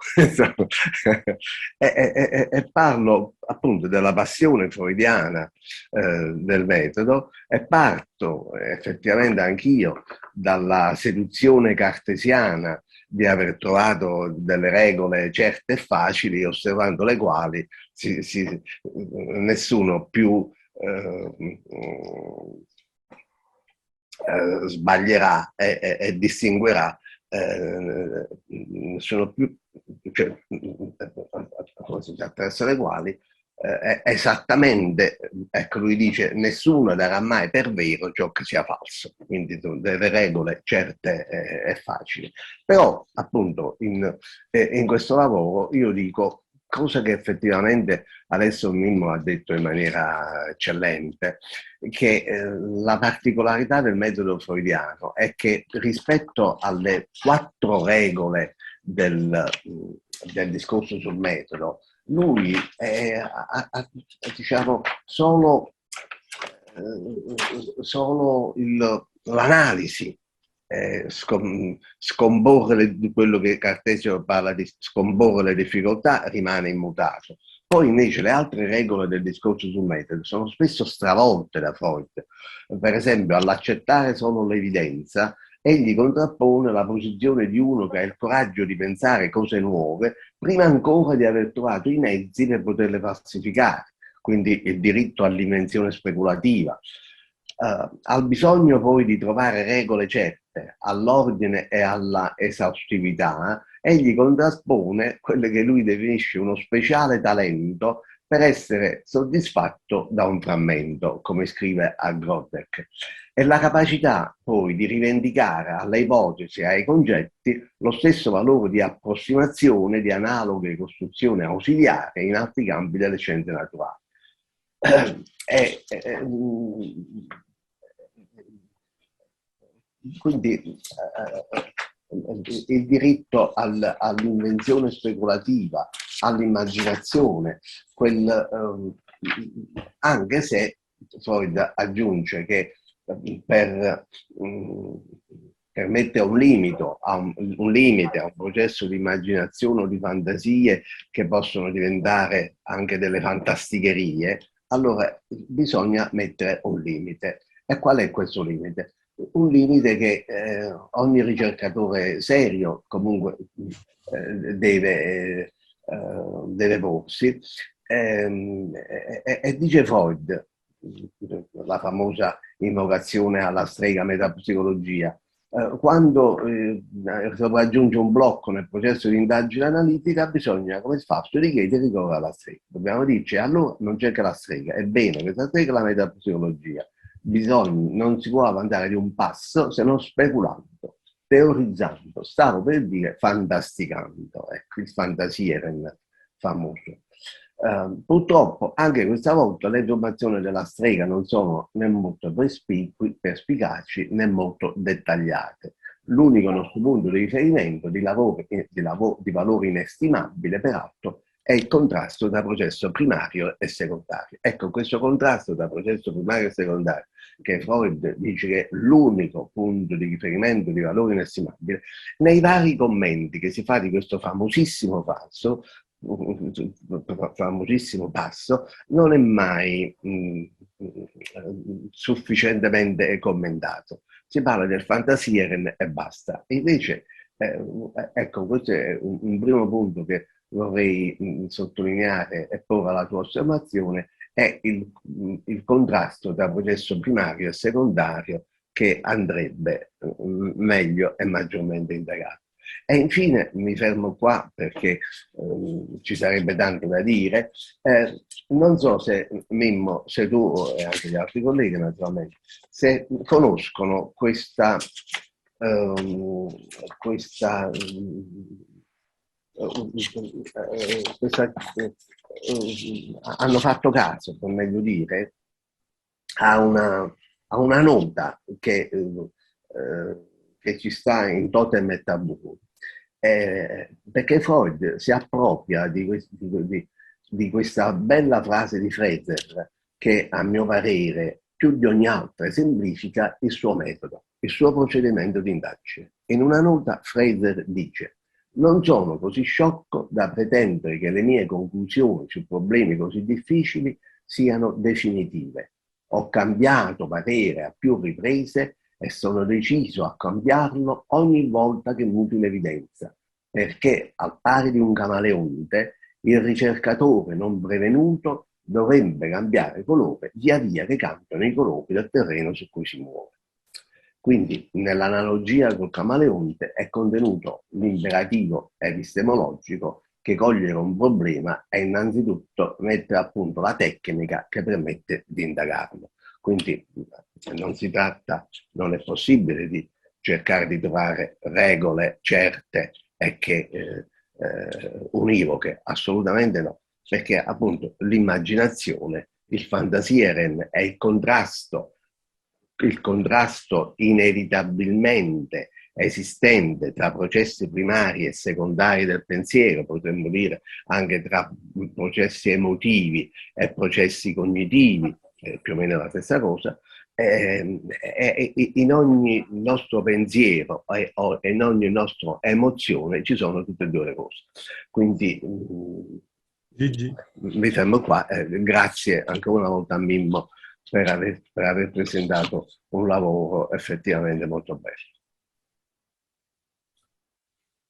e parlo appunto della passione freudiana del metodo, e parto effettivamente anch'io dalla seduzione cartesiana di aver trovato delle regole certe e facili, osservando le quali nessuno più sbaglierà e distinguerà, nessuno più, cioè, attraverso le quali esattamente, ecco, lui dice, nessuno darà mai per vero ciò che sia falso, quindi delle regole certe e facili. Però appunto in questo lavoro io dico, cosa che effettivamente adesso Mimmo ha detto in maniera eccellente, che la particolarità del metodo freudiano è che rispetto alle 4 regole del discorso sul metodo, lui ha diciamo solo l'analisi, scomporre di quello che Cartesio parla di scomporre le difficoltà, rimane immutato. Poi invece le altre regole del discorso sul metodo sono spesso stravolte da Freud. Per esempio, all'accettare solo l'evidenza, egli contrappone la posizione di uno che ha il coraggio di pensare cose nuove prima ancora di aver trovato i mezzi per poterle falsificare, quindi il diritto all'invenzione speculativa. Al bisogno poi di trovare regole certe, all'ordine e alla esaustività, egli contrappone quelle che lui definisce uno speciale talento per essere soddisfatto da un frammento, come scrive a Grodeck, e la capacità poi di rivendicare alle ipotesi e ai concetti lo stesso valore di approssimazione di analoghe costruzioni ausiliari in altri campi delle scienze naturali. Quindi il diritto all'invenzione speculativa, all'immaginazione, anche se Freud aggiunge che per mettere un limite a un processo di immaginazione o di fantasie che possono diventare anche delle fantasticherie, allora bisogna mettere un limite. E qual è questo limite? Un limite che ogni ricercatore serio comunque deve porsi, e dice Freud, la famosa invocazione alla strega metapsicologia, quando sopraggiunge un blocco nel processo di indagine analitica, bisogna, come Fausto, richiedere ricorso alla strega. Dobbiamo dirci, allora non c'è che la strega, è bene questa strega è la metapsicologia. Non si può avanzare di un passo se non speculando, teorizzando, stavo per dire fantasticando, ecco, il fantasieren famoso. Purtroppo anche questa volta le informazioni della strega non sono né molto perspicaci né molto dettagliate. L'unico nostro punto di riferimento di valore inestimabile, peraltro, è il contrasto tra processo primario e secondario. Ecco, questo contrasto tra processo primario e secondario, che Freud dice che è l'unico punto di riferimento di valore inestimabile, nei vari commenti che si fa di questo famosissimo passo, non è mai sufficientemente commentato. Si parla del fantasieren e basta. E invece, ecco, questo è un primo punto che vorrei sottolineare e porre alla tua osservazione, è il contrasto tra processo primario e secondario che andrebbe meglio e maggiormente indagato. E infine mi fermo qua perché ci sarebbe tanto da dire. Non so se Mimmo, se tu e anche gli altri colleghi naturalmente, se conoscono hanno fatto caso, per meglio dire, a una nota che ci sta in Totem e Tabù, perché Freud si appropria di questa bella frase di Frazer che, a mio parere, più di ogni altra semplifica il suo metodo, il suo procedimento di indagine. In una nota Frazer dice: non sono così sciocco da pretendere che le mie conclusioni su problemi così difficili siano definitive. Ho cambiato parere a più riprese e sono deciso a cambiarlo ogni volta che muti l'evidenza, perché al pari di un camaleonte, il ricercatore non prevenuto dovrebbe cambiare colore via via che cambiano i colori del terreno su cui si muove. Quindi nell'analogia col camaleonte è contenuto l'imperativo epistemologico che cogliere un problema è innanzitutto mettere a punto la tecnica che permette di indagarlo. Quindi non è possibile di cercare di trovare regole certe e che univoche, assolutamente no, perché appunto l'immaginazione, il Fantasieren è il contrasto inevitabilmente esistente tra processi primari e secondari del pensiero, potremmo dire anche tra processi emotivi e processi cognitivi, più o meno la stessa cosa. In ogni nostro pensiero e in ogni nostra emozione ci sono tutte e due le cose. Quindi mi fermo qua. Grazie ancora una volta a Mimmo per aver presentato un lavoro effettivamente molto bello.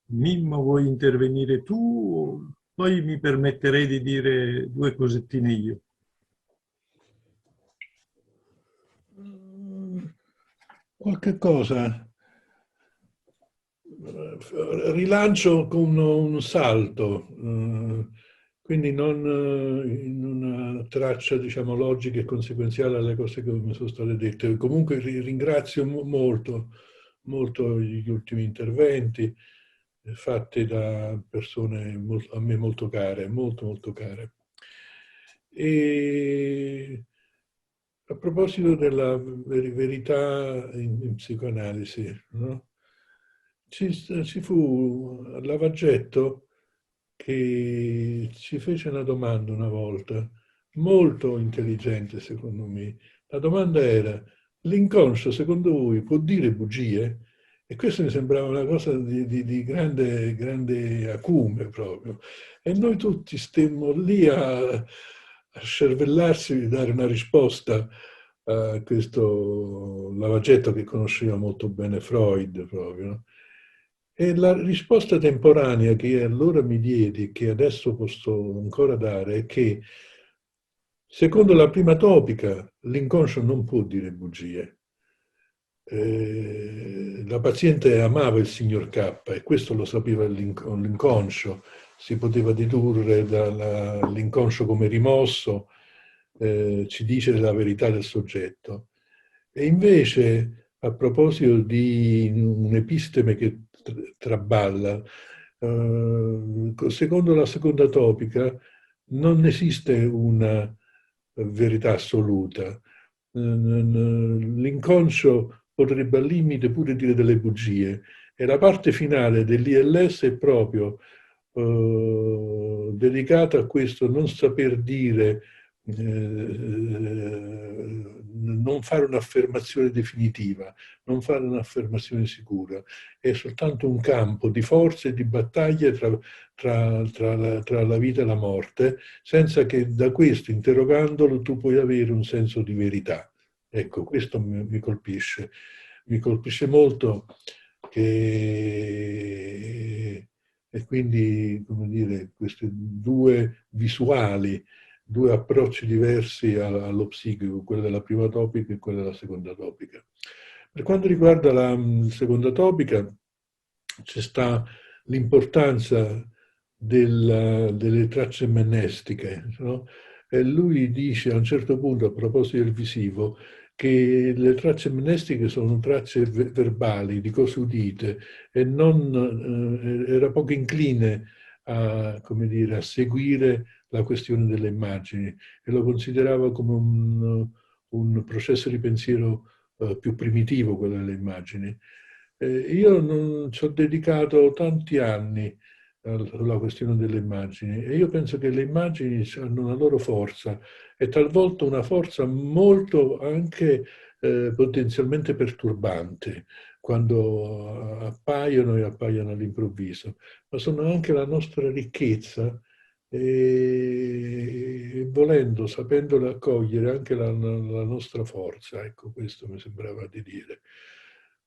Mimmo, vuoi intervenire tu? Poi mi permetterei di dire due cosettine io. Qualche cosa. Rilancio con un salto, quindi non in una traccia, diciamo, logica e conseguenziale alle cose che mi sono state dette. Comunque ringrazio molto gli ultimi interventi fatti da persone a me molto care, molto care. E a proposito della verità in psicoanalisi, no? Ci fu Lavagetto che ci fece una domanda una volta, molto intelligente secondo me. La domanda era: l'inconscio secondo voi può dire bugie? E questo mi sembrava una cosa di grande acume proprio. E noi tutti stemmo lì a scervellarsi di dare una risposta a questo Lavagetto che conosceva molto bene Freud proprio, no? E la risposta temporanea che allora mi diedi, che adesso posso ancora dare, è che secondo la prima topica l'inconscio non può dire bugie. La paziente amava il signor K e questo lo sapeva l'inconscio, si poteva dedurre dall'inconscio come rimosso, ci dice la verità del soggetto. E invece, a proposito di un'episteme che traballa, secondo la seconda topica non esiste una verità assoluta. L'inconscio potrebbe al limite pure dire delle bugie e la parte finale dell'ILS è proprio dedicata a questo non saper dire, non fare un'affermazione definitiva, non fare un'affermazione sicura, è soltanto un campo di forza e di battaglia tra la vita e la morte, senza che da questo, interrogandolo, tu puoi avere un senso di verità. Ecco, questo mi colpisce molto, e quindi, come dire, queste due visuali due approcci diversi allo psichico, quello della prima topica e quello della seconda topica. Per quanto riguarda la seconda topica, c'è sta l'importanza delle tracce mnestiche, no? E lui dice a un certo punto, a proposito del visivo, che le tracce mnestiche sono tracce verbali, di cose udite, e era poco incline a, come dire, a seguire la questione delle immagini, e lo considerava come un processo di pensiero più primitivo, quello delle immagini. Io non ci ho dedicato tanti anni alla questione delle immagini, e io penso che le immagini hanno una loro forza, e talvolta una forza molto anche potenzialmente perturbante quando appaiono all'improvviso, ma sono anche la nostra ricchezza, e volendo, sapendole accogliere, anche la nostra forza. Ecco, questo mi sembrava di dire.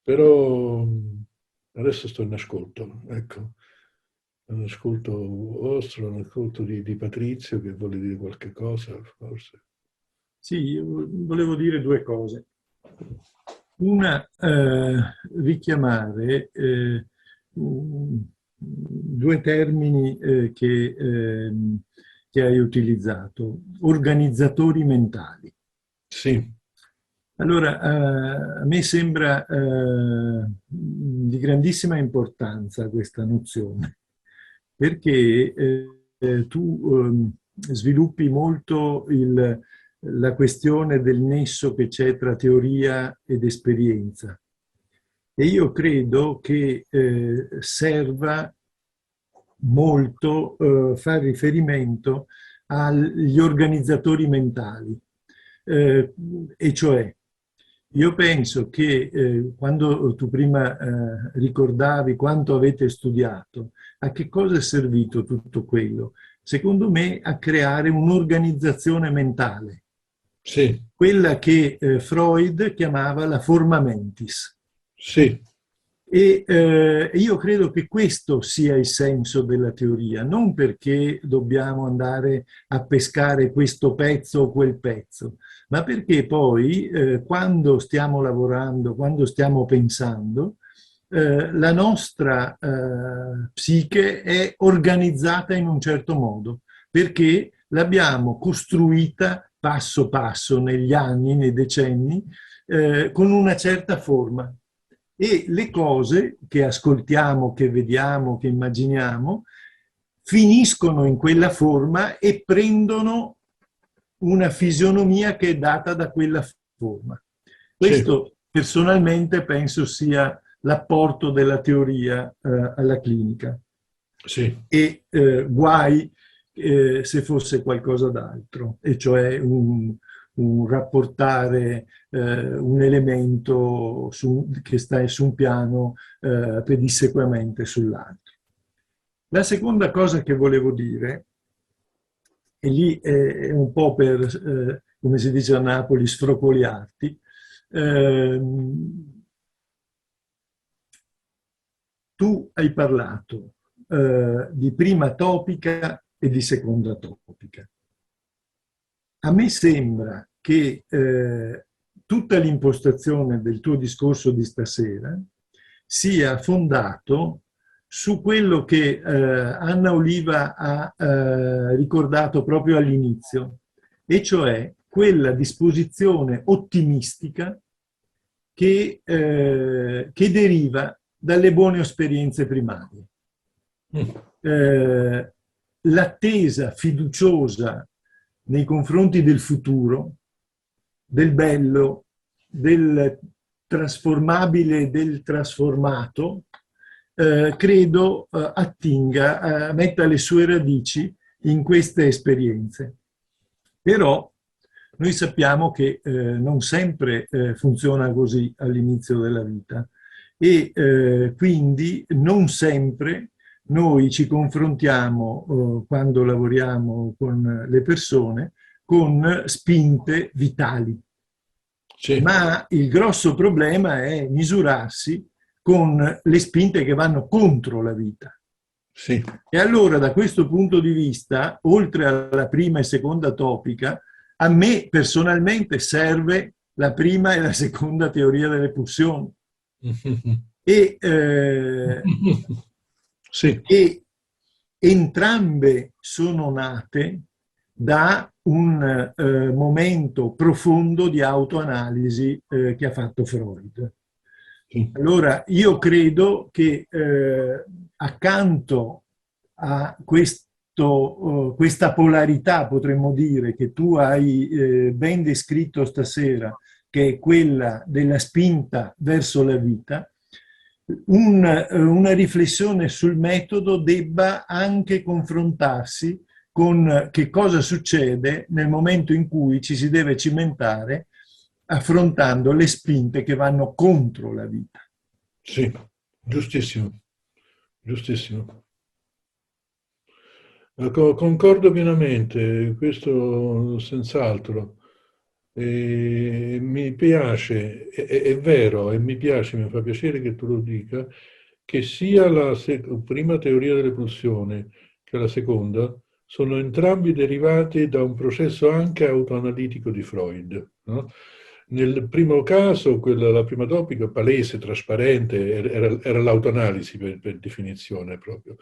Però adesso sto in ascolto, ecco. Un ascolto vostro, un ascolto di Patrizio, che vuole dire qualche cosa, forse. Sì, io volevo dire due cose. Una, richiamare due termini che hai utilizzato: organizzatori mentali. Sì. Allora, a me sembra di grandissima importanza questa nozione, perché tu sviluppi molto la questione del nesso che c'è tra teoria ed esperienza. E io credo che serva molto fare riferimento agli organizzatori mentali. E cioè, io penso che quando tu prima ricordavi quanto avete studiato, a che cosa è servito tutto quello? Secondo me a creare un'organizzazione mentale. Sì. Quella che Freud chiamava la forma mentis. Sì. E io credo che questo sia il senso della teoria, non perché dobbiamo andare a pescare questo pezzo o quel pezzo, ma perché poi quando stiamo lavorando, quando stiamo pensando, la nostra psiche è organizzata in un certo modo, perché l'abbiamo costruita passo passo negli anni, nei decenni, con una certa forma. E le cose che ascoltiamo, che vediamo, che immaginiamo, finiscono in quella forma e prendono una fisionomia che è data da quella forma. Questo personalmente penso sia l'apporto della teoria alla clinica. Sì. E guai se fosse qualcosa d'altro, e cioè un rapportare un elemento che sta su un piano pedissequamente sull'altro. La seconda cosa che volevo dire, e lì è un po' per, come si dice a Napoli, sfrocoliarti, tu hai parlato di prima topica e di seconda topica. A me sembra che tutta l'impostazione del tuo discorso di stasera sia fondato su quello che Anna Oliva ha ricordato proprio all'inizio, e cioè quella disposizione ottimistica che deriva dalle buone esperienze primarie. L'attesa fiduciosa nei confronti del futuro, del bello, del trasformabile e del trasformato, credo attinga, metta le sue radici in queste esperienze. Però noi sappiamo che non sempre funziona così all'inizio della vita, e quindi non sempre noi ci confrontiamo quando lavoriamo con le persone con spinte vitali. Sì. Ma il grosso problema è misurarsi con le spinte che vanno contro la vita. Sì. E allora da questo punto di vista, oltre alla prima e seconda topica, a me personalmente serve la prima e la seconda teoria delle pulsioni. E, sì. e entrambe sono nate da un momento profondo di autoanalisi che ha fatto Freud. Allora, io credo che accanto a questa polarità, potremmo dire, che tu hai ben descritto stasera, che è quella della spinta verso la vita, una riflessione sul metodo debba anche confrontarsi con che cosa succede nel momento in cui ci si deve cimentare affrontando le spinte che vanno contro la vita. Sì, giustissimo, giustissimo. Concordo pienamente, questo senz'altro. Mi piace, è vero, e mi piace, mi fa piacere che tu lo dica, che sia la prima teoria delle pulsioni che la seconda sono entrambi derivati da un processo anche autoanalitico di Freud, no? Nel primo caso, la prima topica, palese, trasparente, era l'autoanalisi per definizione proprio,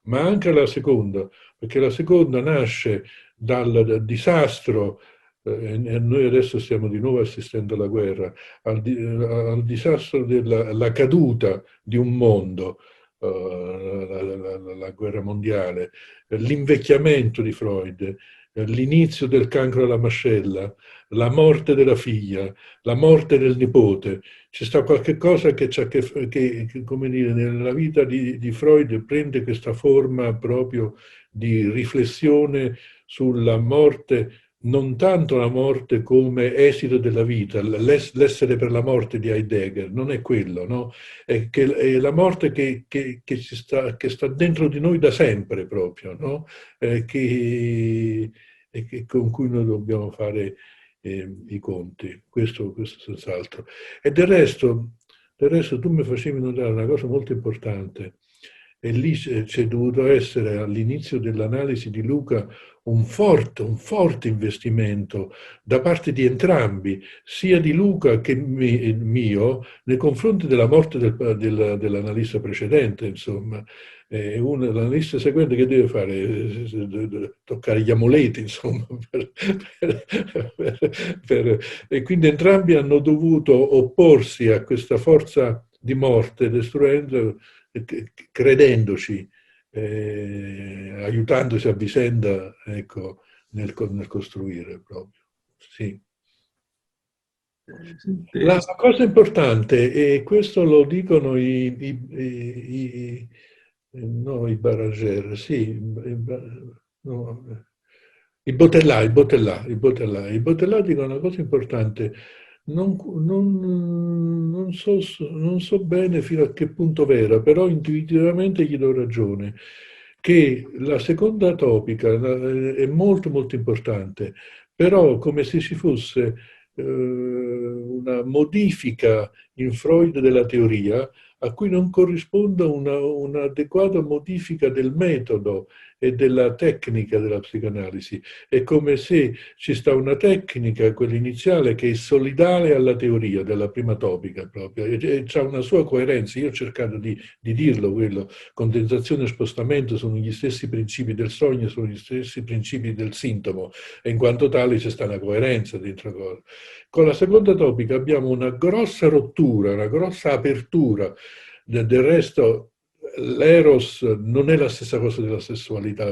ma anche la seconda, perché la seconda nasce dal disastro, e noi adesso stiamo di nuovo assistendo alla guerra, al disastro della caduta di un mondo, la guerra mondiale, l'invecchiamento di Freud, l'inizio del cancro alla mascella, la morte della figlia, la morte del nipote. Ci sta qualche cosa che come dire, nella vita di Freud prende questa forma proprio di riflessione sulla morte, non tanto la morte come esito della vita, l'essere per la morte di Heidegger, non è quello, no? È la morte che sta dentro di noi da sempre proprio, no? Con cui noi dobbiamo fare i conti, questo senz'altro. E del resto tu mi facevi notare una cosa molto importante, e lì c'è dovuto essere all'inizio dell'analisi di Luca un forte investimento da parte di entrambi, sia di Luca che mio, nei confronti della morte dell'analista precedente, insomma. L'analista seguente che deve fare? Toccare gli amuleti, insomma. E quindi entrambi hanno dovuto opporsi a questa forza di morte, credendoci, aiutandosi a vicenda, ecco, nel costruire proprio. Sì. La cosa importante, e questo lo dicono i barragher, sì, i botellai dicono una cosa importante. Non so bene fino a che punto vera, però intuitivamente gli do ragione, che la seconda topica è molto molto importante, però come se ci fosse una modifica in Freud della teoria a cui non corrisponda un'adeguata modifica del metodo e della tecnica della psicoanalisi. È come se ci sta una tecnica, quella iniziale, che è solidale alla teoria della prima topica proprio, e ha una sua coerenza. Io ho cercato di dirlo quello, condensazione e spostamento sono gli stessi principi del sogno, sono gli stessi principi del sintomo, e in quanto tale c'è sta una coerenza dentro cosa. Con la seconda topica abbiamo una grossa rottura, una grossa apertura. Del resto l'eros non è la stessa cosa della sessualità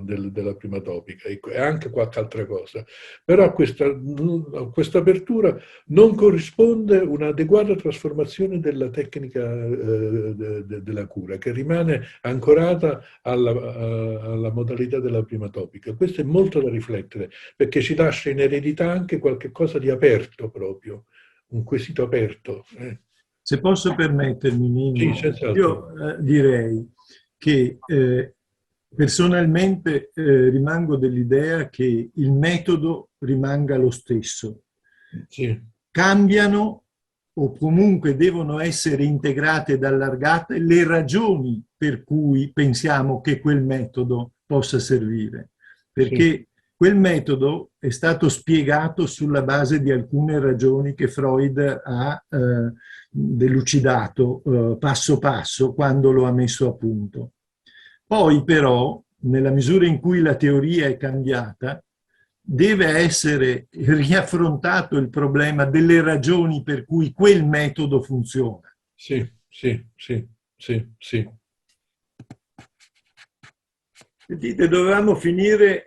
della prima topica, è anche qualche altra cosa, però a questa apertura non corrisponde un'adeguata trasformazione della tecnica della cura, che rimane ancorata alla modalità della prima topica. Questo è molto da riflettere, perché ci lascia in eredità anche qualche cosa di aperto proprio, un quesito aperto. Se posso permettermi, Nino, sì, io direi che personalmente rimango dell'idea che il metodo rimanga lo stesso. Sì. Cambiano o comunque devono essere integrate ed allargate le ragioni per cui pensiamo che quel metodo possa servire. Perché quel metodo è stato spiegato sulla base di alcune ragioni che Freud ha delucidato passo passo quando lo ha messo a punto. Poi però, nella misura in cui la teoria è cambiata, deve essere riaffrontato il problema delle ragioni per cui quel metodo funziona. Sì. Sentite, dovevamo finire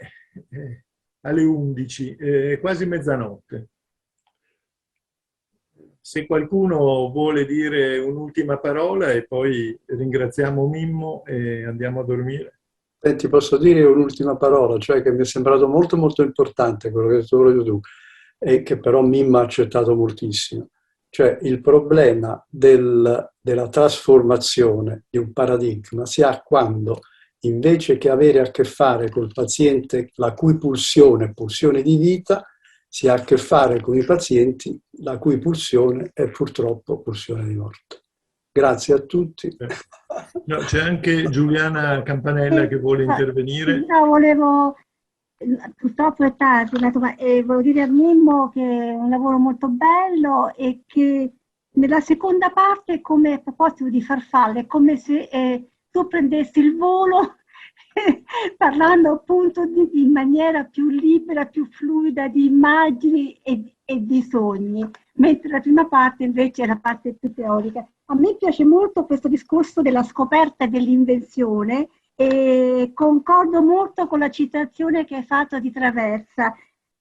alle 11, quasi mezzanotte. Se qualcuno vuole dire un'ultima parola e poi ringraziamo Mimmo e andiamo a dormire. Ti posso dire un'ultima parola, cioè che mi è sembrato molto molto importante quello che hai detto proprio tu, e che però Mimmo ha accettato moltissimo. Cioè il problema della trasformazione di un paradigma si ha quando, invece che avere a che fare col paziente la cui pulsione è pulsione di vita, si ha a che fare con i pazienti la cui pulsione è purtroppo pulsione di morte. Grazie a tutti. No, c'è anche Giuliana Campanella che vuole intervenire. No, volevo, purtroppo è tardi, ma volevo dire a Mimmo che è un lavoro molto bello e che nella seconda parte, come a proposito di farfalle, è come se tu prendessi il volo parlando appunto in maniera più libera, più fluida di immagini e di sogni, mentre la prima parte invece è la parte più teorica. A me piace molto questo discorso della scoperta e dell'invenzione e concordo molto con la citazione che hai fatto di Traversa,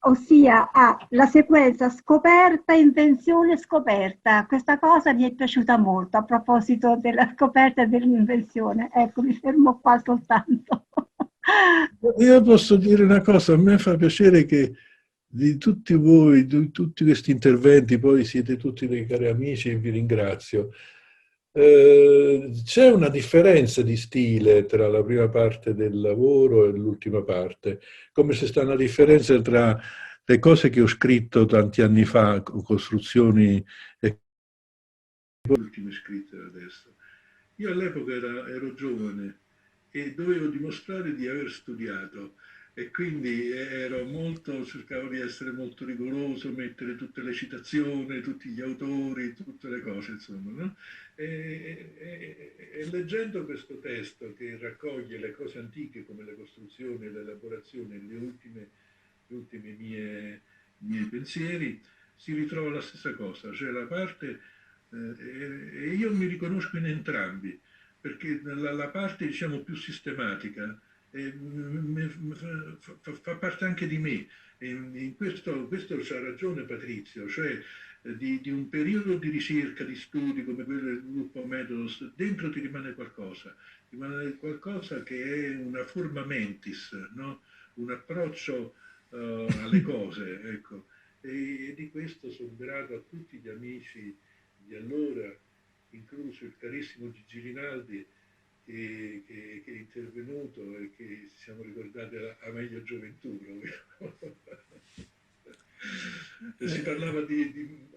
ossia la sequenza scoperta, invenzione, scoperta. Questa cosa mi è piaciuta molto a proposito della scoperta e dell'invenzione. Ecco, mi fermo qua soltanto. Io posso dire una cosa, a me fa piacere che di tutti voi, di tutti questi interventi, poi siete tutti dei cari amici e vi ringrazio. C'è una differenza di stile tra la prima parte del lavoro e l'ultima parte, come se sta una differenza tra le cose che ho scritto tanti anni fa, costruzioni e le ultime scritte adesso. Io all'epoca ero giovane e dovevo dimostrare di aver studiato e quindi cercavo di essere molto rigoroso, mettere tutte le citazioni, tutti gli autori, tutte le cose, insomma, no? E leggendo questo testo che raccoglie le cose antiche come le costruzioni, le elaborazioni, gli ultimi miei pensieri, si ritrova la stessa cosa, cioè la parte, e io mi riconosco in entrambi, perché la parte, diciamo, più sistematica fa parte anche di me. E in questo c'ha ragione Patrizio, cioè di un periodo di ricerca, di studi come quello del gruppo Metodos, dentro ti rimane qualcosa che è una forma mentis, no? Un approccio alle cose, ecco. E di questo sono grato a tutti gli amici di allora, incluso il carissimo Gigi Rinaldi, che è intervenuto e che ci siamo ricordati a meglio gioventù. Si parlava di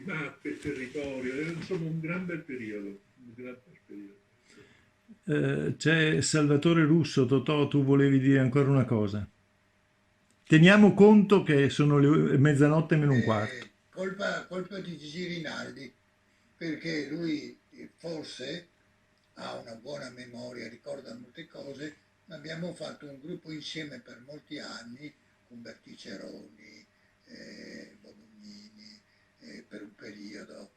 mappe, territorio, insomma un gran bel periodo. C'è Salvatore Russo. Totò, tu volevi dire ancora una cosa? Teniamo conto che sono le mezzanotte meno un quarto. Colpa di Gigi Rinaldi, perché lui forse ha una buona memoria, ricorda molte cose, ma abbiamo fatto un gruppo insieme per molti anni, con Berticeroni, Bolognini, per un periodo,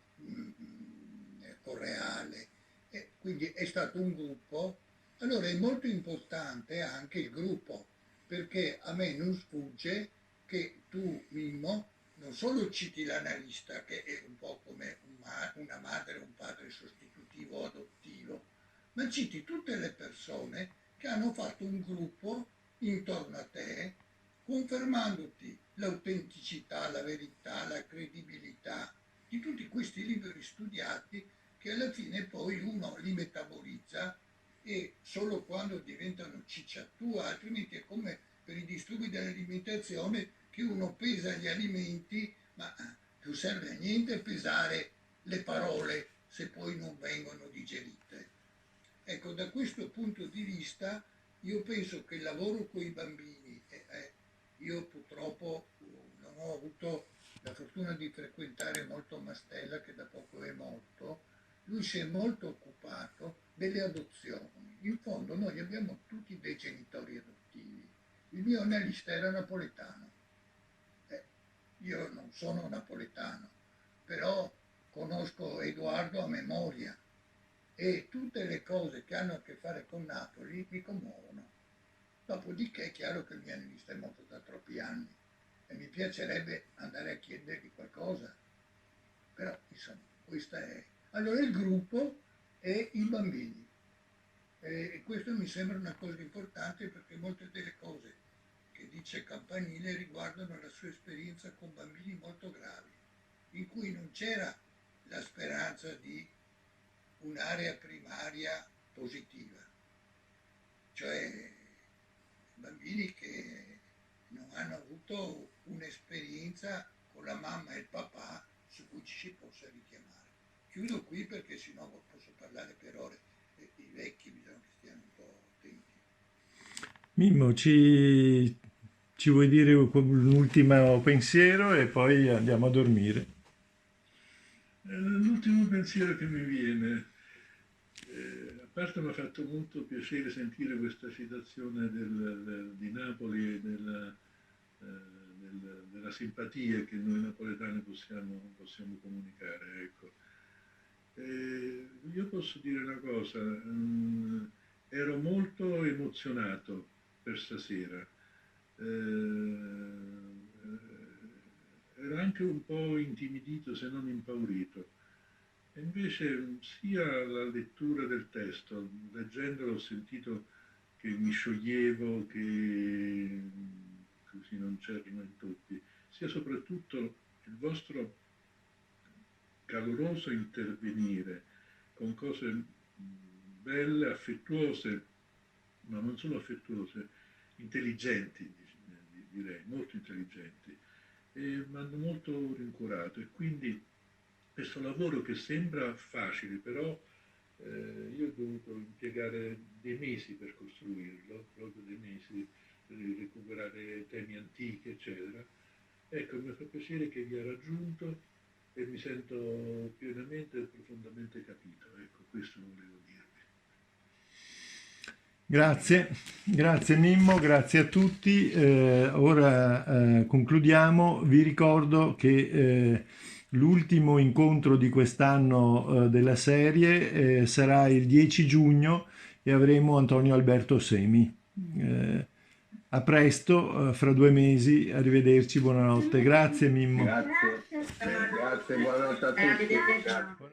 Correale, quindi è stato un gruppo. Allora è molto importante anche il gruppo, perché a me non sfugge che tu, Mimmo, non solo citi l'analista, che è un po' come una madre o un padre sostitutivo o adottivo, ma citi tutte le persone che hanno fatto un gruppo intorno a te, confermandoti l'autenticità, la verità, la credibilità di tutti questi libri studiati che alla fine poi uno li metabolizza e solo quando diventano ciccia tua, altrimenti è come per i disturbi dell'alimentazione che uno pesa gli alimenti, ma non serve a niente pesare le parole se poi non vengono digerite. Ecco, da questo punto di vista io penso che il lavoro con i bambini, io purtroppo non ho avuto la fortuna di frequentare molto Mastella, che da poco è morto. Lui si è molto occupato delle adozioni. In fondo noi abbiamo tutti dei genitori adottivi. Il mio analista era napoletano. Io non sono napoletano, però conosco Edoardo a memoria e tutte le cose che hanno a che fare con Napoli mi commuovono. Dopodiché è chiaro che il mio analista è morto da troppi anni e mi piacerebbe andare a chiedergli qualcosa, però insomma questa è. Allora il gruppo e i bambini, e questo mi sembra una cosa importante, perché molte delle cose che dice Campanile riguardano la sua esperienza con bambini molto gravi, in cui non c'era la speranza di un'area primaria positiva, cioè bambini che non hanno avuto un'esperienza con la mamma e il papà su cui ci si possa richiamare. Chiudo qui perché sennò posso parlare per ore, e i vecchi bisogna che stiano un po' attenti. Mimmo, ci vuoi dire un ultimo pensiero e poi andiamo a dormire? L'ultimo pensiero che mi viene, a parte mi ha fatto molto piacere sentire questa citazione di Napoli e della simpatia che noi napoletani possiamo comunicare. Ecco. Io posso dire una cosa, ero molto emozionato per stasera. Ero anche un po' intimidito, se non impaurito. E invece sia la lettura del testo, leggendolo ho sentito che mi scioglievo, che così non c'erano intoppi, sia soprattutto il vostro caloroso intervenire con cose belle, affettuose, ma non solo affettuose, intelligenti, direi, molto intelligenti. E mi hanno molto rincuorato, e quindi questo lavoro che sembra facile, però io ho dovuto impiegare dei mesi per costruirlo, proprio dei mesi per recuperare temi antichi, eccetera. Ecco, mi fa piacere che vi ha raggiunto e mi sento pienamente e profondamente capito. Ecco, questo volevo dirvi. Grazie Mimmo, grazie a tutti. Ora concludiamo. Vi ricordo che l'ultimo incontro di quest'anno della serie sarà il 10 giugno e avremo Antonio Alberto Semi. A presto, fra 2 mesi, arrivederci, buonanotte. Grazie Mimmo. Grazie, buonanotte a tutti. Grazie.